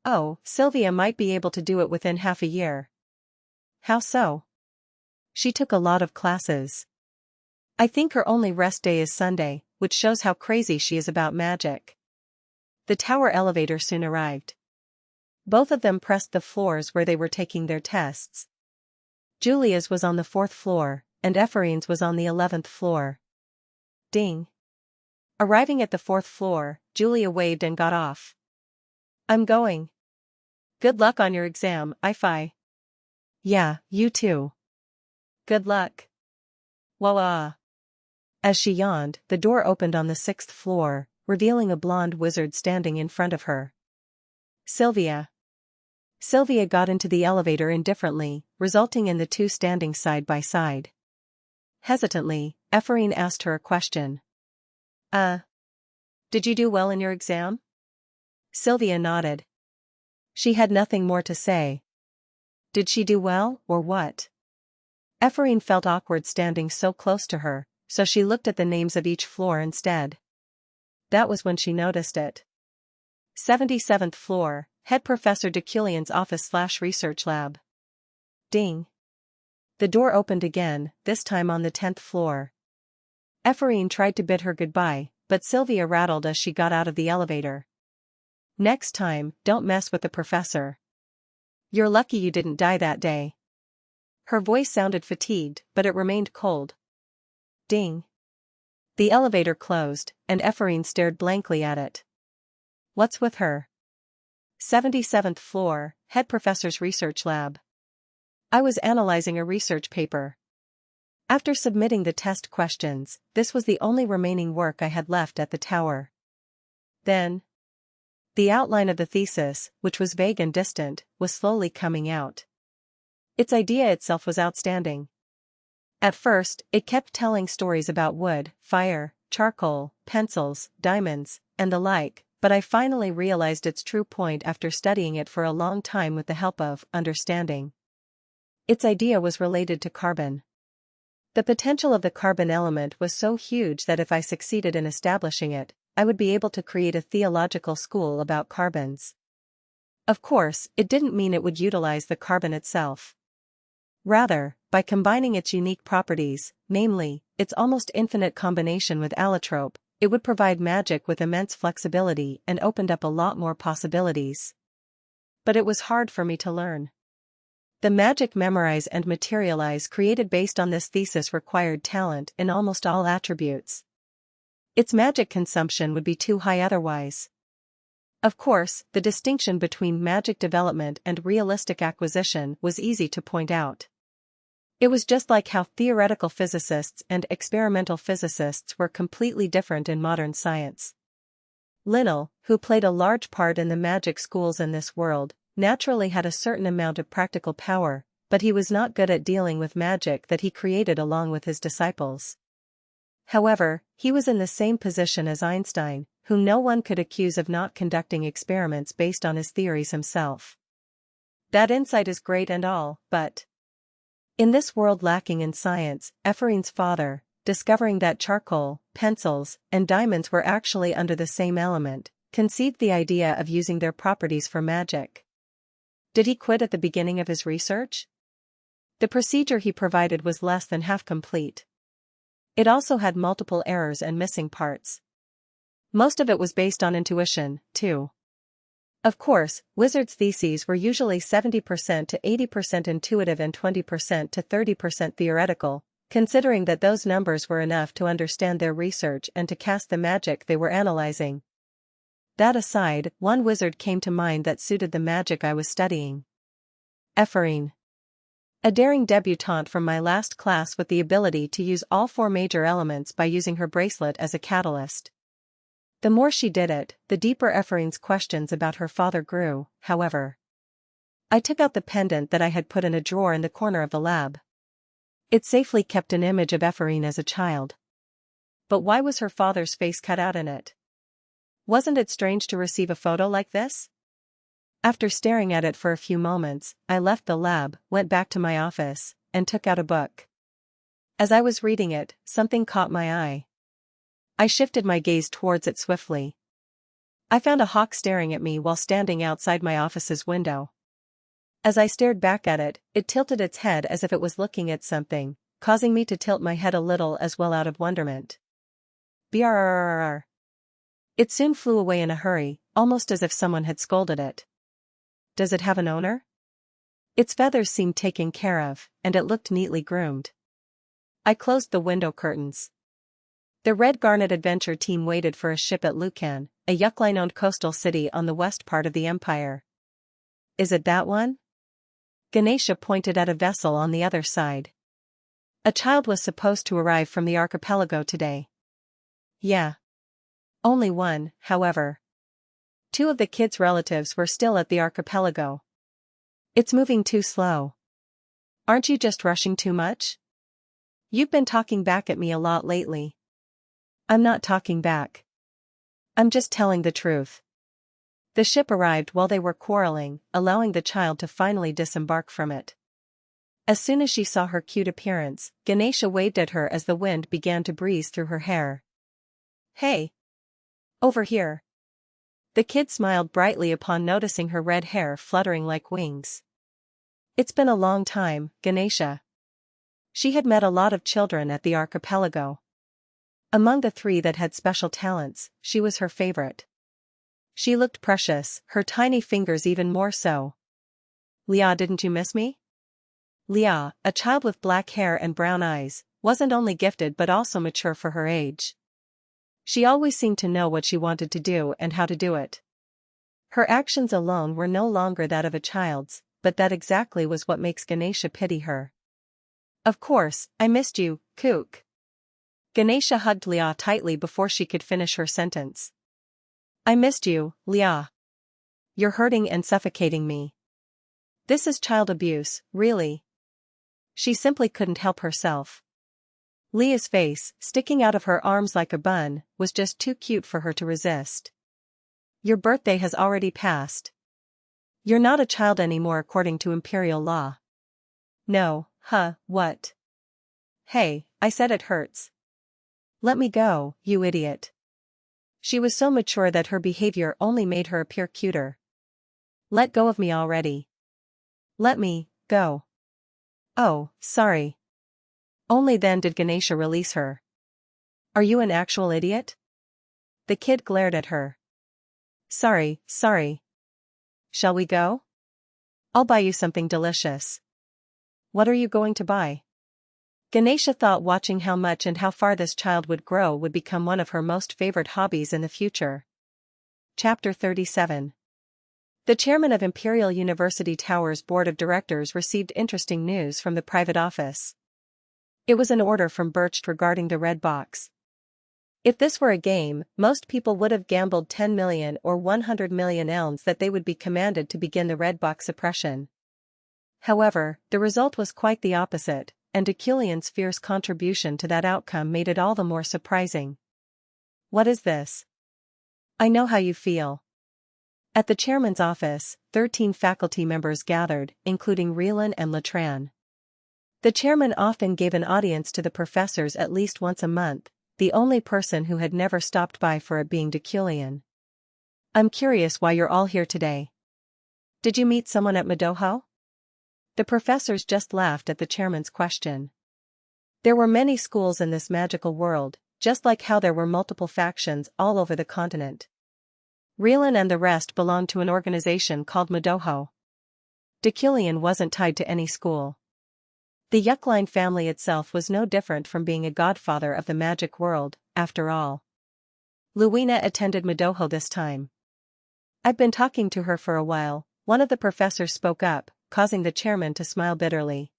Oh, Sylvia might be able to do it within half a year. How so? She took a lot of classes. I think her only rest day is Sunday, which shows how crazy she is about magic. The tower elevator soon arrived. Both of them pressed the floors where they were taking their tests. Julia's was on the 4th floor, and Ephraim's was on the 11th floor. Ding. Arriving at the 4th floor, Julia waved and got off. I'm going. Good luck on your exam, Ifi. Yeah, you too. Good luck. Voila. As she yawned, the door opened on the 6th floor, revealing a blonde wizard standing in front of her. Sylvia. Sylvia got into the elevator indifferently, resulting in the two standing side by side. Hesitantly, Ephraim asked her a question. Did you do well in your exam? Sylvia nodded. She had nothing more to say. Did she do well, or what? Ephraim felt awkward standing so close to her, so she looked at the names of each floor instead. That was when she noticed it. 77th floor, Head Professor Deculein's office/research lab. Ding. The door opened again, this time on the 10th floor. Ephraim tried to bid her goodbye, but Sylvia rattled as she got out of the elevator. Next time, don't mess with the professor. You're lucky you didn't die that day. Her voice sounded fatigued, but it remained cold. Ding. The elevator closed, and Ephraim stared blankly at it. What's with her? 77th floor, Head Professor's research lab. I was analyzing a research paper. After submitting the test questions, this was the only remaining work I had left at the tower. Then, the outline of the thesis, which was vague and distant, was slowly coming out. Its idea itself was outstanding. At first, it kept telling stories about wood, fire, charcoal, pencils, diamonds, and the like, but I finally realized its true point after studying it for a long time with the help of understanding. Its idea was related to carbon. The potential of the carbon element was so huge that if I succeeded in establishing it, I would be able to create a theological school about carbons. Of course, it didn't mean it would utilize the carbon itself. Rather, by combining its unique properties, namely, its almost infinite combination with allotrope, it would provide magic with immense flexibility and opened up a lot more possibilities. But it was hard for me to learn. The magic memorize and materialize created based on this thesis required talent in almost all attributes. Its magic consumption would be too high otherwise. Of course, the distinction between magic development and realistic acquisition was easy to point out. It was just like how theoretical physicists and experimental physicists were completely different in modern science. Linnell, who played a large part in the magic schools in this world, naturally had a certain amount of practical power, but he was not good at dealing with magic that he created along with his disciples. However, he was in the same position as Einstein, whom no one could accuse of not conducting experiments based on his theories himself. That insight is great and all, but in this world lacking in science, Ephraim's father, discovering that charcoal, pencils, and diamonds were actually under the same element, conceived the idea of using their properties for magic. Did he quit at the beginning of his research? The procedure he provided was less than half complete. It also had multiple errors and missing parts. Most of it was based on intuition, too. Of course, wizards' theses were usually 70% to 80% intuitive and 20% to 30% theoretical, considering that those numbers were enough to understand their research and to cast the magic they were analyzing. That aside, one wizard came to mind that suited the magic I was studying. Ephraim. A daring debutante from my last class with the ability to use all 4 major elements by using her bracelet as a catalyst. The more she did it, the deeper Ephraim's questions about her father grew, however. I took out the pendant that I had put in a drawer in the corner of the lab. It safely kept an image of Ephraim as a child. But why was her father's face cut out in it? Wasn't it strange to receive a photo like this? After staring at it for a few moments, I left the lab, went back to my office, and took out a book. As I was reading it, something caught my eye. I shifted my gaze towards it swiftly. I found a hawk staring at me while standing outside my office's window. As I stared back at it, it tilted its head as if it was looking at something, causing me to tilt my head a little as well out of wonderment. Brrrr. It soon flew away in a hurry, almost as if someone had scolded it. Does it have an owner? Its feathers seemed taken care of, and it looked neatly groomed. I closed the window curtains. The Red Garnet adventure team waited for a ship at Lucan, a Deculein-owned coastal city on the west part of the empire. Is it that one? Ganesha pointed at a vessel on the other side. A child was supposed to arrive from the archipelago today. Yeah. Only one, however. 2 of the kids' relatives were still at the archipelago. It's moving too slow. Aren't you just rushing too much? You've been talking back at me a lot lately. I'm not talking back. I'm just telling the truth. The ship arrived while they were quarreling, allowing the child to finally disembark from it. As soon as she saw her cute appearance, Ganesha waved at her as the wind began to breeze through her hair. Hey! Over here! The kid smiled brightly upon noticing her red hair fluttering like wings. It's been a long time, Ganesha. She had met a lot of children at the archipelago. Among the 3 that had special talents, she was her favorite. She looked precious, her tiny fingers even more so. Leah, didn't you miss me? Leah, a child with black hair and brown eyes, wasn't only gifted but also mature for her age. She always seemed to know what she wanted to do and how to do it. Her actions alone were no longer that of a child's, but that exactly was what makes Ganesha pity her. Of course, I missed you, Kook. Ganesha hugged Leah tightly before she could finish her sentence. I missed you, Leah. You're hurting and suffocating me. This is child abuse, really. She simply couldn't help herself. Leah's face, sticking out of her arms like a bun, was just too cute for her to resist. Your birthday has already passed. You're not a child anymore according to imperial law. No, what? Hey, I said it hurts. Let me go, you idiot. She was so mature that her behavior only made her appear cuter. Let go of me already. Let me go. Oh, sorry. Only then did Ganesha release her. Are you an actual idiot? The kid glared at her. Sorry. Shall we go? I'll buy you something delicious. What are you going to buy? Ganesha thought watching how much and how far this child would grow would become one of her most favorite hobbies in the future. Chapter 37. The chairman of Imperial University Tower's board of directors received interesting news from the private office. It was an order from Bercht regarding the red box. If this were a game, most people would have gambled 10 million or 100 million elms that they would be commanded to begin the red box suppression. However, the result was quite the opposite, and Deculein's fierce contribution to that outcome made it all the more surprising. What is this? I know how you feel. At the chairman's office, 13 faculty members gathered, including Rielan and Latran. The chairman often gave an audience to the professors at least once a month, the only person who had never stopped by for it being Deculein. I'm curious why you're all here today. Did you meet someone at Madoho? The professors just laughed at the chairman's question. There were many schools in this magical world, just like how there were multiple factions all over the continent. Rielan and the rest belonged to an organization called Madoho. Deculein wasn't tied to any school. The Deculein family itself was no different from being a godfather of the magic world, after all. Luina attended Madoho this time. I've been talking to her for a while, one of the professors spoke up, causing the chairman to smile bitterly.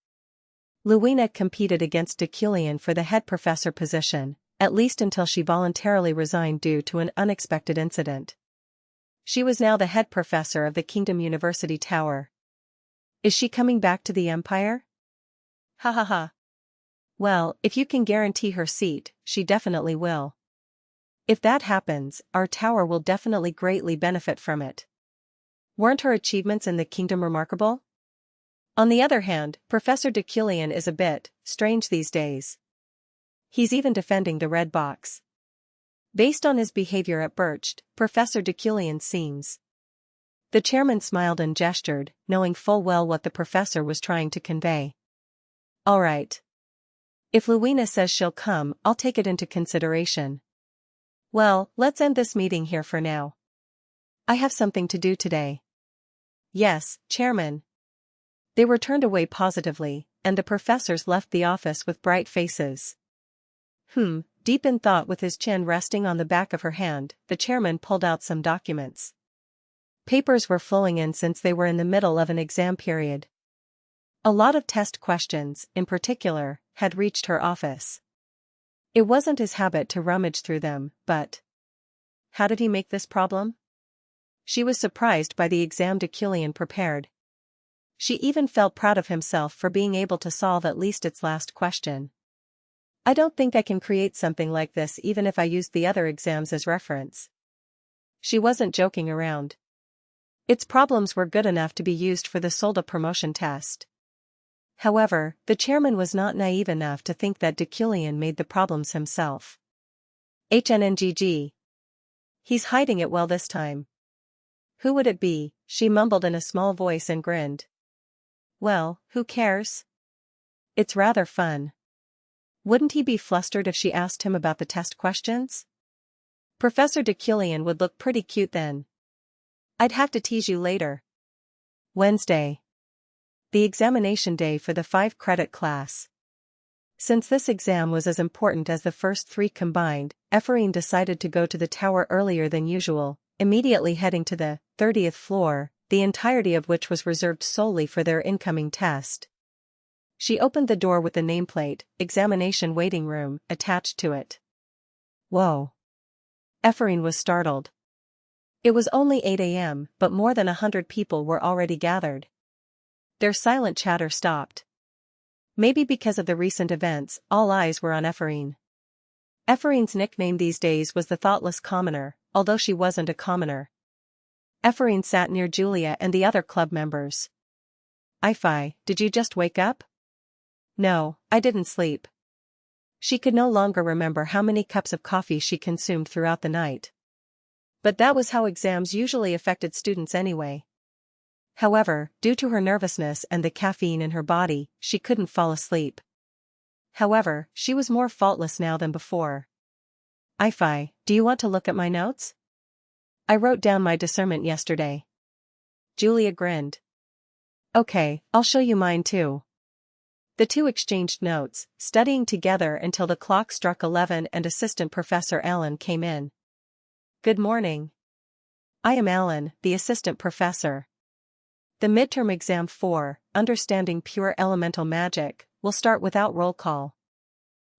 Luina competed against Deculein for the head professor position, at least until she voluntarily resigned due to an unexpected incident. She was now the head professor of the Kingdom University Tower. Is she coming back to the Empire? Ha ha ha. Well, if you can guarantee her seat, she definitely will. If that happens, our tower will definitely greatly benefit from it. Weren't her achievements in the kingdom remarkable? On the other hand, Professor Deculein is a bit strange these days. He's even defending the red box. Based on his behavior at Bercht, Professor Deculein seems. The chairman smiled and gestured, knowing full well what the professor was trying to convey. All right. If Luina says she'll come, I'll take it into consideration. Well, let's end this meeting here for now. I have something to do today. Yes, Chairman. They were turned away positively, and the professors left the office with bright faces. Deep in thought with his chin resting on the back of her hand, the chairman pulled out some documents. Papers were flowing in since they were in the middle of an exam period. A lot of test questions, in particular, had reached her office. It wasn't his habit to rummage through them, but how did he make this problem? She was surprised by the exam Deculein prepared. She even felt proud of himself for being able to solve at least its last question. I don't think I can create something like this even if I used the other exams as reference. She wasn't joking around. Its problems were good enough to be used for the Solda promotion test. However, the chairman was not naive enough to think that Deculein made the problems himself. HNNGG. He's hiding it well this time. Who would it be? She mumbled in a small voice and grinned. Well, who cares? It's rather fun. Wouldn't he be flustered if she asked him about the test questions? Professor Deculein would look pretty cute then. I'd have to tease you later. Wednesday. The examination day for the 5-credit class. Since this exam was as important as the first 3 combined, Ephraim decided to go to the tower earlier than usual, immediately heading to the 30th floor, the entirety of which was reserved solely for their incoming test. She opened the door with the nameplate, "Examination Waiting Room," attached to it. Whoa. Ephraim was startled. It was only 8 a.m., but more than 100 people were already gathered. Their silent chatter stopped. Maybe because of the recent events, all eyes were on Ephraim. Ephraim's nickname these days was the Thoughtless Commoner, although she wasn't a commoner. Ephraim sat near Julia and the other club members. Ify, did you just wake up? No, I didn't sleep. She could no longer remember how many cups of coffee she consumed throughout the night. But that was how exams usually affected students anyway. However, due to her nervousness and the caffeine in her body, she couldn't fall asleep. However, she was more faultless now than before. Ify, do you want to look at my notes? I wrote down my discernment yesterday. Julia grinned. Okay, I'll show you mine too. The two exchanged notes, studying together until the clock struck 11 and Assistant Professor Alan came in. Good morning. I am Alan, the Assistant Professor. The midterm exam 4, Understanding Pure Elemental Magic, will start without roll call.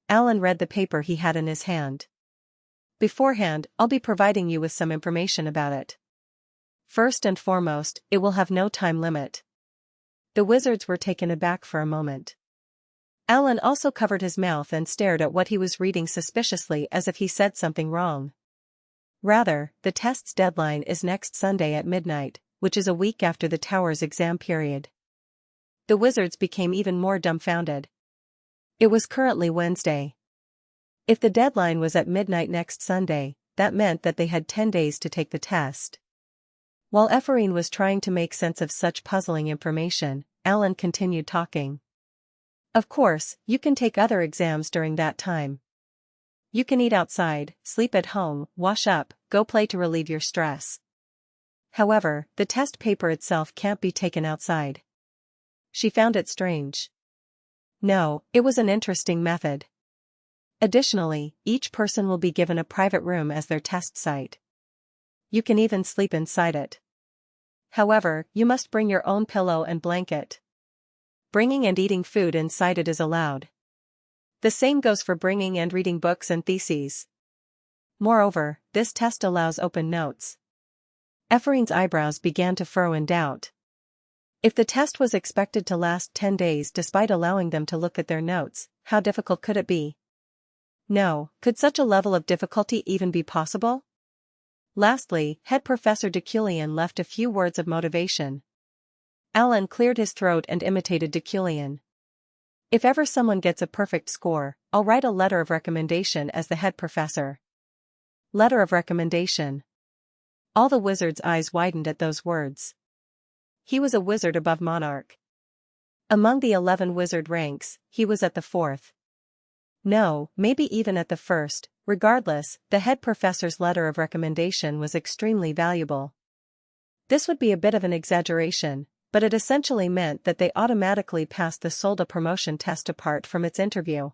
Alan read the paper he had in his hand. Beforehand, I'll be providing you with some information about it. First and foremost, it will have no time limit. The wizards were taken aback for a moment. Alan also covered his mouth and stared at what he was reading suspiciously as if he said something wrong. Rather, the test's deadline is next Sunday at midnight, which is a week after the tower's exam period. The wizards became even more dumbfounded. It was currently Wednesday. If the deadline was at midnight next Sunday, that meant that they had 10 days to take the test. While Ephraim was trying to make sense of such puzzling information, Alan continued talking. Of course, you can take other exams during that time. You can eat outside, sleep at home, wash up, go play to relieve your stress. However, the test paper itself can't be taken outside. She found it strange. No, it was an interesting method. Additionally, each person will be given a private room as their test site. You can even sleep inside it. However, you must bring your own pillow and blanket. Bringing and eating food inside it is allowed. The same goes for bringing and reading books and theses. Moreover, this test allows open notes. Ephraim's eyebrows began to furrow in doubt. If the test was expected to last 10 days despite allowing them to look at their notes, how difficult could it be? No, could such a level of difficulty even be possible? Lastly, head professor Deculein left a few words of motivation. Alan cleared his throat and imitated Deculein. If ever someone gets a perfect score, I'll write a letter of recommendation as the head professor. Letter of recommendation. All the wizard's eyes widened at those words. He was a wizard above monarch. Among the 11 wizard ranks, he was at the 4th. No, maybe even at the 1st, regardless, the head professor's letter of recommendation was extremely valuable. This would be a bit of an exaggeration, but it essentially meant that they automatically passed the Solda promotion test apart from its interview.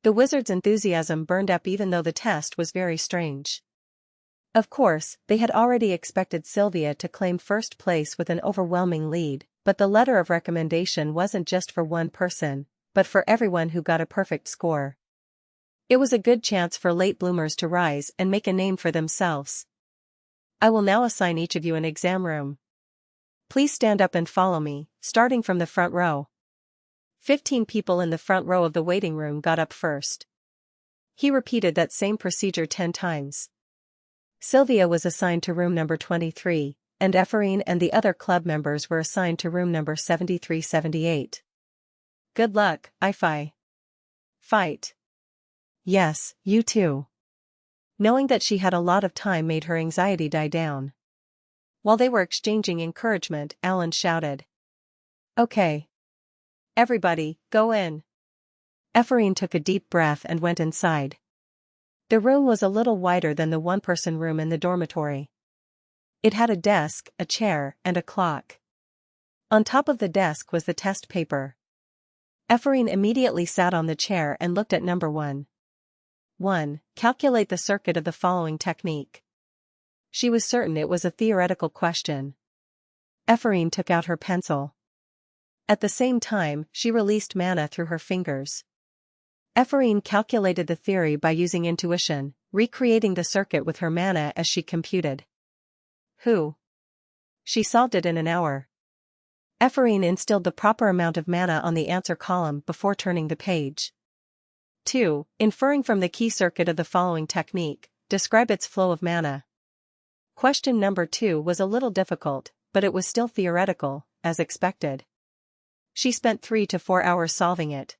The wizard's enthusiasm burned up even though the test was very strange. Of course, they had already expected Sylvia to claim first place with an overwhelming lead, but the letter of recommendation wasn't just for one person, but for everyone who got a perfect score. It was a good chance for late bloomers to rise and make a name for themselves. I will now assign each of you an exam room. Please stand up and follow me, starting from the front row. 15 people in the front row of the waiting room got up first. He repeated that same procedure 10 times. Sylvia was assigned to room number 23, and Ephraim and the other club members were assigned to room number 73-78. Good luck, Ifi. Fight. Yes, you too. Knowing that she had a lot of time made her anxiety die down. While they were exchanging encouragement, Alan shouted. Okay. Everybody, go in. Ephraim took a deep breath and went inside. The room was a little wider than the one-person room in the dormitory. It had a desk, a chair, and a clock. On top of the desk was the test paper. Ephraim immediately sat on the chair and looked at number 1. 1. Calculate the circuit of the following technique. She was certain it was a theoretical question. Ephraim took out her pencil. At the same time, she released mana through her fingers. Ephraim calculated the theory by using intuition, recreating the circuit with her mana as she computed. Who? She solved it in an hour. Ephraim instilled the proper amount of mana on the answer column before turning the page. 2. Inferring from the key circuit of the following technique, describe its flow of mana. Question number 2 was a little difficult, but it was still theoretical, as expected. She spent 3 to 4 hours solving it.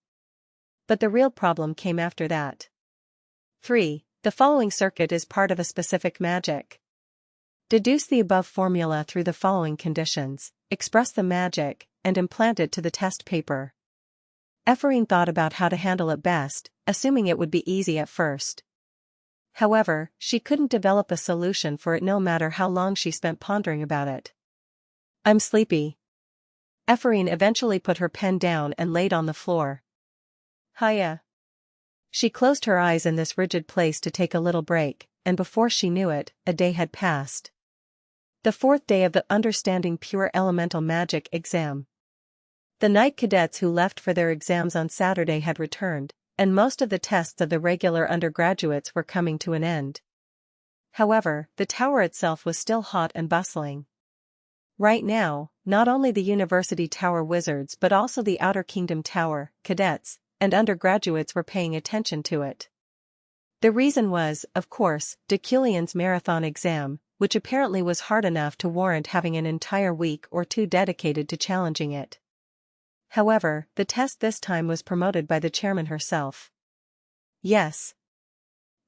But the real problem came after that. 3. The following circuit is part of a specific magic. Deduce the above formula through the following conditions, express the magic, and implant it to the test paper. Ephraim thought about how to handle it best, assuming it would be easy at first. However, she couldn't develop a solution for it no matter how long she spent pondering about it. I'm sleepy. Ephraim eventually put her pen down and laid on the floor. Hiya. She closed her eyes in this rigid place to take a little break, and before she knew it, a day had passed. The 4th day of the Understanding Pure Elemental Magic exam. The knight cadets who left for their exams on Saturday had returned, and most of the tests of the regular undergraduates were coming to an end. However, the tower itself was still hot and bustling. Right now, not only the University Tower wizards but also the Outer Kingdom Tower, cadets, and undergraduates were paying attention to it. The reason was, of course, Deculein's marathon exam, which apparently was hard enough to warrant having an entire week or two dedicated to challenging it. However, the test this time was promoted by the chairman herself. Yes.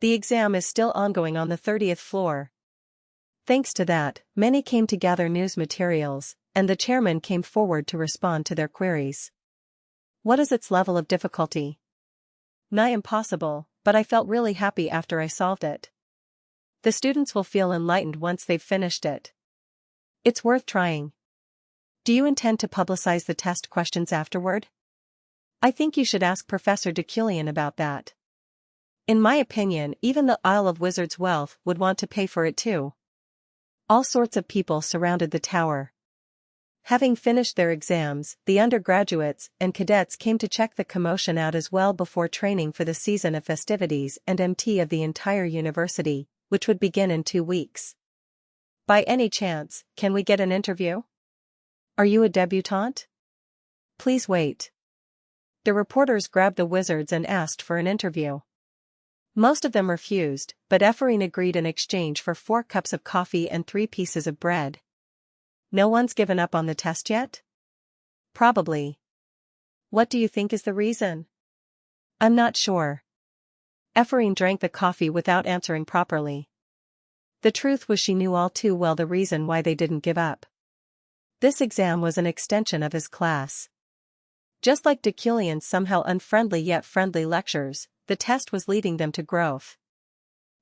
The exam is still ongoing on the 30th floor. Thanks to that, many came to gather news materials, and the chairman came forward to respond to their queries. What is its level of difficulty? Nigh impossible, but I felt really happy after I solved it. The students will feel enlightened once they've finished it. It's worth trying. Do you intend to publicize the test questions afterward? I think you should ask Professor Deculein about that. In my opinion, even the Isle of Wizards' wealth would want to pay for it too. All sorts of people surrounded the tower. Having finished their exams, the undergraduates and cadets came to check the commotion out as well before training for the season of festivities and MT of the entire university, which would begin in 2 weeks. By any chance, can we get an interview? Are you a debutante? Please wait. The reporters grabbed the wizards and asked for an interview. Most of them refused, but Ephraim agreed in exchange for 4 cups of coffee and 3 pieces of bread. No one's given up on the test yet? Probably. What do you think is the reason? I'm not sure. Ephraim drank the coffee without answering properly. The truth was she knew all too well the reason why they didn't give up. This exam was an extension of his class. Just like Deculein's somehow unfriendly yet friendly lectures, the test was leading them to growth.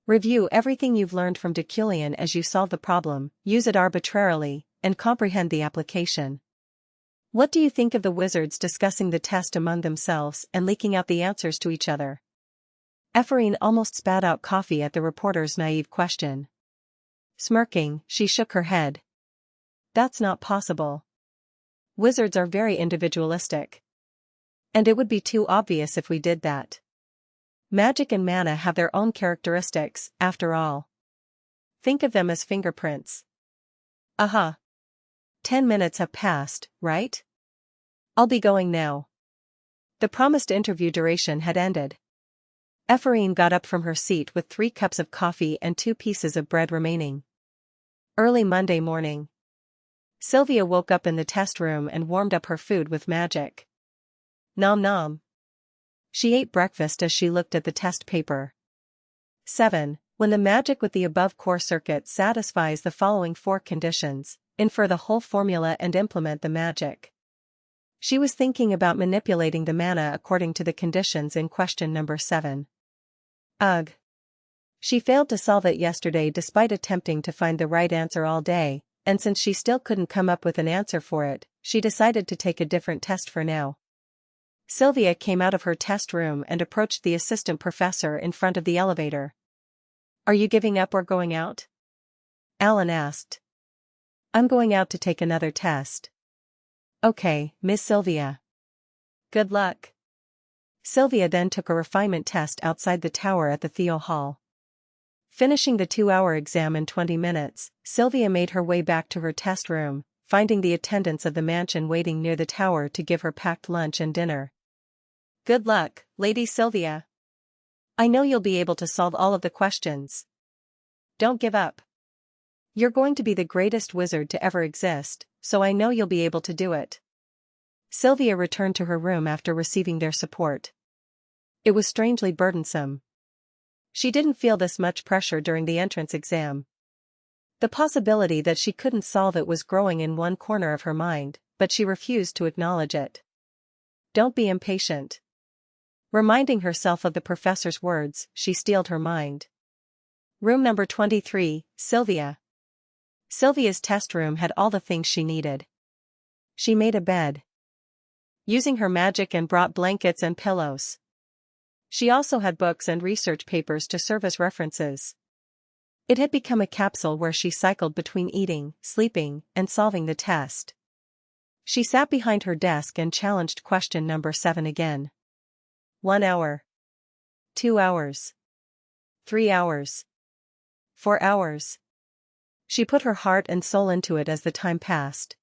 Review everything you've learned from Deculein as you solve the problem, use it arbitrarily, and comprehend the application. What do you think of the wizards discussing the test among themselves and leaking out the answers to each other? Ephraim almost spat out coffee at the reporter's naive question. Smirking, she shook her head. That's not possible. Wizards are very individualistic. And it would be too obvious if we did that. Magic and mana have their own characteristics, after all. Think of them as fingerprints. Aha. 10 minutes have passed, right? I'll be going now. The promised interview duration had ended. Ephraim got up from her seat with 3 cups of coffee and 2 pieces of bread remaining. Early Monday morning. Sylvia woke up in the test room and warmed up her food with magic. Nom nom. She ate breakfast as she looked at the test paper. 7. When the magic with the above core circuit satisfies the following 4 conditions, infer the whole formula and implement the magic. She was thinking about manipulating the mana according to the conditions in question number 7. Ugh. She failed to solve it yesterday despite attempting to find the right answer all day, and since she still couldn't come up with an answer for it, she decided to take a different test for now. Sylvia came out of her test room and approached the assistant professor in front of the elevator. Are you giving up or going out? Alan asked. I'm going out to take another test. Okay, Miss Sylvia. Good luck. Sylvia then took a refinement test outside the tower at the Theo Hall. Finishing the 2-hour exam in 20 minutes, Sylvia made her way back to her test room, finding the attendants of the mansion waiting near the tower to give her packed lunch and dinner. Good luck, Lady Sylvia. I know you'll be able to solve all of the questions. Don't give up. You're going to be the greatest wizard to ever exist, so I know you'll be able to do it. Sylvia returned to her room after receiving their support. It was strangely burdensome. She didn't feel this much pressure during the entrance exam. The possibility that she couldn't solve it was growing in one corner of her mind, but she refused to acknowledge it. Don't be impatient. Reminding herself of the professor's words, she steeled her mind. Room number 23, Sylvia. Sylvia's test room had all the things she needed. She made a bed, using her magic, and brought blankets and pillows. She also had books and research papers to serve as references. It had become a capsule where she cycled between eating, sleeping, and solving the test. She sat behind her desk and challenged question number 7 again. 1 hour. 2 hours. 3 hours. 4 hours. She put her heart and soul into it as the time passed.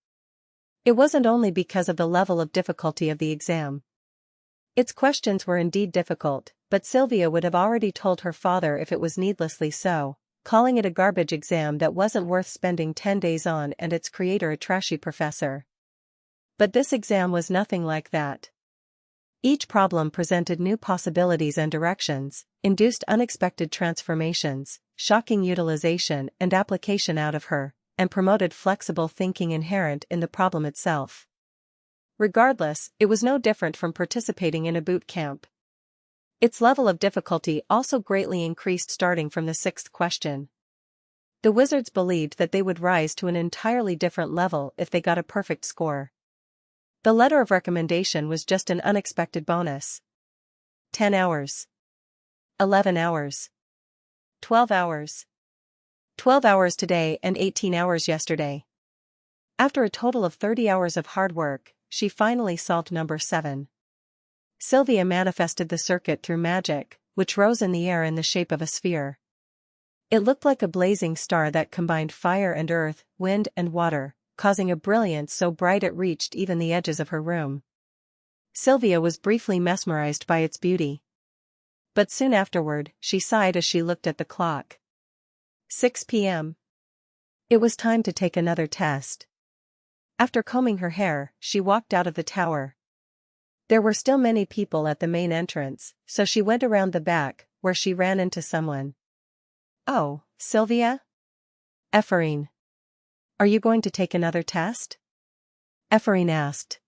It wasn't only because of the level of difficulty of the exam. Its questions were indeed difficult, but Sylvia would have already told her father if it was needlessly so, calling it a garbage exam that wasn't worth spending 10 days on and its creator a trashy professor. But this exam was nothing like that. Each problem presented new possibilities and directions, induced unexpected transformations, shocking utilization and application out of her, and promoted flexible thinking inherent in the problem itself. Regardless, it was no different from participating in a boot camp. Its level of difficulty also greatly increased starting from the sixth question. The wizards believed that they would rise to an entirely different level if they got a perfect score. The letter of recommendation was just an unexpected bonus. 10 hours. 11 hours. 12 hours. 12 hours today and 18 hours yesterday. After a total of 30 hours of hard work, she finally solved number 7. Sylvia manifested the circuit through magic, which rose in the air in the shape of a sphere. It looked like a blazing star that combined fire and earth, wind and water, causing a brilliance so bright it reached even the edges of her room. Sylvia was briefly mesmerized by its beauty. But soon afterward, she sighed as she looked at the clock. 6 p.m. It was time to take another test. After combing her hair, she walked out of the tower. There were still many people at the main entrance, so she went around the back, where she ran into someone. "Oh, Sylvia?" "Ephraim. Are you going to take another test?" Ephraim asked.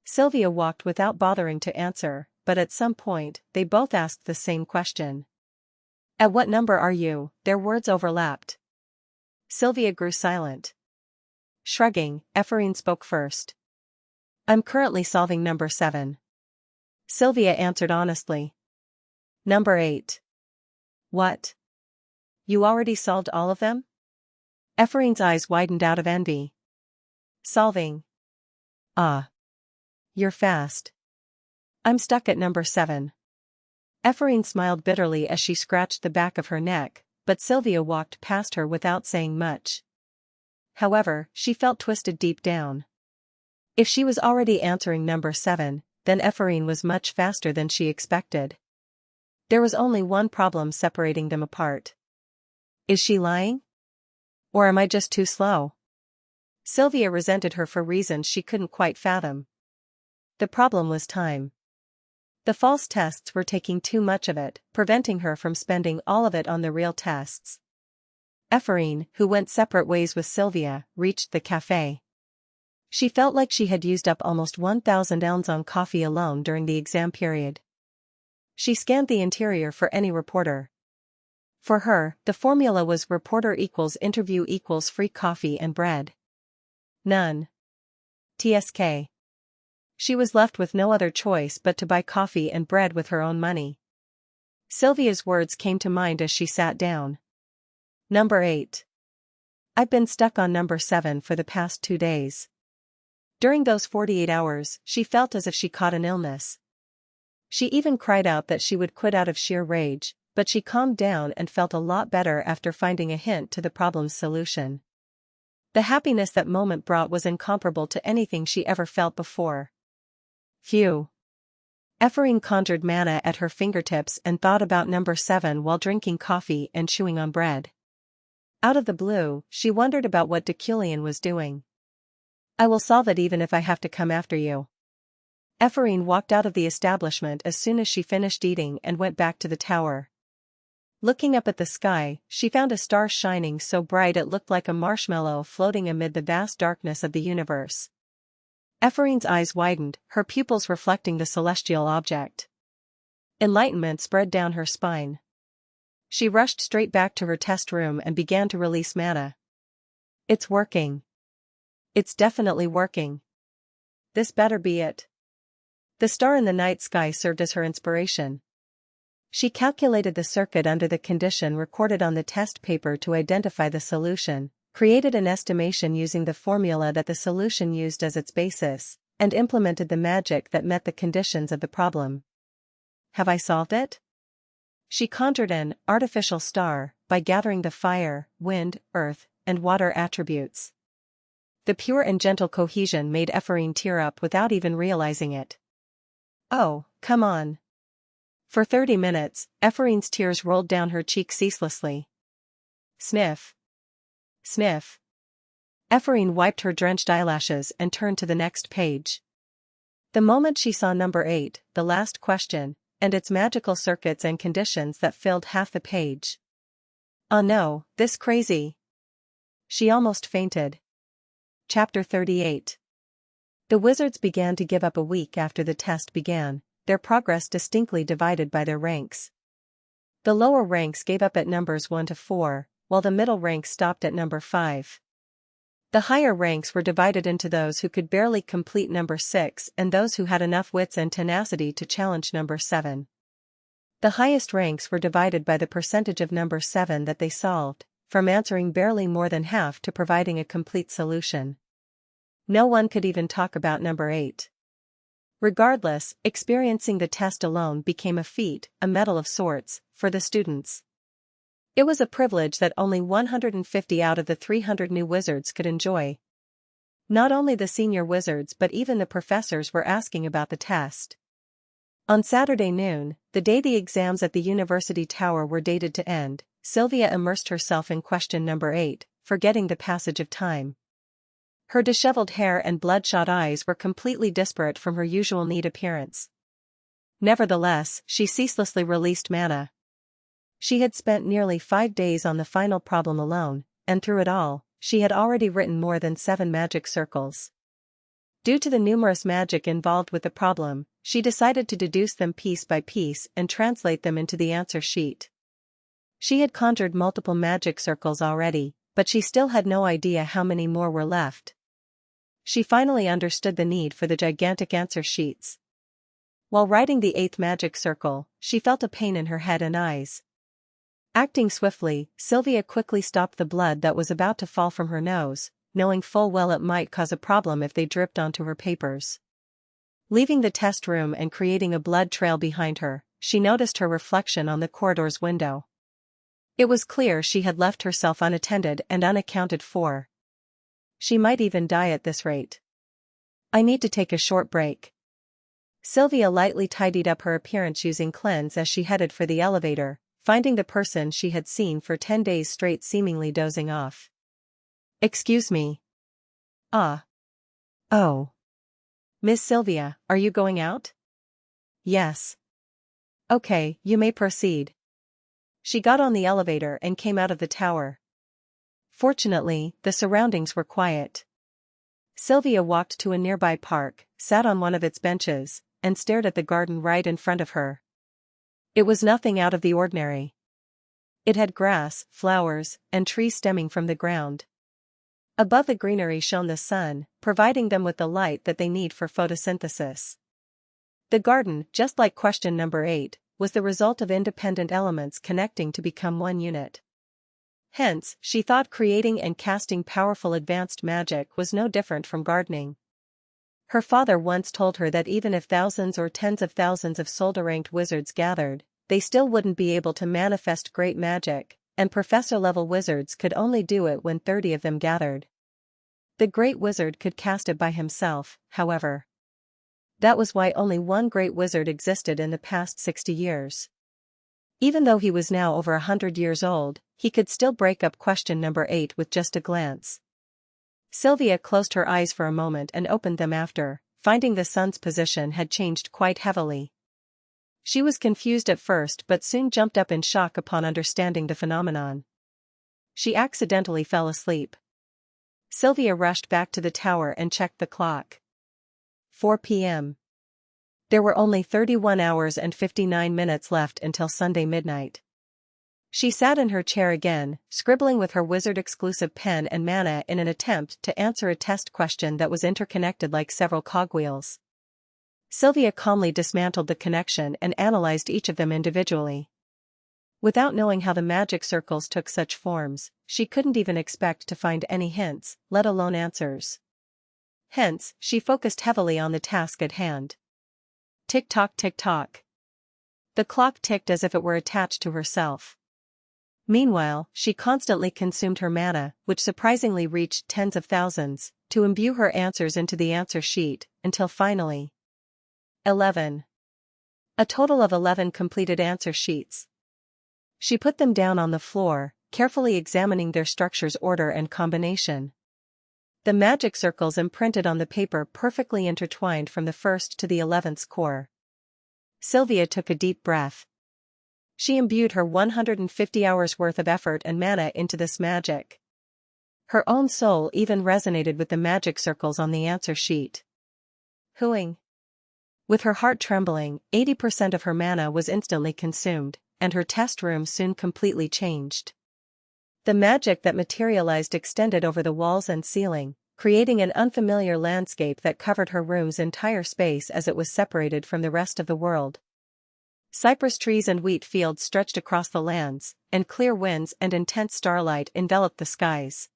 Sylvia walked without bothering to answer, but at some point, they both asked the same question. "At what number are you?" Their words overlapped. Sylvia grew silent. Shrugging, Ephraim spoke first. "I'm currently solving number 7. Sylvia answered honestly. "Number 8. "What? You already solved all of them?" Ephraim's eyes widened out of envy. "Solving. Ah. You're fast. I'm stuck at number 7. Ephraim smiled bitterly as she scratched the back of her neck, but Sylvia walked past her without saying much. However, she felt twisted deep down. If she was already answering number 7, then Ephraim was much faster than she expected. There was only one problem separating them apart. Is she lying? Or am I just too slow? Sylvia resented her for reasons she couldn't quite fathom. The problem was time. The false tests were taking too much of it, preventing her from spending all of it on the real tests. Ephraim, who went separate ways with Sylvia, reached the cafe. She felt like she had used up almost 1,000 ounces on coffee alone during the exam period. She scanned the interior for any reporter. For her, the formula was reporter equals interview equals free coffee and bread. None. TSK. She was left with no other choice but to buy coffee and bread with her own money. Sylvia's words came to mind as she sat down. Number 8. I've been stuck on number 7 for the past 2 days. During those 48 hours, she felt as if she caught an illness. She even cried out that she would quit out of sheer rage, but she calmed down and felt a lot better after finding a hint to the problem's solution. The happiness that moment brought was incomparable to anything she ever felt before. Phew. Ephraim conjured manna at her fingertips and thought about number 7 while drinking coffee and chewing on bread. Out of the blue, she wondered about what Deculein was doing. I will solve it even if I have to come after you. Ephraim walked out of the establishment as soon as she finished eating and went back to the tower. Looking up at the sky, she found a star shining so bright it looked like a marshmallow floating amid the vast darkness of the universe. Ephraim's eyes widened, her pupils reflecting the celestial object. Enlightenment spread down her spine. She rushed straight back to her test room and began to release mana. It's working. It's definitely working. This better be it. The star in the night sky served as her inspiration. She calculated the circuit under the condition recorded on the test paper to identify the solution, created an estimation using the formula that the solution used as its basis, and implemented the magic that met the conditions of the problem. Have I solved it? She conjured an artificial star by gathering the fire, wind, earth, and water attributes. The pure and gentle cohesion made Ephraim tear up without even realizing it. Oh, Come on. For 30 minutes, Ephorine's tears rolled down her cheeks ceaselessly. Sniff. Sniff. Ephorine wiped her drenched eyelashes and turned to the next page. The moment she saw number 8, the last question, and its magical circuits and conditions that filled half the page. Oh no, this crazy. She almost fainted. Chapter 38. The wizards began to give up a week after the test began, their progress distinctly divided by their ranks. The lower ranks gave up at numbers 1 to 4, while the middle ranks stopped at number 5. The higher ranks were divided into those who could barely complete number 6 and those who had enough wits and tenacity to challenge number 7. The highest ranks were divided by the percentage of number 7 that they solved, from answering barely more than half to providing a complete solution. No one could even talk about number 8. Regardless, experiencing the test alone became a feat, a medal of sorts, for the students. It was a privilege that only 150 out of the 300 new wizards could enjoy. Not only the senior wizards but even the professors were asking about the test. On Saturday noon, the day the exams at the university tower were dated to end, Sylvia immersed herself in question number 8, forgetting the passage of time. Her disheveled hair and bloodshot eyes were completely disparate from her usual neat appearance. Nevertheless, she ceaselessly released mana. She had spent nearly 5 days on the final problem alone, and through it all, she had already written more than 7 magic circles. Due to the numerous magic involved with the problem, she decided to deduce them piece by piece and translate them into the answer sheet. She had conjured multiple magic circles already, but she still had no idea how many more were left. She finally understood the need for the gigantic answer sheets. While writing the 8th magic circle, she felt a pain in her head and eyes. Acting swiftly, Sylvia quickly stopped the blood that was about to fall from her nose, knowing full well it might cause a problem if they dripped onto her papers. Leaving the test room and creating a blood trail behind her, she noticed her reflection on the corridor's window. It was clear she had left herself unattended and unaccounted for. She might even die at this rate. I need to take a short break. Sylvia lightly tidied up her appearance using cleanse as she headed for the elevator, finding the person she had seen for 10 days straight seemingly dozing off. Excuse me. Ah. Oh. Miss Sylvia, are you going out? Yes. Okay, you may proceed. She got on the elevator and came out of the tower. Fortunately, the surroundings were quiet. Sylvia walked to a nearby park, sat on one of its benches, and stared at the garden right in front of her. It was nothing out of the ordinary. It had grass, flowers, and trees stemming from the ground. Above the greenery shone the sun, providing them with the light that they need for photosynthesis. The garden, just like question number 8, was the result of independent elements connecting to become one unit. Hence, she thought creating and casting powerful advanced magic was no different from gardening. Her father once told her that even if thousands or tens of thousands of solder-ranked wizards gathered, they still wouldn't be able to manifest great magic, and professor-level wizards could only do it when 30 of them gathered. The great wizard could cast it by himself, however. That was why only one great wizard existed in the past 60 years. Even though he was now over 100 years old, he could still break up question number 8 with just a glance. Sylvia closed her eyes for a moment and opened them after, finding the sun's position had changed quite heavily. She was confused at first but soon jumped up in shock upon understanding the phenomenon. She accidentally fell asleep. Sylvia rushed back to the tower and checked the clock. 4 p.m. There were only 31 hours and 59 minutes left until Sunday midnight. She sat in her chair again, scribbling with her wizard-exclusive pen and mana in an attempt to answer a test question that was interconnected like several cogwheels. Sylvia calmly dismantled the connection and analyzed each of them individually. Without knowing how the magic circles took such forms, she couldn't even expect to find any hints, let alone answers. Hence, she focused heavily on the task at hand. Tick-tock, tick-tock. The clock ticked as if it were attached to herself. Meanwhile, she constantly consumed her mana, which surprisingly reached tens of thousands, to imbue her answers into the answer sheet, until finally. 11. A total of 11 completed answer sheets. She put them down on the floor, carefully examining their structure's order and combination. The magic circles imprinted on the paper perfectly intertwined from the first to the 11th core. Sylvia took a deep breath. She imbued her 150 hours worth of effort and mana into this magic. Her own soul even resonated with the magic circles on the answer sheet. Hooing. With her heart trembling, 80% of her mana was instantly consumed, and her test room soon completely changed. The magic that materialized extended over the walls and ceiling, creating an unfamiliar landscape that covered her room's entire space as it was separated from the rest of the world. Cypress trees and wheat fields stretched across the lands, and clear winds and intense starlight enveloped the skies.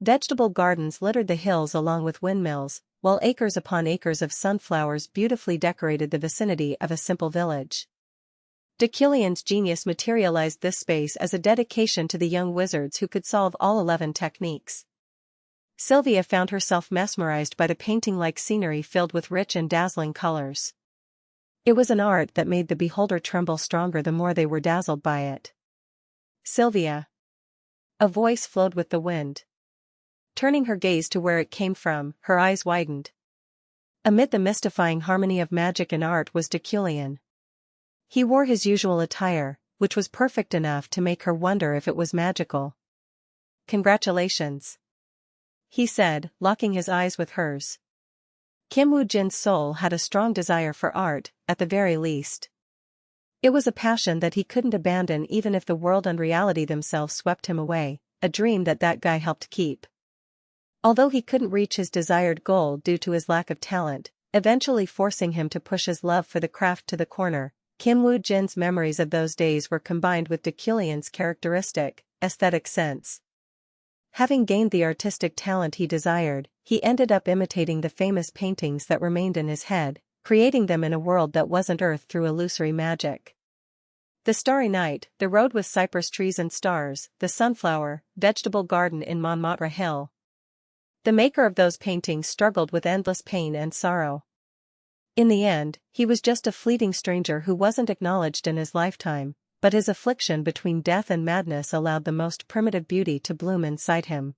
Vegetable gardens littered the hills along with windmills, while acres upon acres of sunflowers beautifully decorated the vicinity of a simple village. Deculein's genius materialized this space as a dedication to the young wizards who could solve all 11 techniques. Sylvia found herself mesmerized by the painting-like scenery filled with rich and dazzling colors. It was an art that made the beholder tremble stronger the more they were dazzled by it. Sylvia. A voice flowed with the wind. Turning her gaze to where it came from, her eyes widened. Amid the mystifying harmony of magic and art was Deculein. He wore his usual attire, which was perfect enough to make her wonder if it was magical. "Congratulations," he said, locking his eyes with hers. Kim Woo-jin's soul had a strong desire for art, at the very least. It was a passion that he couldn't abandon even if the world and reality themselves swept him away, a dream that guy helped keep. Although he couldn't reach his desired goal due to his lack of talent, eventually forcing him to push his love for the craft to the corner, Kim Woo-jin's memories of those days were combined with Deculein's characteristic, aesthetic sense. Having gained the artistic talent he desired, he ended up imitating the famous paintings that remained in his head, creating them in a world that wasn't Earth through illusory magic. The starry night, the road with cypress trees and stars, the sunflower, vegetable garden in Montmartre Hill. The maker of those paintings struggled with endless pain and sorrow. In the end, he was just a fleeting stranger who wasn't acknowledged in his lifetime, but his affliction between death and madness allowed the most primitive beauty to bloom inside him.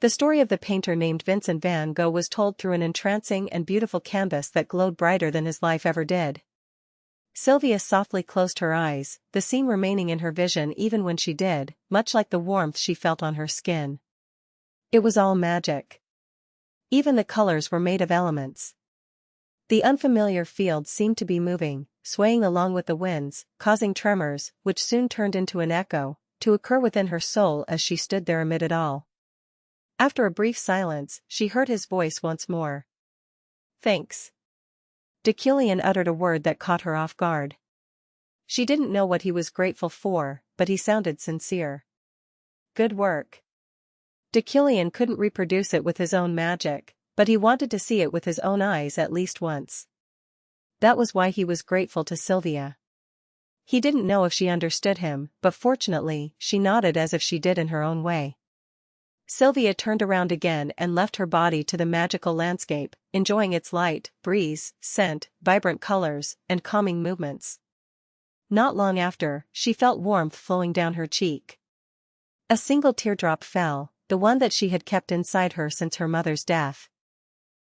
The story of the painter named Vincent van Gogh was told through an entrancing and beautiful canvas that glowed brighter than his life ever did. Sylvia softly closed her eyes, the scene remaining in her vision even when she did, much like the warmth she felt on her skin. It was all magic. Even the colors were made of elements. The unfamiliar field seemed to be moving, swaying along with the winds, causing tremors, which soon turned into an echo, to occur within her soul as she stood there amid it all. After a brief silence, she heard his voice once more. "Thanks." Deculein uttered a word that caught her off guard. She didn't know what he was grateful for, but he sounded sincere. "Good work." Deculein couldn't reproduce it with his own magic, but he wanted to see it with his own eyes at least once. That was why he was grateful to Sylvia. He didn't know if she understood him, but fortunately, she nodded as if she did in her own way. Sylvia turned around again and left her body to the magical landscape, enjoying its light, breeze, scent, vibrant colors, and calming movements. Not long after, she felt warmth flowing down her cheek. A single teardrop fell, the one that she had kept inside her since her mother's death.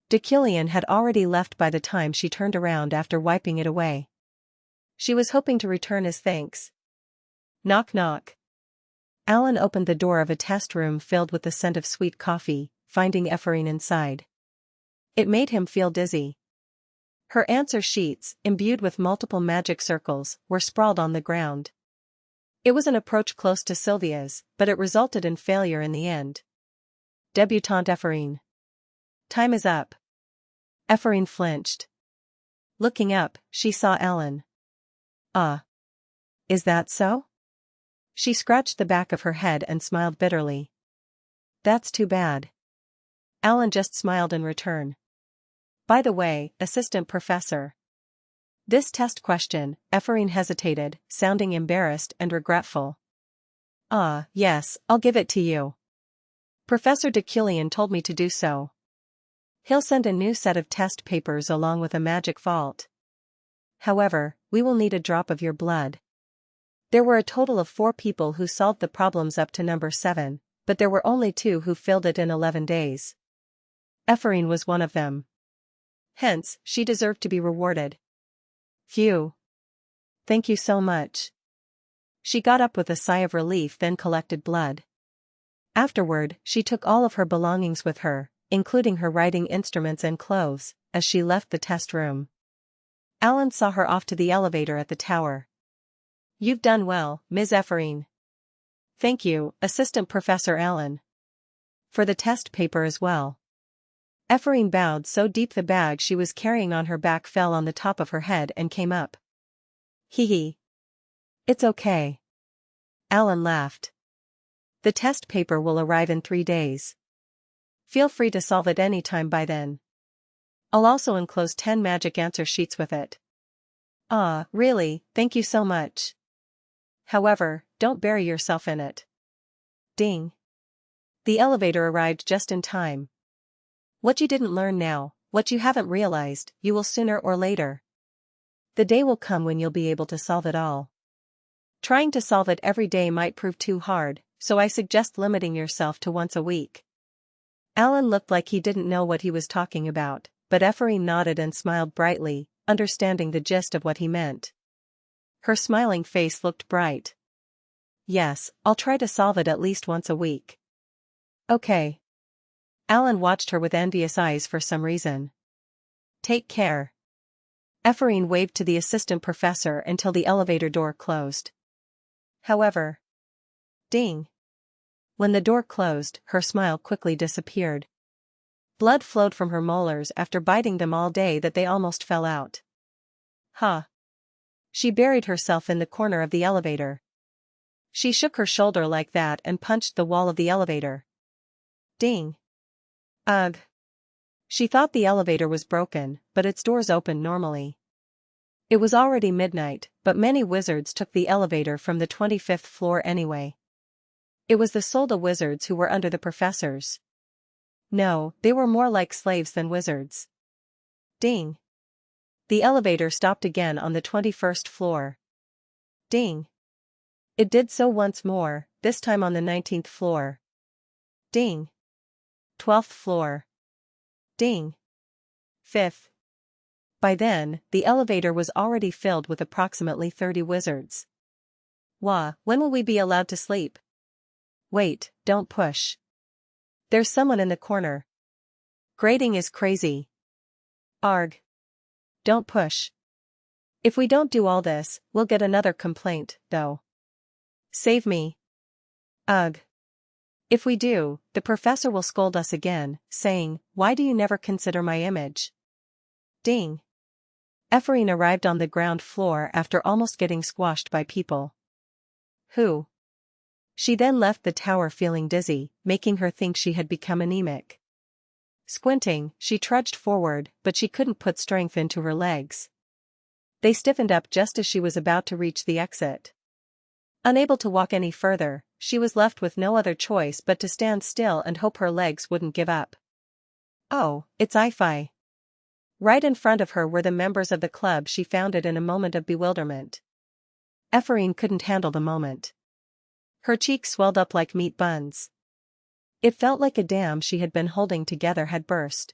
Deculein had already left by the time she turned around after wiping it away. She was hoping to return his thanks. Knock knock. Alan opened the door of a test room filled with the scent of sweet coffee, finding Ephraim inside. It made him feel dizzy. Her answer sheets, imbued with multiple magic circles, were sprawled on the ground. It was an approach close to Sylvia's, but it resulted in failure in the end. Debutante Ephraim. "Time is up." Ephraim flinched. Looking up, she saw Ellen. Is that so?" She scratched the back of her head and smiled bitterly. "That's too bad." Alan just smiled in return. "By the way, assistant professor." This test question, Ephraim hesitated, sounding embarrassed and regretful. Yes, I'll give it to you. Professor Deculein told me to do so. He'll send a new set of test papers along with a magic vault." However, we will need a drop of your blood. There were a total of 4 people who solved the problems up to number 7, but there were only 2 who filled it in 11 days. Ephraim was one of them. Hence, she deserved to be rewarded. Phew. Thank you so much. She got up with a sigh of relief, then collected blood. Afterward, she took all of her belongings with her, including her writing instruments and clothes, as she left the test room. Alan saw her off to the elevator at the tower. You've done well, Ms. Ephraim. Thank you, Assistant Professor Allen. For the test paper as well. Ephraim bowed so deep the bag she was carrying on her back fell on the top of her head and came up. Hee hee. It's okay. Alan laughed. The test paper will arrive in 3 days. Feel free to solve it any time by then. I'll also enclose 10 magic answer sheets with it. Ah, really, thank you so much. However, don't bury yourself in it. Ding. The elevator arrived just in time. What you didn't learn now, what you haven't realized, you will sooner or later. The day will come when you'll be able to solve it all. Trying to solve it every day might prove too hard, so I suggest limiting yourself to once a week. Alan looked like he didn't know what he was talking about, but Ephraim nodded and smiled brightly, understanding the gist of what he meant. Her smiling face looked bright. Yes, I'll try to solve it at least once a week. Okay. Alan watched her with envious eyes for some reason. Take care. Ephraim waved to the assistant professor until the elevator door closed. However. Ding. When the door closed, her smile quickly disappeared. Blood flowed from her molars after biting them all day that they almost fell out. Huh. She buried herself in the corner of the elevator. She shook her shoulder like that and punched the wall of the elevator. Ding. Ugh. She thought the elevator was broken, but its doors opened normally. It was already midnight, but many wizards took the elevator from the 25th floor anyway. It was the Solda wizards who were under the professors. No, they were more like slaves than wizards. Ding. The elevator stopped again on the 21st floor. Ding. It did so once more, this time on the 19th floor. Ding. 12th floor. Ding. 5th. By then, the elevator was already filled with approximately 30 wizards. Wah, when will we be allowed to sleep? Wait, don't push. There's someone in the corner. Grading is crazy. Arg. Don't push. If we don't do all this, we'll get another complaint, though. Save me. Ugh. If we do, the professor will scold us again, saying, "Why do you never consider my image?" Ding. Ephraim arrived on the ground floor after almost getting squashed by people. Who? She then left the tower feeling dizzy, making her think she had become anemic. Squinting, she trudged forward, but she couldn't put strength into her legs. They stiffened up just as she was about to reach the exit. Unable to walk any further, she was left with no other choice but to stand still and hope her legs wouldn't give up. Oh, it's Ifi. Right in front of her were the members of the club she founded in a moment of bewilderment. Ephraim couldn't handle the moment. Her cheeks swelled up like meat buns. It felt like a dam she had been holding together had burst.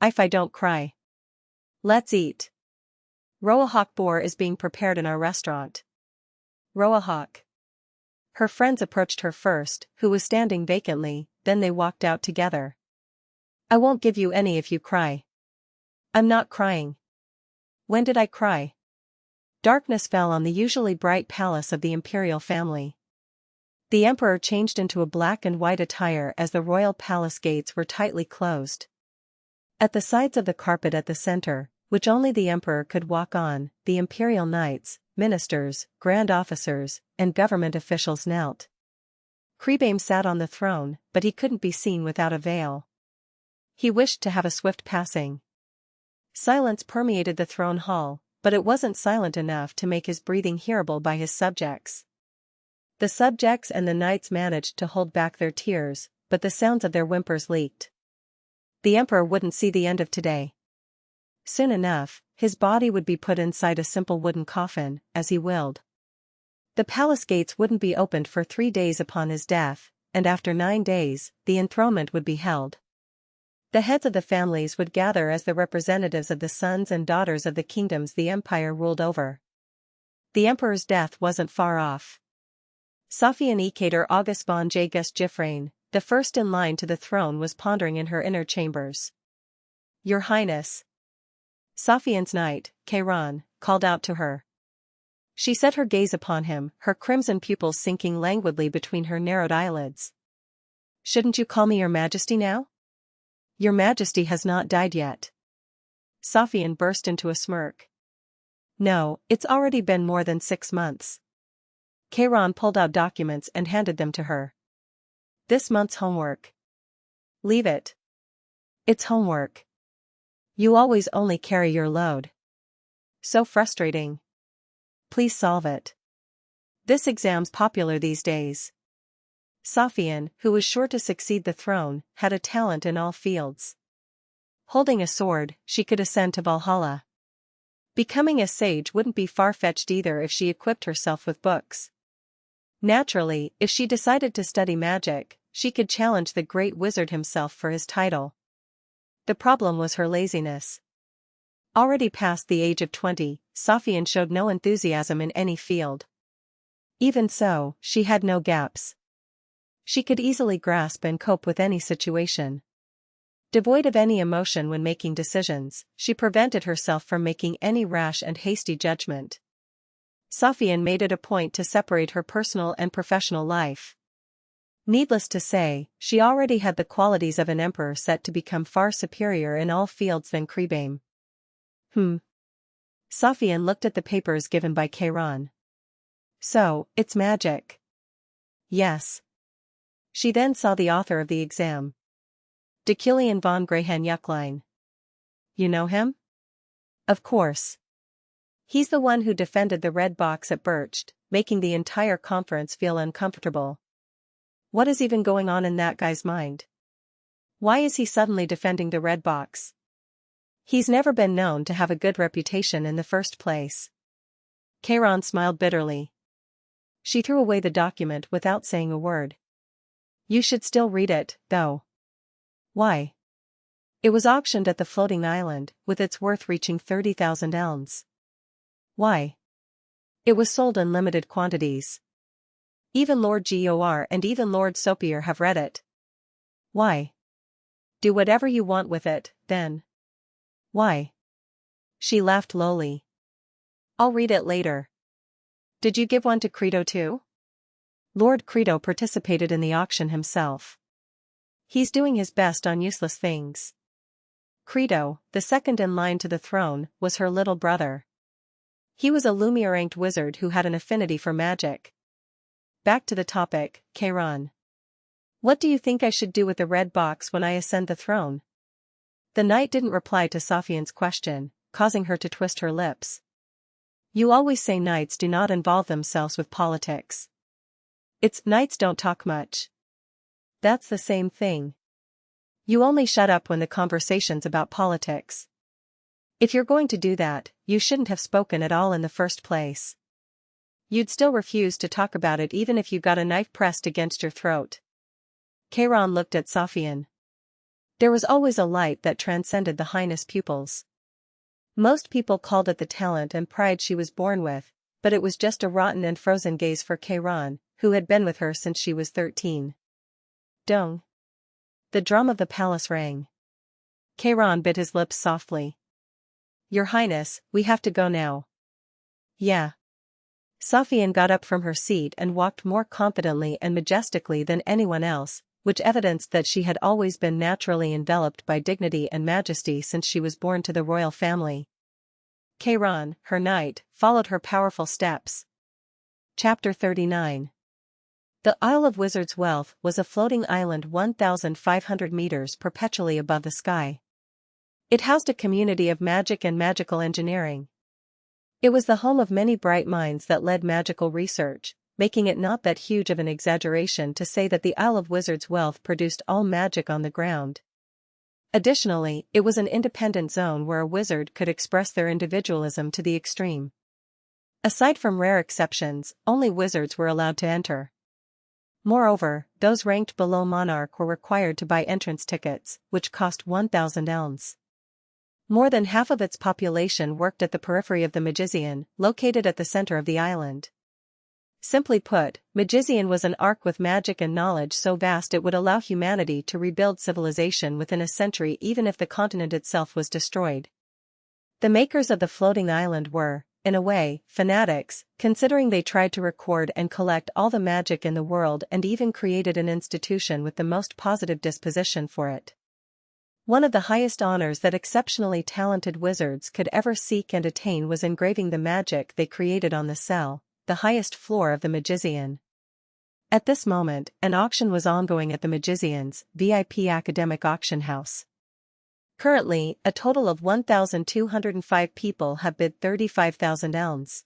Ifi, don't cry. Let's eat. Roahawk boar is being prepared in our restaurant. Roahawk. Her friends approached her first, who was standing vacantly, then they walked out together. I won't give you any if you cry. I'm not crying. When did I cry? Darkness fell on the usually bright palace of the imperial family. The emperor changed into a black and white attire as the royal palace gates were tightly closed. At the sides of the carpet at the center, which only the emperor could walk on, the imperial knights, ministers, grand officers, and government officials knelt. Creebame sat on the throne, but he couldn't be seen without a veil. He wished to have a swift passing. Silence permeated the throne hall, but it wasn't silent enough to make his breathing hearable by his subjects. The subjects and the knights managed to hold back their tears, but the sounds of their whimpers leaked. The emperor wouldn't see the end of today. Soon enough, his body would be put inside a simple wooden coffin, as he willed. The palace gates wouldn't be opened for 3 days upon his death, and after 9 days, the enthronement would be held. The heads of the families would gather as the representatives of the sons and daughters of the kingdoms the empire ruled over. The emperor's death wasn't far off. Sofian Ekater August von Jagus Gifrain, the first in line to the throne, was pondering in her inner chambers. "Your Highness." Sofian's knight, Chiron, called out to her. She set her gaze upon him, her crimson pupils sinking languidly between her narrowed eyelids. "Shouldn't you call me Your Majesty now? Your Majesty has not died yet." Sofian burst into a smirk. "No, it's already been more than 6 months. Chiron pulled out documents and handed them to her. "This month's homework." "Leave it. It's homework. You always only carry your load. So frustrating. Please solve it. This exam's popular these days." Sofian, who was sure to succeed the throne, had a talent in all fields. Holding a sword, she could ascend to Valhalla. Becoming a sage wouldn't be far-fetched either if she equipped herself with books. Naturally, if she decided to study magic, she could challenge the great wizard himself for his title. The problem was her laziness. Already past the age of 20, Sofian showed no enthusiasm in any field. Even so, she had no gaps. She could easily grasp and cope with any situation. Devoid of any emotion when making decisions, she prevented herself from making any rash and hasty judgment. Sofian made it a point to separate her personal and professional life. Needless to say, she already had the qualities of an emperor set to become far superior in all fields than Primienne. Sofian looked at the papers given by Chiron. "So, it's magic." "Yes." She then saw the author of the exam. Deculein von Grahan-Jucklein. "You know him?" "Of course. He's the one who defended the red box at Bercht, making the entire conference feel uncomfortable. What is even going on in that guy's mind? Why is he suddenly defending the red box? He's never been known to have a good reputation in the first place." Chiron smiled bitterly. She threw away the document without saying a word. "You should still read it, though." "Why?" "It was auctioned at the floating island, with its worth reaching 30,000 elms." "Why?" "It was sold in limited quantities. Even Lord Gor and even Lord Sopier have read it." "Why?" "Do whatever you want with it, then." "Why?" She laughed lowly. "I'll read it later." "Did you give one to Credo too?" "Lord Credo participated in the auction himself. He's doing his best on useless things." Credo, the second in line to the throne, was her little brother. He was a Lumiere-ranked wizard who had an affinity for magic. Back to the topic, Chiron. "What do you think I should do with the red box when I ascend the throne?" The knight didn't reply to Sofian's question, causing her to twist her lips. "You always say knights do not involve themselves with politics." "It's knights don't talk much." "That's the same thing. You only shut up when the conversation's about politics. If you're going to do that, you shouldn't have spoken at all in the first place. You'd still refuse to talk about it even if you got a knife pressed against your throat." Chiron looked at Sofian. There was always a light that transcended the highness pupils. Most people called it the talent and pride she was born with, but it was just a rotten and frozen gaze for Chiron, who had been with her since she was 13. Dong. The drum of the palace rang. Chiron bit his lips softly. "Your Highness, we have to go now." "Yeah." Sofian got up from her seat and walked more confidently and majestically than anyone else, which evidenced that she had always been naturally enveloped by dignity and majesty since she was born to the royal family. Chiron, her knight, followed her powerful steps. Chapter 39. The Isle of Wizards' Wealth was a floating island 1,500 meters perpetually above the sky. It housed a community of magic and magical engineering. It was the home of many bright minds that led magical research, making it not that huge of an exaggeration to say that the Isle of Wizards' Wealth produced all magic on the ground. Additionally, it was an independent zone where a wizard could express their individualism to the extreme. Aside from rare exceptions, only wizards were allowed to enter. Moreover, those ranked below monarch were required to buy entrance tickets, which cost 1,000 elms. More than half of its population worked at the periphery of the Magizian, located at the center of the island. Simply put, Magizian was an ark with magic and knowledge so vast it would allow humanity to rebuild civilization within a century even if the continent itself was destroyed. The makers of the floating island were, in a way, fanatics, considering they tried to record and collect all the magic in the world and even created an institution with the most positive disposition for it. One of the highest honors that exceptionally talented wizards could ever seek and attain was engraving the magic they created on the cell, the highest floor of the Magizian. At this moment, an auction was ongoing at the Magizian's VIP academic auction house. Currently, a total of 1,205 people have bid 35,000 elms.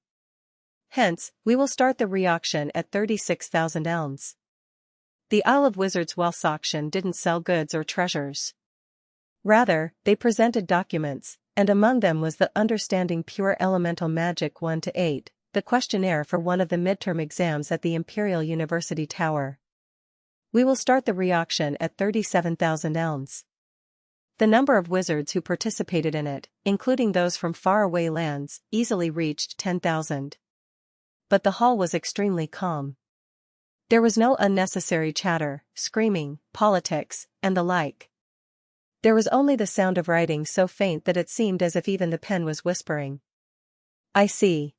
Hence, we will start the re-auction at 36,000 elms. The Isle of Wizards Wealth auction didn't sell goods or treasures. Rather, they presented documents, and among them was the Understanding Pure Elemental Magic 1-8, the questionnaire for one of the midterm exams at the Imperial University Tower. We will start the re-auction at 37,000 elms. The number of wizards who participated in it, including those from faraway lands, easily reached 10,000. But the hall was extremely calm. There was no unnecessary chatter, screaming, politics, and the like. There was only the sound of writing so faint that it seemed as if even the pen was whispering. I see.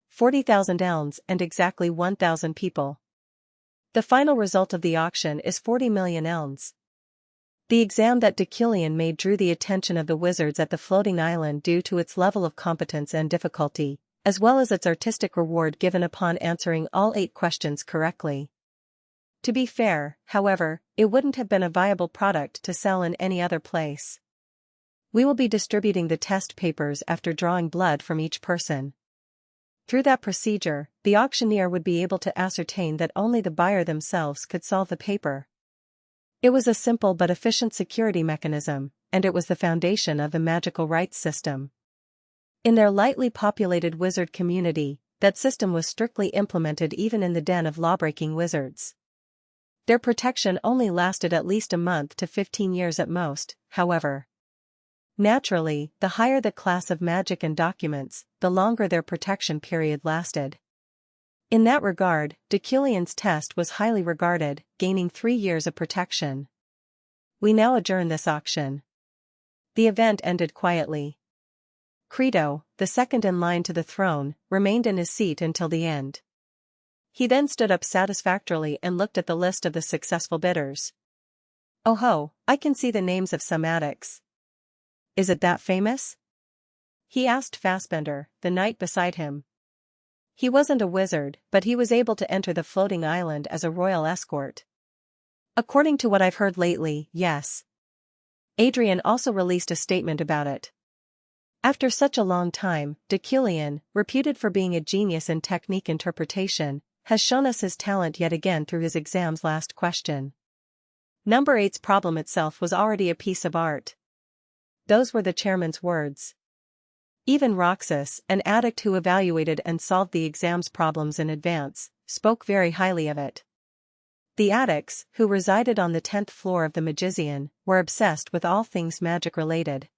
40,000 elms and exactly 1,000 people. The final result of the auction is 40 million elms. The exam that Deculein made drew the attention of the wizards at the floating island due to its level of competence and difficulty, as well as its artistic reward given upon answering all 8 questions correctly. To be fair, however, it wouldn't have been a viable product to sell in any other place. We will be distributing the test papers after drawing blood from each person. Through that procedure, the auctioneer would be able to ascertain that only the buyer themselves could solve the paper. It was a simple but efficient security mechanism, and it was the foundation of the magical rights system. In their lightly populated wizard community, that system was strictly implemented even in the den of lawbreaking wizards. Their protection only lasted at least a month to 15 years at most, however. Naturally, the higher the class of magic and documents, the longer their protection period lasted. In that regard, Deculein's test was highly regarded, gaining 3 years of protection. We now adjourn this auction. The event ended quietly. Credo, the second in line to the throne, remained in his seat until the end. He then stood up satisfactorily and looked at the list of the successful bidders. Oh ho, I can see the names of some addicts. Is it that famous? He asked Fassbender, the knight beside him. He wasn't a wizard, but he was able to enter the floating island as a royal escort. According to what I've heard lately, yes. Adrian also released a statement about it. After such a long time, Deculein, reputed for being a genius in technique interpretation, has shown us his talent yet again through his exam's last question. Number 8's problem itself was already a piece of art. Those were the chairman's words. Even Roxas, an addict who evaluated and solved the exam's problems in advance, spoke very highly of it. The addicts, who resided on the 10th floor of the Magizian, were obsessed with all things magic-related.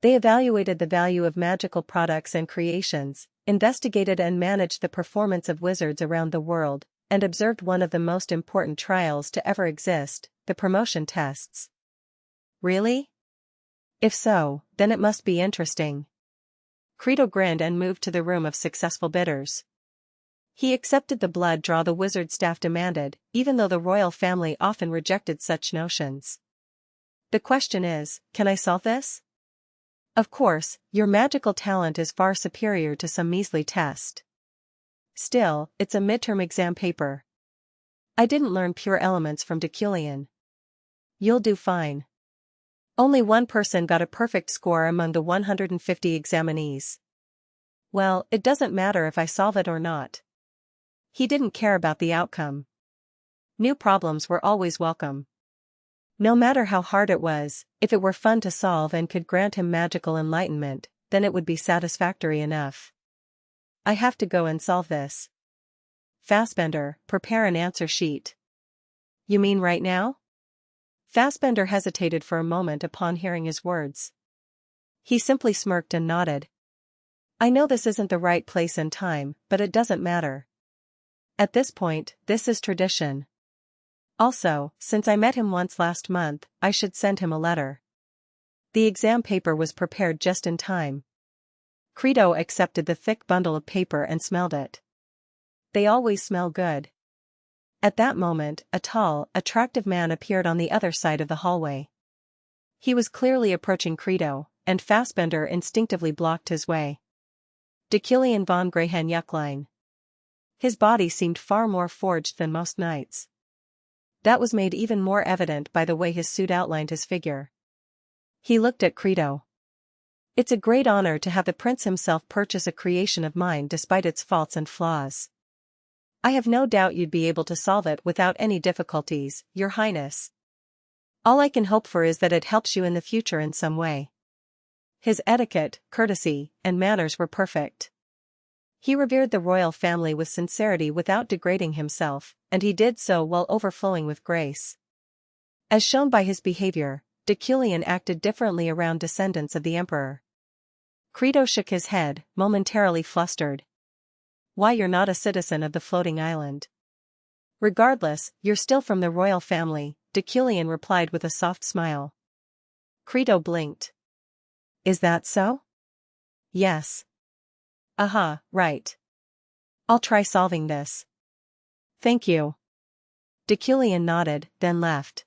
They evaluated the value of magical products and creations, investigated and managed the performance of wizards around the world, and observed one of the most important trials to ever exist, the promotion tests. Really? If so, then it must be interesting. Credo grinned and moved to the room of successful bidders. He accepted the blood draw the wizard staff demanded, even though the royal family often rejected such notions. The question is, can I solve this? Of course, your magical talent is far superior to some measly test. Still, it's a midterm exam paper. I didn't learn pure elements from Deculein. You'll do fine. Only one person got a perfect score among the 150 examinees. Well, it doesn't matter if I solve it or not. He didn't care about the outcome. New problems were always welcome. No matter how hard it was, if it were fun to solve and could grant him magical enlightenment, then it would be satisfactory enough. I have to go and solve this. Fassbender, prepare an answer sheet. You mean right now? Fassbender hesitated for a moment upon hearing his words. He simply smirked and nodded. I know this isn't the right place and time, but it doesn't matter. At this point, this is tradition. Also, since I met him once last month, I should send him a letter. The exam paper was prepared just in time. Credo accepted the thick bundle of paper and smelled it. They always smell good. At that moment, a tall, attractive man appeared on the other side of the hallway. He was clearly approaching Credo, and Fassbender instinctively blocked his way. Deculein von Grahen-Jucklein. His body seemed far more forged than most knights. That was made even more evident by the way his suit outlined his figure. He looked at Credo. It's a great honor to have the prince himself purchase a creation of mine despite its faults and flaws. I have no doubt you'd be able to solve it without any difficulties, Your Highness. All I can hope for is that it helps you in the future in some way. His etiquette, courtesy, and manners were perfect. He revered the royal family with sincerity without degrading himself, and he did so while overflowing with grace. As shown by his behavior, Deculein acted differently around descendants of the emperor. Credo shook his head, momentarily flustered. Why, you're not a citizen of the floating island. Regardless, you're still from the royal family, Deculein replied with a soft smile. Credo blinked. Is that so? Yes. Right. I'll try solving this. Thank you. Deculein nodded, then left.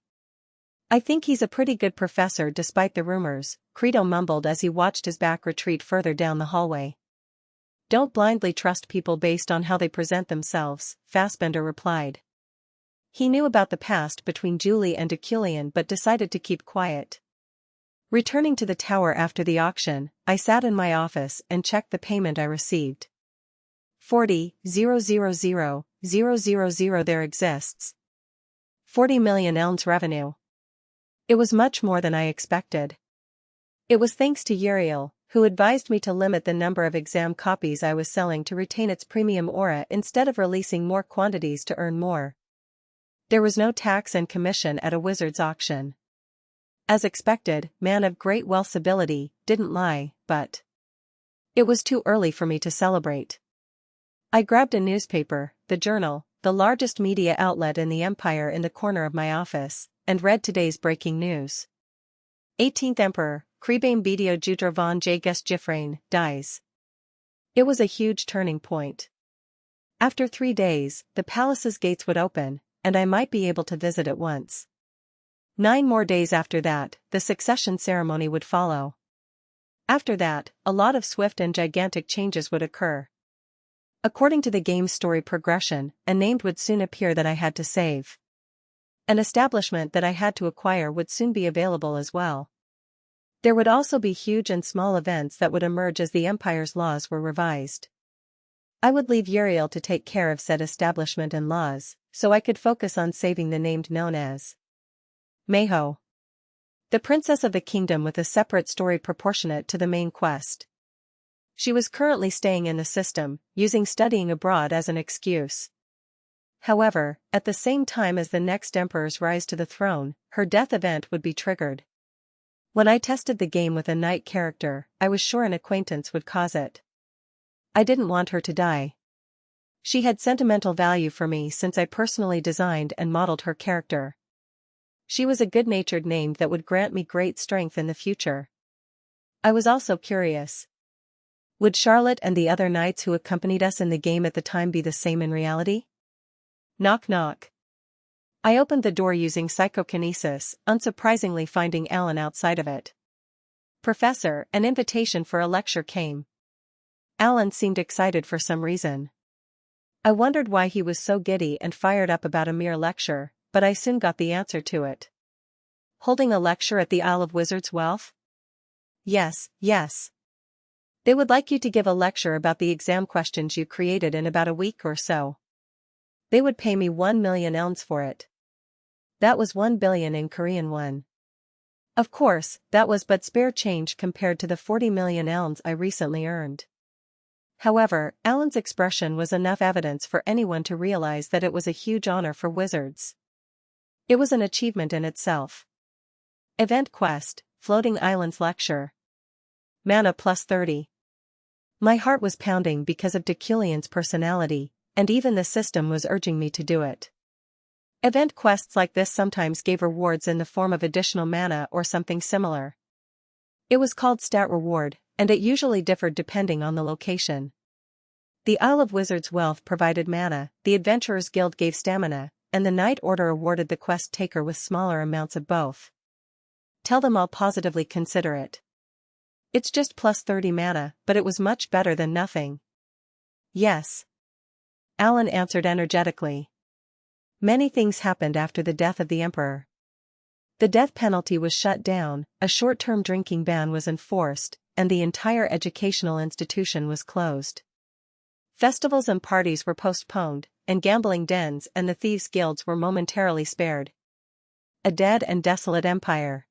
I think he's a pretty good professor despite the rumors, Credo mumbled as he watched his back retreat further down the hallway. Don't blindly trust people based on how they present themselves, Fassbender replied. He knew about the past between Julie and Deculein but decided to keep quiet. Returning to the tower after the auction, I sat in my office and checked the payment I received. 40,000,000 there exists. 40 million elms revenue. It was much more than I expected. It was thanks to Uriel, who advised me to limit the number of exam copies I was selling to retain its premium aura instead of releasing more quantities to earn more. There was no tax and commission at a wizard's auction. As expected, man of great wealthability didn't lie, but it was too early for me to celebrate. I grabbed a newspaper, the Journal, the largest media outlet in the empire, in the corner of my office, and read today's breaking news. 18th Emperor, Primienne Bedio Jutro von Gestgifrain, dies. It was a huge turning point. After 3 days, the palace's gates would open, and I might be able to visit it once. 9 more days after that, the succession ceremony would follow. After that, a lot of swift and gigantic changes would occur. According to the game's story progression, a name would soon appear that I had to save. An establishment that I had to acquire would soon be available as well. There would also be huge and small events that would emerge as the empire's laws were revised. I would leave Uriel to take care of said establishment and laws, so I could focus on saving the name known as Mayho, the princess of the kingdom, with a separate story proportionate to the main quest. She was currently staying in the system, using studying abroad as an excuse. However, at the same time as the next emperor's rise to the throne, her death event would be triggered. When I tested the game with a knight character, I was sure an acquaintance would cause it. I didn't want her to die. She had sentimental value for me since I personally designed and modeled her character. She was a good-natured name that would grant me great strength in the future. I was also curious. Would Charlotte and the other knights who accompanied us in the game at the time be the same in reality? Knock knock. I opened the door using psychokinesis, unsurprisingly finding Alan outside of it. Professor, an invitation for a lecture came. Alan seemed excited for some reason. I wondered why he was so giddy and fired up about a mere lecture, but I soon got the answer to it. Holding a lecture at the Isle of Wizards' Wealth? Yes. They would like you to give a lecture about the exam questions you created in about a week or so. They would pay me 1 million elms for it. That was 1 billion in Korean won. Of course, that was but spare change compared to the 40 million elns I recently earned. However, Alan's expression was enough evidence for anyone to realize that it was a huge honor for wizards. It was an achievement in itself. Event quest, Floating Islands lecture. Mana plus 30. My heart was pounding because of Deculein's personality, and even the system was urging me to do it. Event quests like this sometimes gave rewards in the form of additional mana or something similar. It was called stat reward, and it usually differed depending on the location. The Isle of Wizards' wealth provided mana, the Adventurers Guild gave stamina, and the Knight Order awarded the quest taker with smaller amounts of both. Tell them I'll positively consider it. It's just plus 30 mana, but it was much better than nothing. Yes. Alan answered energetically. Many things happened after the death of the Emperor. The death penalty was shut down, a short-term drinking ban was enforced, and the entire educational institution was closed. Festivals and parties were postponed, and gambling dens and the thieves' guilds were momentarily spared. A dead and desolate empire.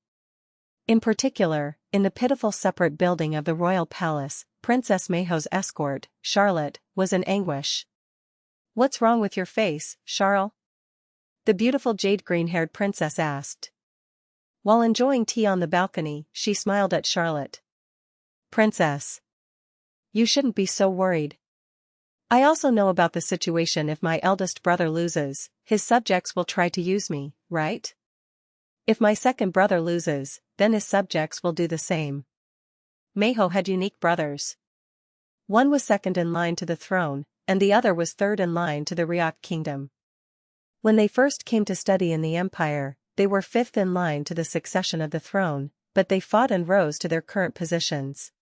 In particular, in the pitiful separate building of the royal palace, Princess Mayho's escort, Charlotte, was in anguish. "What's wrong with your face, Charles?" the beautiful jade-green-haired princess asked. While enjoying tea on the balcony, she smiled at Charlotte. "Princess, you shouldn't be so worried. I also know about the situation. If my eldest brother loses, his subjects will try to use me, right? If my second brother loses, then his subjects will do the same." Mayho had unique brothers. One was second in line to the throne, and the other was third in line to the Ryok kingdom. When they first came to study in the empire, they were fifth in line to the succession of the throne, but they fought and rose to their current positions.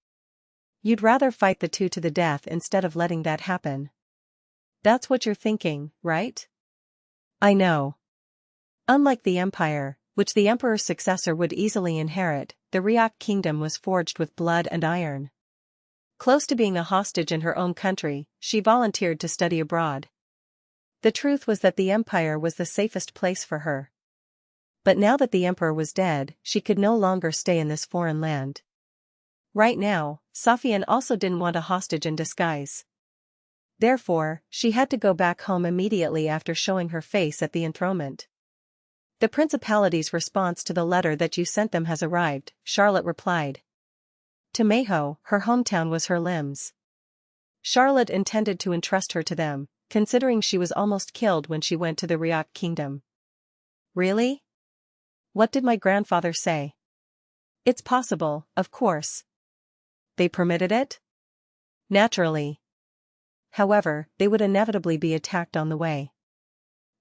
You'd rather fight the two to the death instead of letting that happen. That's what you're thinking, right? I know. Unlike the empire, which the emperor's successor would easily inherit, the Ryok kingdom was forged with blood and iron. Close to being a hostage in her own country, she volunteered to study abroad. The truth was that the empire was the safest place for her. But now that the emperor was dead, she could no longer stay in this foreign land. Right now, Sofian also didn't want a hostage in disguise. Therefore, she had to go back home immediately after showing her face at the enthronement. "The principality's response to the letter that you sent them has arrived," Charlotte replied. To Mayho, her hometown was her limbs. Charlotte intended to entrust her to them, considering she was almost killed when she went to the Ryok kingdom. "Really? What did my grandfather say?" "It's possible, of course." "They permitted it?" "Naturally. However, they would inevitably be attacked on the way.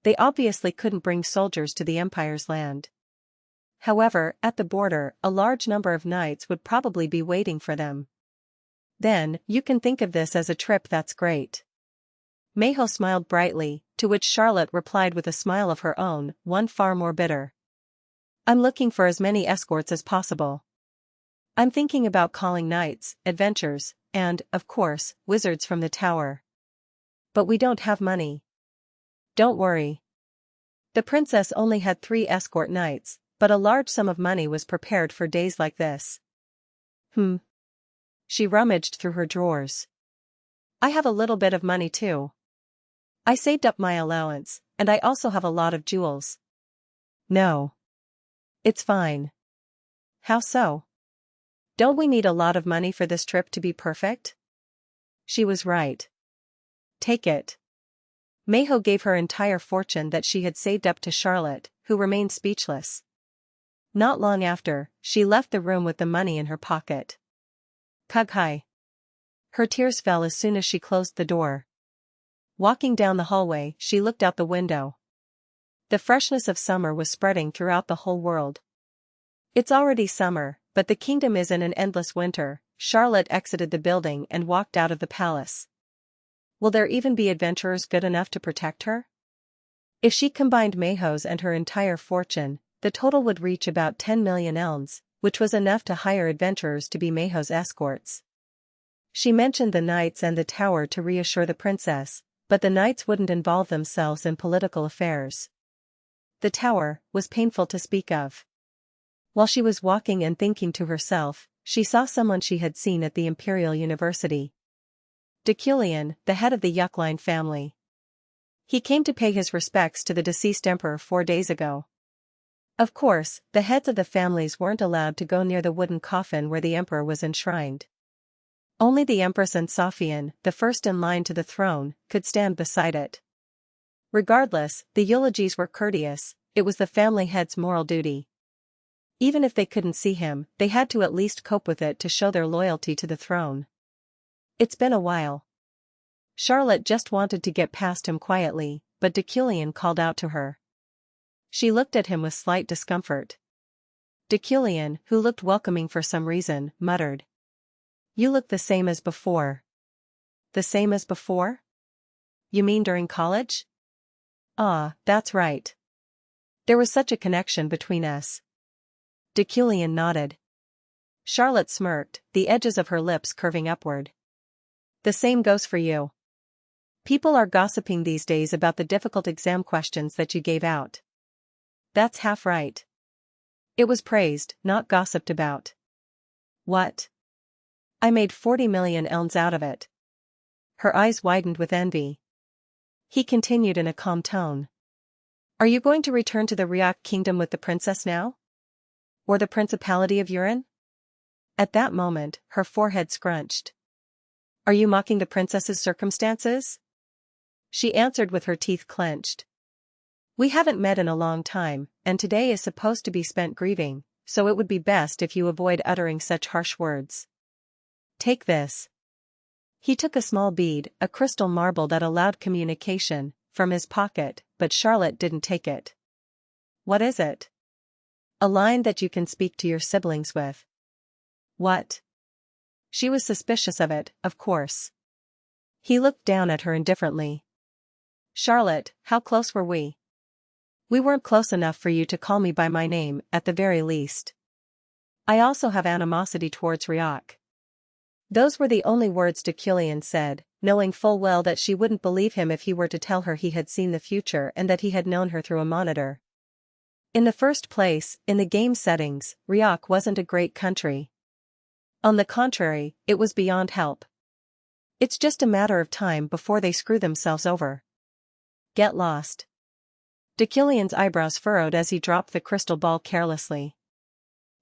They obviously couldn't bring soldiers to the Empire's land. However, at the border, a large number of knights would probably be waiting for them. Then, you can think of this as a trip. That's great." Mayho smiled brightly, to which Charlotte replied with a smile of her own, one far more bitter. "I'm looking for as many escorts as possible. I'm thinking about calling knights, adventurers, and, of course, wizards from the tower. But we don't have money." "Don't worry." The princess only had 3 escort knights, but a large sum of money was prepared for days like this. She rummaged through her drawers. "I have a little bit of money too. I saved up my allowance, and I also have a lot of jewels." "No. It's fine." "How so? Don't we need a lot of money for this trip to be perfect?" She was right. "Take it." Mayho gave her entire fortune that she had saved up to Charlotte, who remained speechless. Not long after, she left the room with the money in her pocket. Kughai. Her tears fell as soon as she closed the door. Walking down the hallway, she looked out the window. The freshness of summer was spreading throughout the whole world. It's already summer, but the kingdom is in an endless winter. Charlotte exited the building and walked out of the palace. Will there even be adventurers good enough to protect her? If she combined Mayho's and her entire fortune, the total would reach about 10 million elms, which was enough to hire adventurers to be Mayho's escorts. She mentioned the knights and the tower to reassure the princess, but the knights wouldn't involve themselves in political affairs. The tower was painful to speak of. While she was walking and thinking to herself, she saw someone she had seen at the Imperial University. Deculein, the head of the Deculein family. He came to pay his respects to the deceased emperor 4 days ago. Of course, the heads of the families weren't allowed to go near the wooden coffin where the emperor was enshrined. Only the empress and Sophian, the first in line to the throne, could stand beside it. Regardless, the eulogies were courteous, it was the family head's moral duty. Even if they couldn't see him, they had to at least cope with it to show their loyalty to the throne. It's been a while. Charlotte just wanted to get past him quietly, but Deculein called out to her. She looked at him with slight discomfort. Deculein, who looked welcoming for some reason, muttered. You look the same as before. The same as before? You mean during college? Ah, that's right. There was such a connection between us. Deculein nodded. Charlotte smirked, the edges of her lips curving upward. The same goes for you. People are gossiping these days about the difficult exam questions that you gave out. That's half right. It was praised, not gossiped about. What? I made 40 million elns out of it. Her eyes widened with envy. He continued in a calm tone. Are you going to return to the Ryak kingdom with the princess now? Or the Principality of Urin? At that moment, her forehead scrunched. Are you mocking the princess's circumstances? She answered with her teeth clenched. We haven't met in a long time, and today is supposed to be spent grieving, so it would be best if you avoid uttering such harsh words. Take this. He took a small bead, a crystal marble that allowed communication, from his pocket, but Charlotte didn't take it. What is it? A line that you can speak to your siblings with. What? She was suspicious of it, of course. He looked down at her indifferently. Charlotte, how close were we? We weren't close enough for you to call me by my name, at the very least. I also have animosity towards Ryak. Those were the only words Deculein said, knowing full well that she wouldn't believe him if he were to tell her he had seen the future and that he had known her through a monitor. In the first place, in the game settings, Ryak wasn't a great country. On the contrary, it was beyond help. It's just a matter of time before they screw themselves over. Get lost. Deculein's eyebrows furrowed as he dropped the crystal ball carelessly.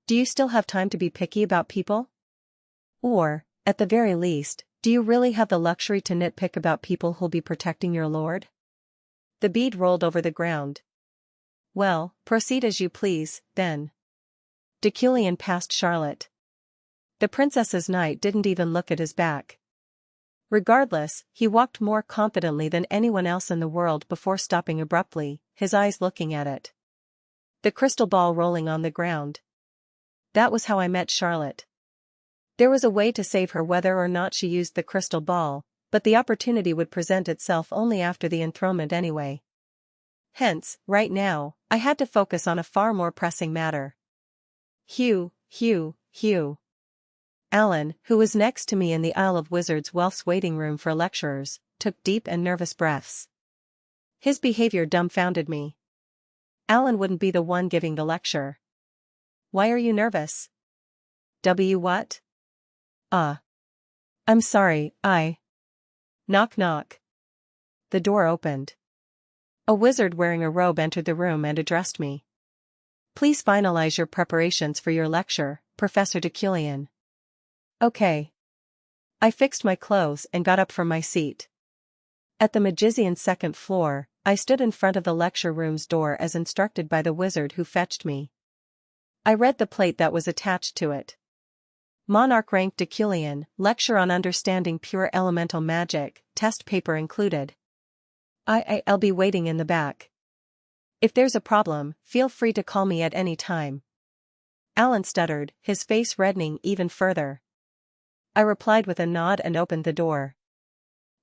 Do you still have time to be picky about people? Or, at the very least, do you really have the luxury to nitpick about people who'll be protecting your lord? The bead rolled over the ground. Well, proceed as you please, then. Deculein passed Charlotte. The princess's knight didn't even look at his back. Regardless, he walked more confidently than anyone else in the world before stopping abruptly, his eyes looking at it. The crystal ball rolling on the ground. That was how I met Charlotte. There was a way to save her whether or not she used the crystal ball, but the opportunity would present itself only after the enthronement anyway. Hence, right now, I had to focus on a far more pressing matter. Hugh. Alan, who was next to me in the Isle of Wizards Welf's waiting room for lecturers, took deep and nervous breaths. His behavior dumbfounded me. Alan wouldn't be the one giving the lecture. Why are you nervous? What? I'm sorry, Knock knock. The door opened. A wizard wearing a robe entered the room and addressed me. Please finalize your preparations for your lecture, Professor Deculein. Okay. I fixed my clothes and got up from my seat. At the Magizian's second floor, I stood in front of the lecture room's door as instructed by the wizard who fetched me. I read the plate that was attached to it. Monarch rank Deculein, lecture on understanding pure elemental magic, test paper included. I'll be waiting in the back. If there's a problem, feel free to call me at any time. Alan stuttered, his face reddening even further. I replied with a nod and opened the door.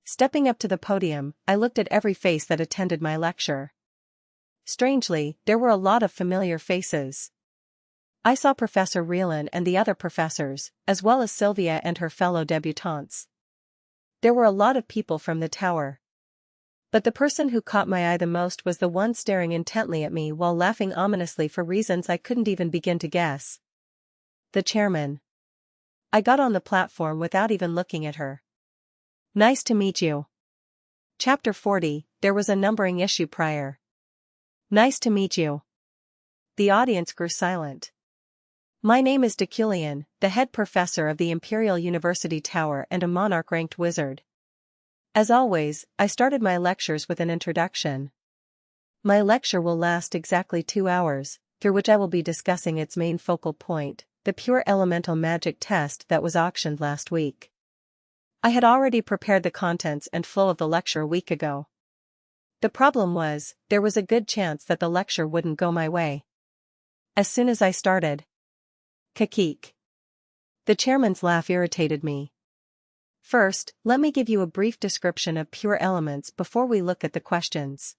Stepping up to the podium, I looked at every face that attended my lecture. Strangely, there were a lot of familiar faces. I saw Professor Rielan and the other professors, as well as Sylvia and her fellow debutantes. There were a lot of people from the tower. But the person who caught my eye the most was the one staring intently at me while laughing ominously for reasons I couldn't even begin to guess. The chairman. I got on the platform without even looking at her. Nice to meet you. Chapter 40, there was a numbering issue prior. Nice to meet you. The audience grew silent. My name is Deculein, the head professor of the Imperial University Tower and a monarch-ranked wizard. As always, I started my lectures with an introduction. My lecture will last exactly 2 hours, through which I will be discussing its main focal point, the pure elemental magic test that was auctioned last week. I had already prepared the contents and flow of the lecture a week ago. The problem was, there was a good chance that the lecture wouldn't go my way. As soon as I started. Kakeek. The chairman's laugh irritated me. First, let me give you a brief description of pure elements before we look at the questions.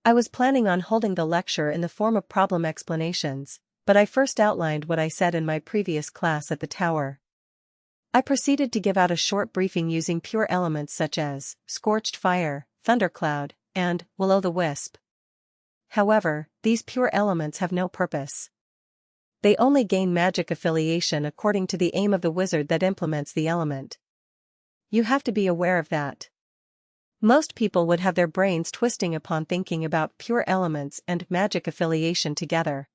I was planning on holding the lecture in the form of problem explanations, but I first outlined what I said in my previous class at the tower. I proceeded to give out a short briefing using pure elements such as scorched fire, thundercloud, and will-o'-the-wisp. However, these pure elements have no purpose. They only gain magic affiliation according to the aim of the wizard that implements the element. You have to be aware of that. Most people would have their brains twisting upon thinking about pure elements and magic affiliation together.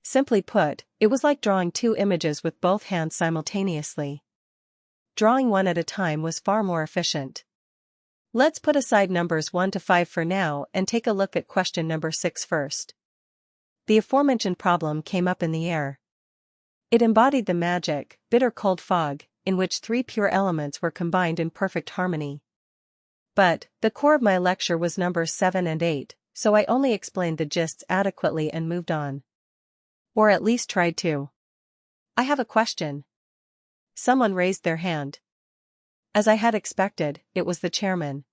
Simply put, it was like drawing 2 images with both hands simultaneously. Drawing one at a time was far more efficient. Let's put aside numbers 1 to 5 for now and take a look at question number 6 first. The aforementioned problem came up in the air. It embodied the magic, bitter cold fog, in which 3 pure elements were combined in perfect harmony. But, the core of my lecture was numbers 7 and 8, so I only explained the gists adequately and moved on. Or at least tried to. I have a question. Someone raised their hand. As I had expected, it was the chairman.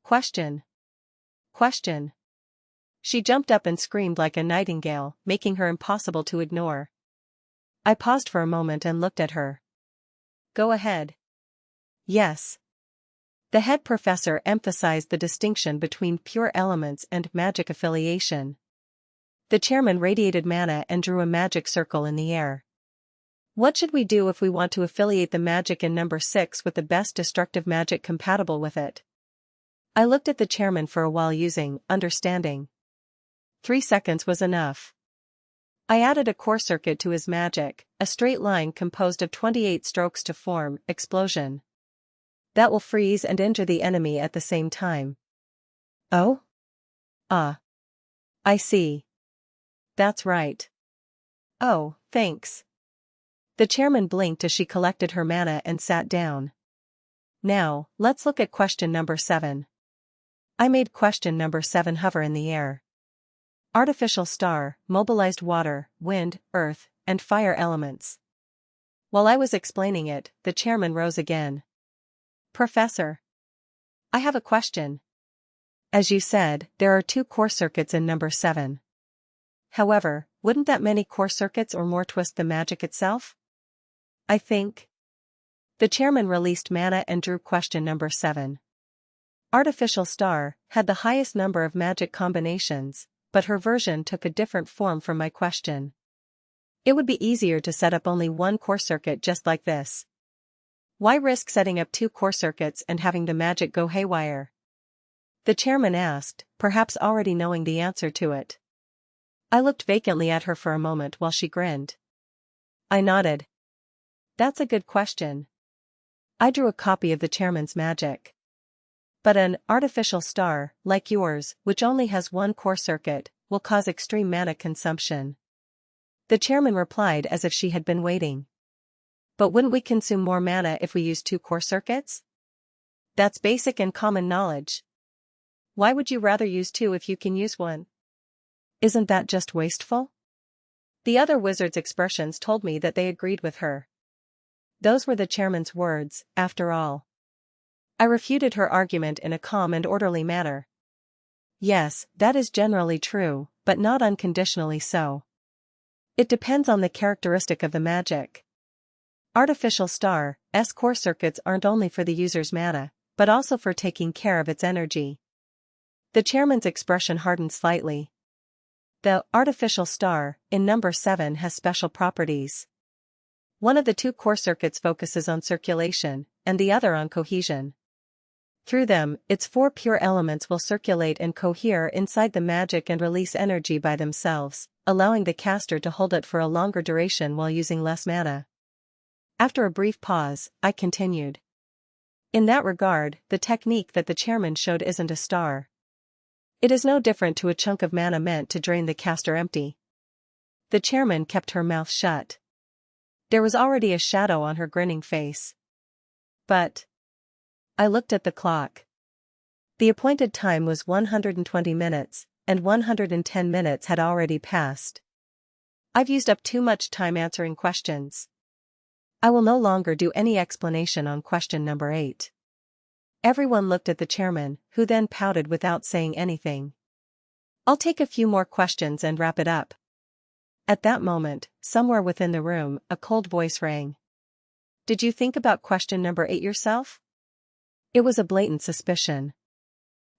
Question. Question. She jumped up and screamed like a nightingale, making her impossible to ignore. I paused for a moment and looked at her. Go ahead. Yes. The head professor emphasized the distinction between pure elements and magic affiliation. The chairman radiated mana and drew a magic circle in the air. What should we do if we want to affiliate the magic in number 6 with the best destructive magic compatible with it? I looked at the chairman for a while using understanding. 3 seconds was enough. I added a core circuit to his magic, a straight line composed of 28 strokes to form explosion. That will freeze and injure the enemy at the same time. Oh? I see. That's right. Oh, thanks. The chairman blinked as she collected her mana and sat down. Now, let's look at question number 7. I made question number 7 hover in the air. Artificial star, mobilized water, wind, earth, and fire elements. While I was explaining it, the chairman rose again. Professor. I have a question. As you said, there are 2 core circuits in number 7. However, wouldn't that many core circuits or more twist the magic itself? I think. The chairman released mana and drew question number 7. Artificial star had the highest number of magic combinations, but her version took a different form from my question. It would be easier to set up only 1 core circuit just like this. Why risk setting up 2 core circuits and having the magic go haywire? The chairman asked, perhaps already knowing the answer to it. I looked vacantly at her for a moment while she grinned. I nodded. That's a good question. I drew a copy of the chairman's magic. But an artificial star, like yours, which only has 1 core circuit, will cause extreme mana consumption. The chairman replied as if she had been waiting. But wouldn't we consume more mana if we use 2 core circuits? That's basic and common knowledge. Why would you rather use 2 if you can use 1? Isn't that just wasteful? The other wizards' expressions told me that they agreed with her. Those were the chairman's words, after all. I refuted her argument in a calm and orderly manner. Yes, that is generally true, but not unconditionally so. It depends on the characteristic of the magic. Artificial star's core circuits aren't only for the user's mana, but also for taking care of its energy. The chairman's expression hardened slightly. The artificial star in number 7 has special properties. One of the two core circuits focuses on circulation, and the other on cohesion. Through them, its 4 pure elements will circulate and cohere inside the magic and release energy by themselves, allowing the caster to hold it for a longer duration while using less mana. After a brief pause, I continued. In that regard, the technique that the chairman showed isn't a star. It is no different to a chunk of mana meant to drain the caster empty. The chairman kept her mouth shut. There was already a shadow on her grinning face. But I looked at the clock. The appointed time was 120 minutes, and 110 minutes had already passed. I've used up too much time answering questions. I will no longer do any explanation on question number 8. Everyone looked at the chairman, who then pouted without saying anything. I'll take a few more questions and wrap it up. At that moment, somewhere within the room, a cold voice rang. Did you think about question number 8 yourself? It was a blatant suspicion.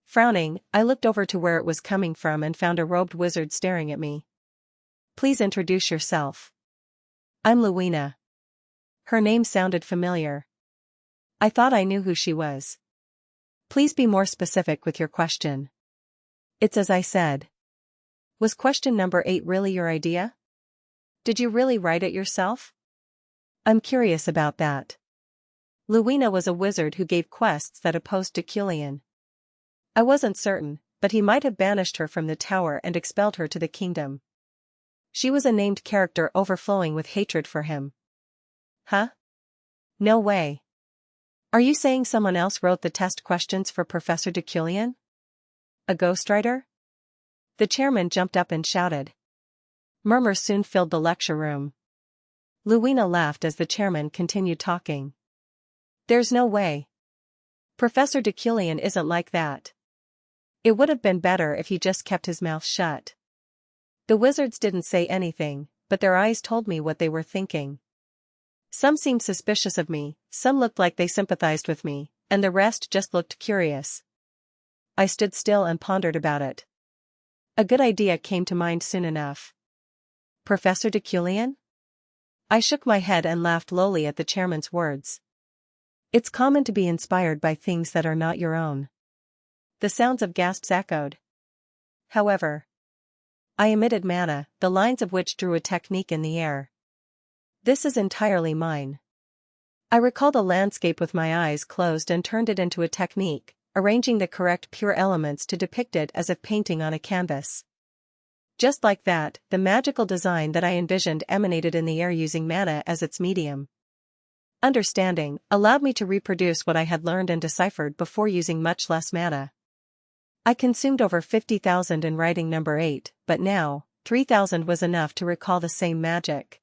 Frowning, I looked over to where it was coming from and found a robed wizard staring at me. Please introduce yourself. I'm Luwina. Her name sounded familiar. I thought I knew who she was. Please be more specific with your question. It's as I said. Was question number 8 really your idea? Did you really write it yourself? I'm curious about that. Luwina was a wizard who gave quests that opposed Deculein. I wasn't certain, but he might have banished her from the tower and expelled her to the kingdom. She was a named character overflowing with hatred for him. Huh? No way. Are you saying someone else wrote the test questions for Professor Deculein? A ghostwriter? The chairman jumped up and shouted. Murmurs soon filled the lecture room. Luwina laughed as the chairman continued talking. There's no way. Professor Deculein isn't like that. It would have been better if he just kept his mouth shut. The wizards didn't say anything, but their eyes told me what they were thinking. Some seemed suspicious of me, some looked like they sympathized with me, and the rest just looked curious. I stood still and pondered about it. A good idea came to mind soon enough. Professor Deculein? I shook my head and laughed lowly at the chairman's words. It's common to be inspired by things that are not your own. The sounds of gasps echoed. However, I emitted mana, the lines of which drew a technique in the air. This is entirely mine. I recalled a landscape with my eyes closed and turned it into a technique, arranging the correct pure elements to depict it as if painting on a canvas. Just like that, the magical design that I envisioned emanated in the air using mana as its medium. Understanding allowed me to reproduce what I had learned and deciphered before using much less mana. I consumed over 50,000 in writing number 8, but now, 3,000 was enough to recall the same magic.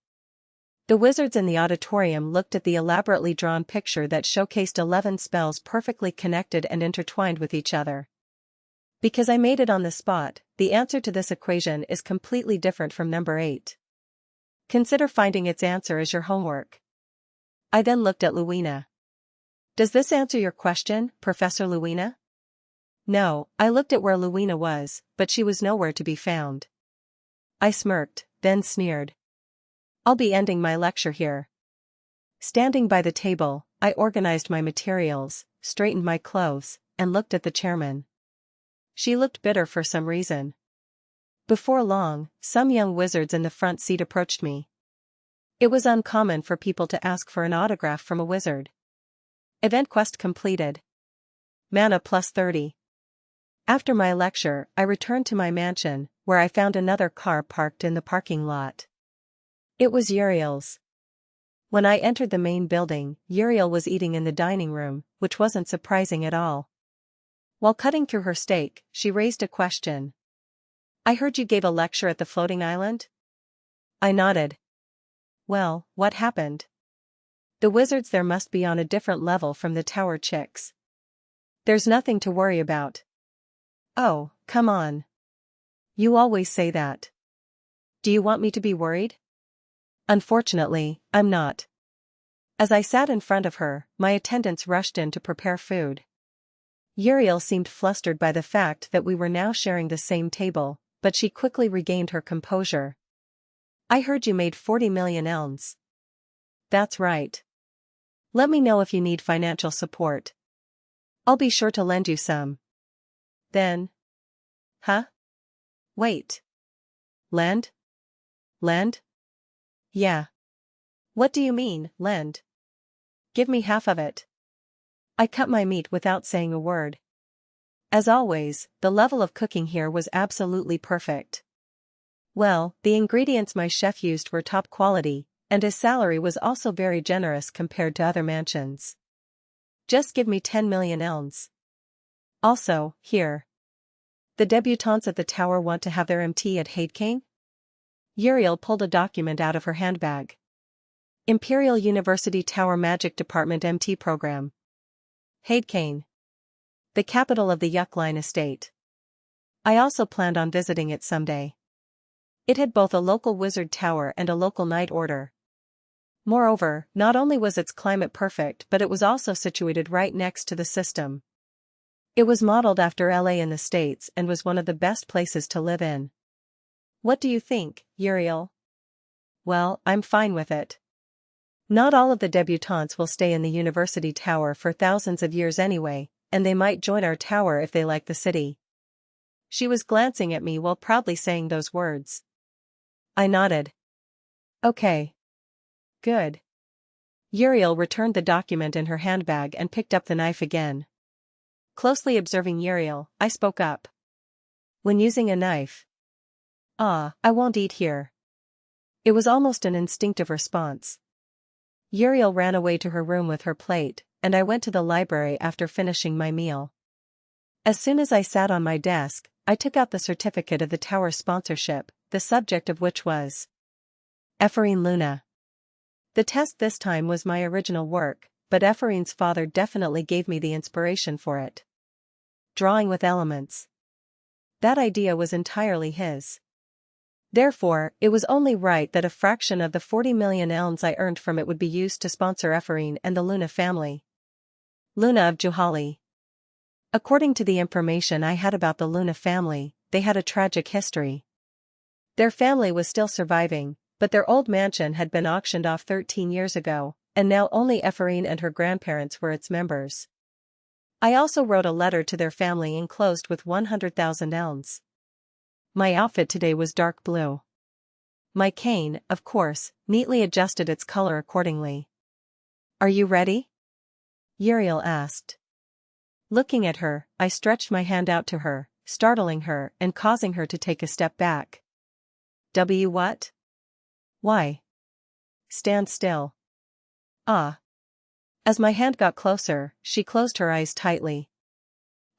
The wizards in the auditorium looked at the elaborately drawn picture that showcased 11 spells perfectly connected and intertwined with each other. Because I made it on the spot, the answer to this equation is completely different from number 8. Consider finding its answer as your homework. I then looked at Luwina. Does this answer your question, Professor Luwina? No, I looked at where Luwina was, but she was nowhere to be found. I smirked, then sneered. I'll be ending my lecture here. Standing by the table, I organized my materials, straightened my clothes, and looked at the chairman. She looked bitter for some reason. Before long, some young wizards in the front seat approached me. It was uncommon for people to ask for an autograph from a wizard. Event quest completed. Mana plus 30. After my lecture, I returned to my mansion, where I found another car parked in the parking lot. It was Uriel's. When I entered the main building, Uriel was eating in the dining room, which wasn't surprising at all. While cutting through her steak, she raised a question. I heard you gave a lecture at the floating island? I nodded. Well, what happened? The wizards there must be on a different level from the tower chicks. There's nothing to worry about. Oh, come on. You always say that. Do you want me to be worried? Unfortunately, I'm not. As I sat in front of her, my attendants rushed in to prepare food. Uriel seemed flustered by the fact that we were now sharing the same table, but she quickly regained her composure. I heard you made 40 million elms. That's right. Let me know if you need financial support. I'll be sure to lend you some. Then. Huh? Wait. Lend? Lend? Yeah. What do you mean, lend? Give me half of it. I cut my meat without saying a word. As always, the level of cooking here was absolutely perfect. Well, the ingredients my chef used were top quality, and his salary was also very generous compared to other mansions. Just give me 10 million elms. Also, here. The debutantes at the tower want to have their MT at Heidking? Uriel pulled a document out of her handbag. Imperial University Tower Magic Department MT program. Heidking. The capital of the Deculein estate. I also planned on visiting it someday. It had both a local wizard tower and a local knight order. Moreover, not only was its climate perfect but it was also situated right next to the system. It was modeled after LA in the States and was one of the best places to live in. What do you think, Uriel? Well, I'm fine with it. Not all of the debutantes will stay in the university tower for thousands of years anyway, and they might join our tower if they like the city. She was glancing at me while proudly saying those words. I nodded. Okay. Good. Uriel returned the document in her handbag and picked up the knife again. Closely observing Uriel, I spoke up. When using a knife. I won't eat here. It was almost an instinctive response. Uriel ran away to her room with her plate, and I went to the library after finishing my meal. As soon as I sat on my desk, I took out the certificate of the tower's sponsorship, the subject of which was Ephraim Luna. The test this time was my original work, but Ephraim's father definitely gave me the inspiration for it. Drawing with elements. That idea was entirely his. Therefore, it was only right that a fraction of the 40 million elms I earned from it would be used to sponsor Ephraim and the Luna family. Luna of Juhali. According to the information I had about the Luna family, they had a tragic history. Their family was still surviving, but their old mansion had been auctioned off 13 years ago, and now only Ephraim and her grandparents were its members. I also wrote a letter to their family enclosed with 100,000 elms. My outfit today was dark blue. My cane, of course, neatly adjusted its color accordingly. Are you ready? Uriel asked. Looking at her, I stretched my hand out to her, startling her and causing her to take a step back. What? Why? Stand still. As my hand got closer, she closed her eyes tightly.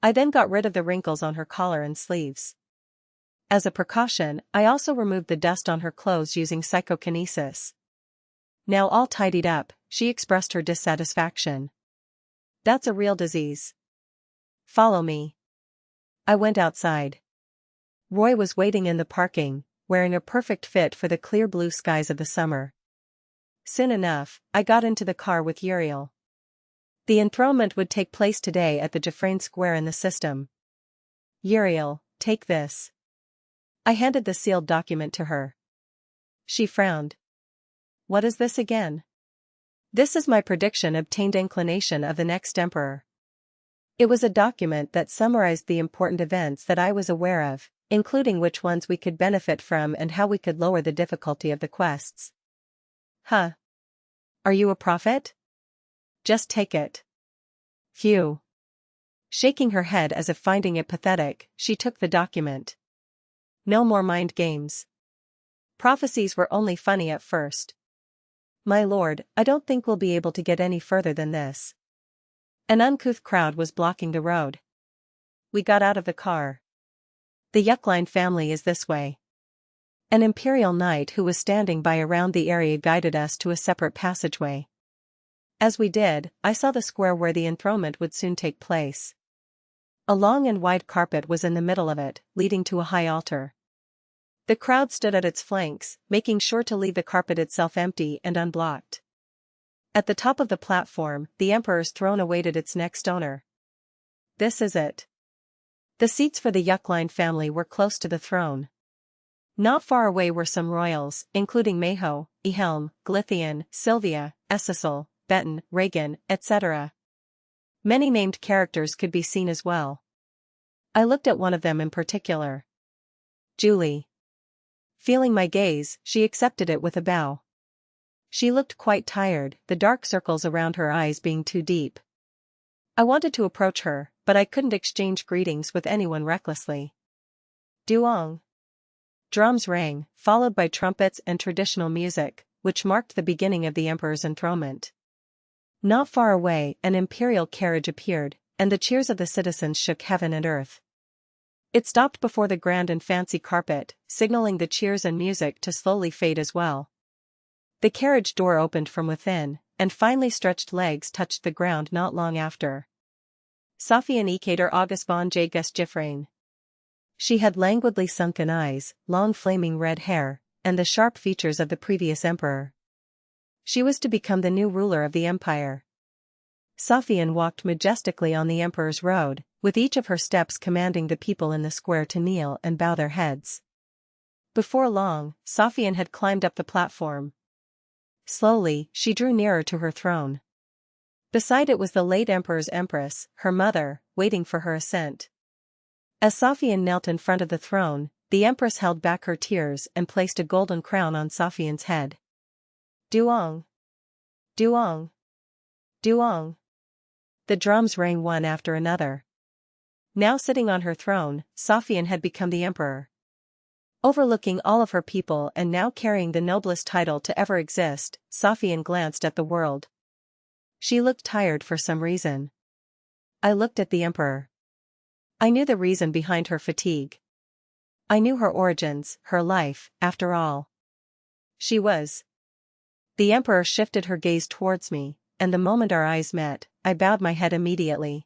I then got rid of the wrinkles on her collar and sleeves. As a precaution, I also removed the dust on her clothes using psychokinesis. Now all tidied up, she expressed her dissatisfaction. That's a real disease. Follow me. I went outside. Roy was waiting in the parking, wearing a perfect fit for the clear blue skies of the summer. Soon enough, I got into the car with Uriel. The enthronement would take place today at the Gefrain Square in the system. Uriel, take this. I handed the sealed document to her. She frowned. What is this again? This is my prediction obtained inclination of the next emperor. It was a document that summarized the important events that I was aware of, including which ones we could benefit from and how we could lower the difficulty of the quests. Huh. Are you a prophet? Just take it. Phew. Shaking her head as if finding it pathetic, she took the document. No more mind games. Prophecies were only funny at first. My lord, I don't think we'll be able to get any further than this. An uncouth crowd was blocking the road. We got out of the car. The Deculein family is this way. An imperial knight who was standing by around the area guided us to a separate passageway. As we did, I saw the square where the enthronement would soon take place. A long and wide carpet was in the middle of it, leading to a high altar. The crowd stood at its flanks, making sure to leave the carpet itself empty and unblocked. At the top of the platform, the emperor's throne awaited its next owner. this is it. The seats for the Deculein family were close to the throne. Not far away were some royals, including Mayho, Ehelm, Glithian, Sylvia, Essesel, Betten, Regan, etc. Many named characters could be seen as well. I looked at one of them in particular. Julie. Feeling my gaze, she accepted it with a bow. She looked quite tired, the dark circles around her eyes being too deep. I wanted to approach her, but I couldn't exchange greetings with anyone recklessly. Duong. Drums rang, followed by trumpets and traditional music, which marked the beginning of the emperor's enthronement. Not far away, an imperial carriage appeared, and the cheers of the citizens shook heaven and earth. It stopped before the grand and fancy carpet, signaling the cheers and music to slowly fade as well. The carriage door opened from within, and finely stretched legs touched the ground not long after. Sophie Ekater August von J. Gustgifrain. She had languidly sunken eyes, long flaming red hair, and the sharp features of the previous emperor. She was to become the new ruler of the empire. Sophian walked majestically on the emperor's road, with each of her steps commanding the people in the square to kneel and bow their heads. Before long, Sophian had climbed up the platform. Slowly, she drew nearer to her throne. Beside it was the late emperor's empress, her mother, waiting for her ascent. As Sophian knelt in front of the throne, the empress held back her tears and placed a golden crown on Sophian's head. Duong! Duong! Duong! The drums rang one after another. Now sitting on her throne, Sophian had become the emperor. Overlooking all of her people and now carrying the noblest title to ever exist, Sophian glanced at the world. She looked tired for some reason. I looked at the emperor. I knew the reason behind her fatigue. I knew her origins, her life, after all. She was. The emperor shifted her gaze towards me, and the moment our eyes met, I bowed my head immediately.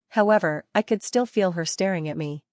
However, I could still feel her staring at me.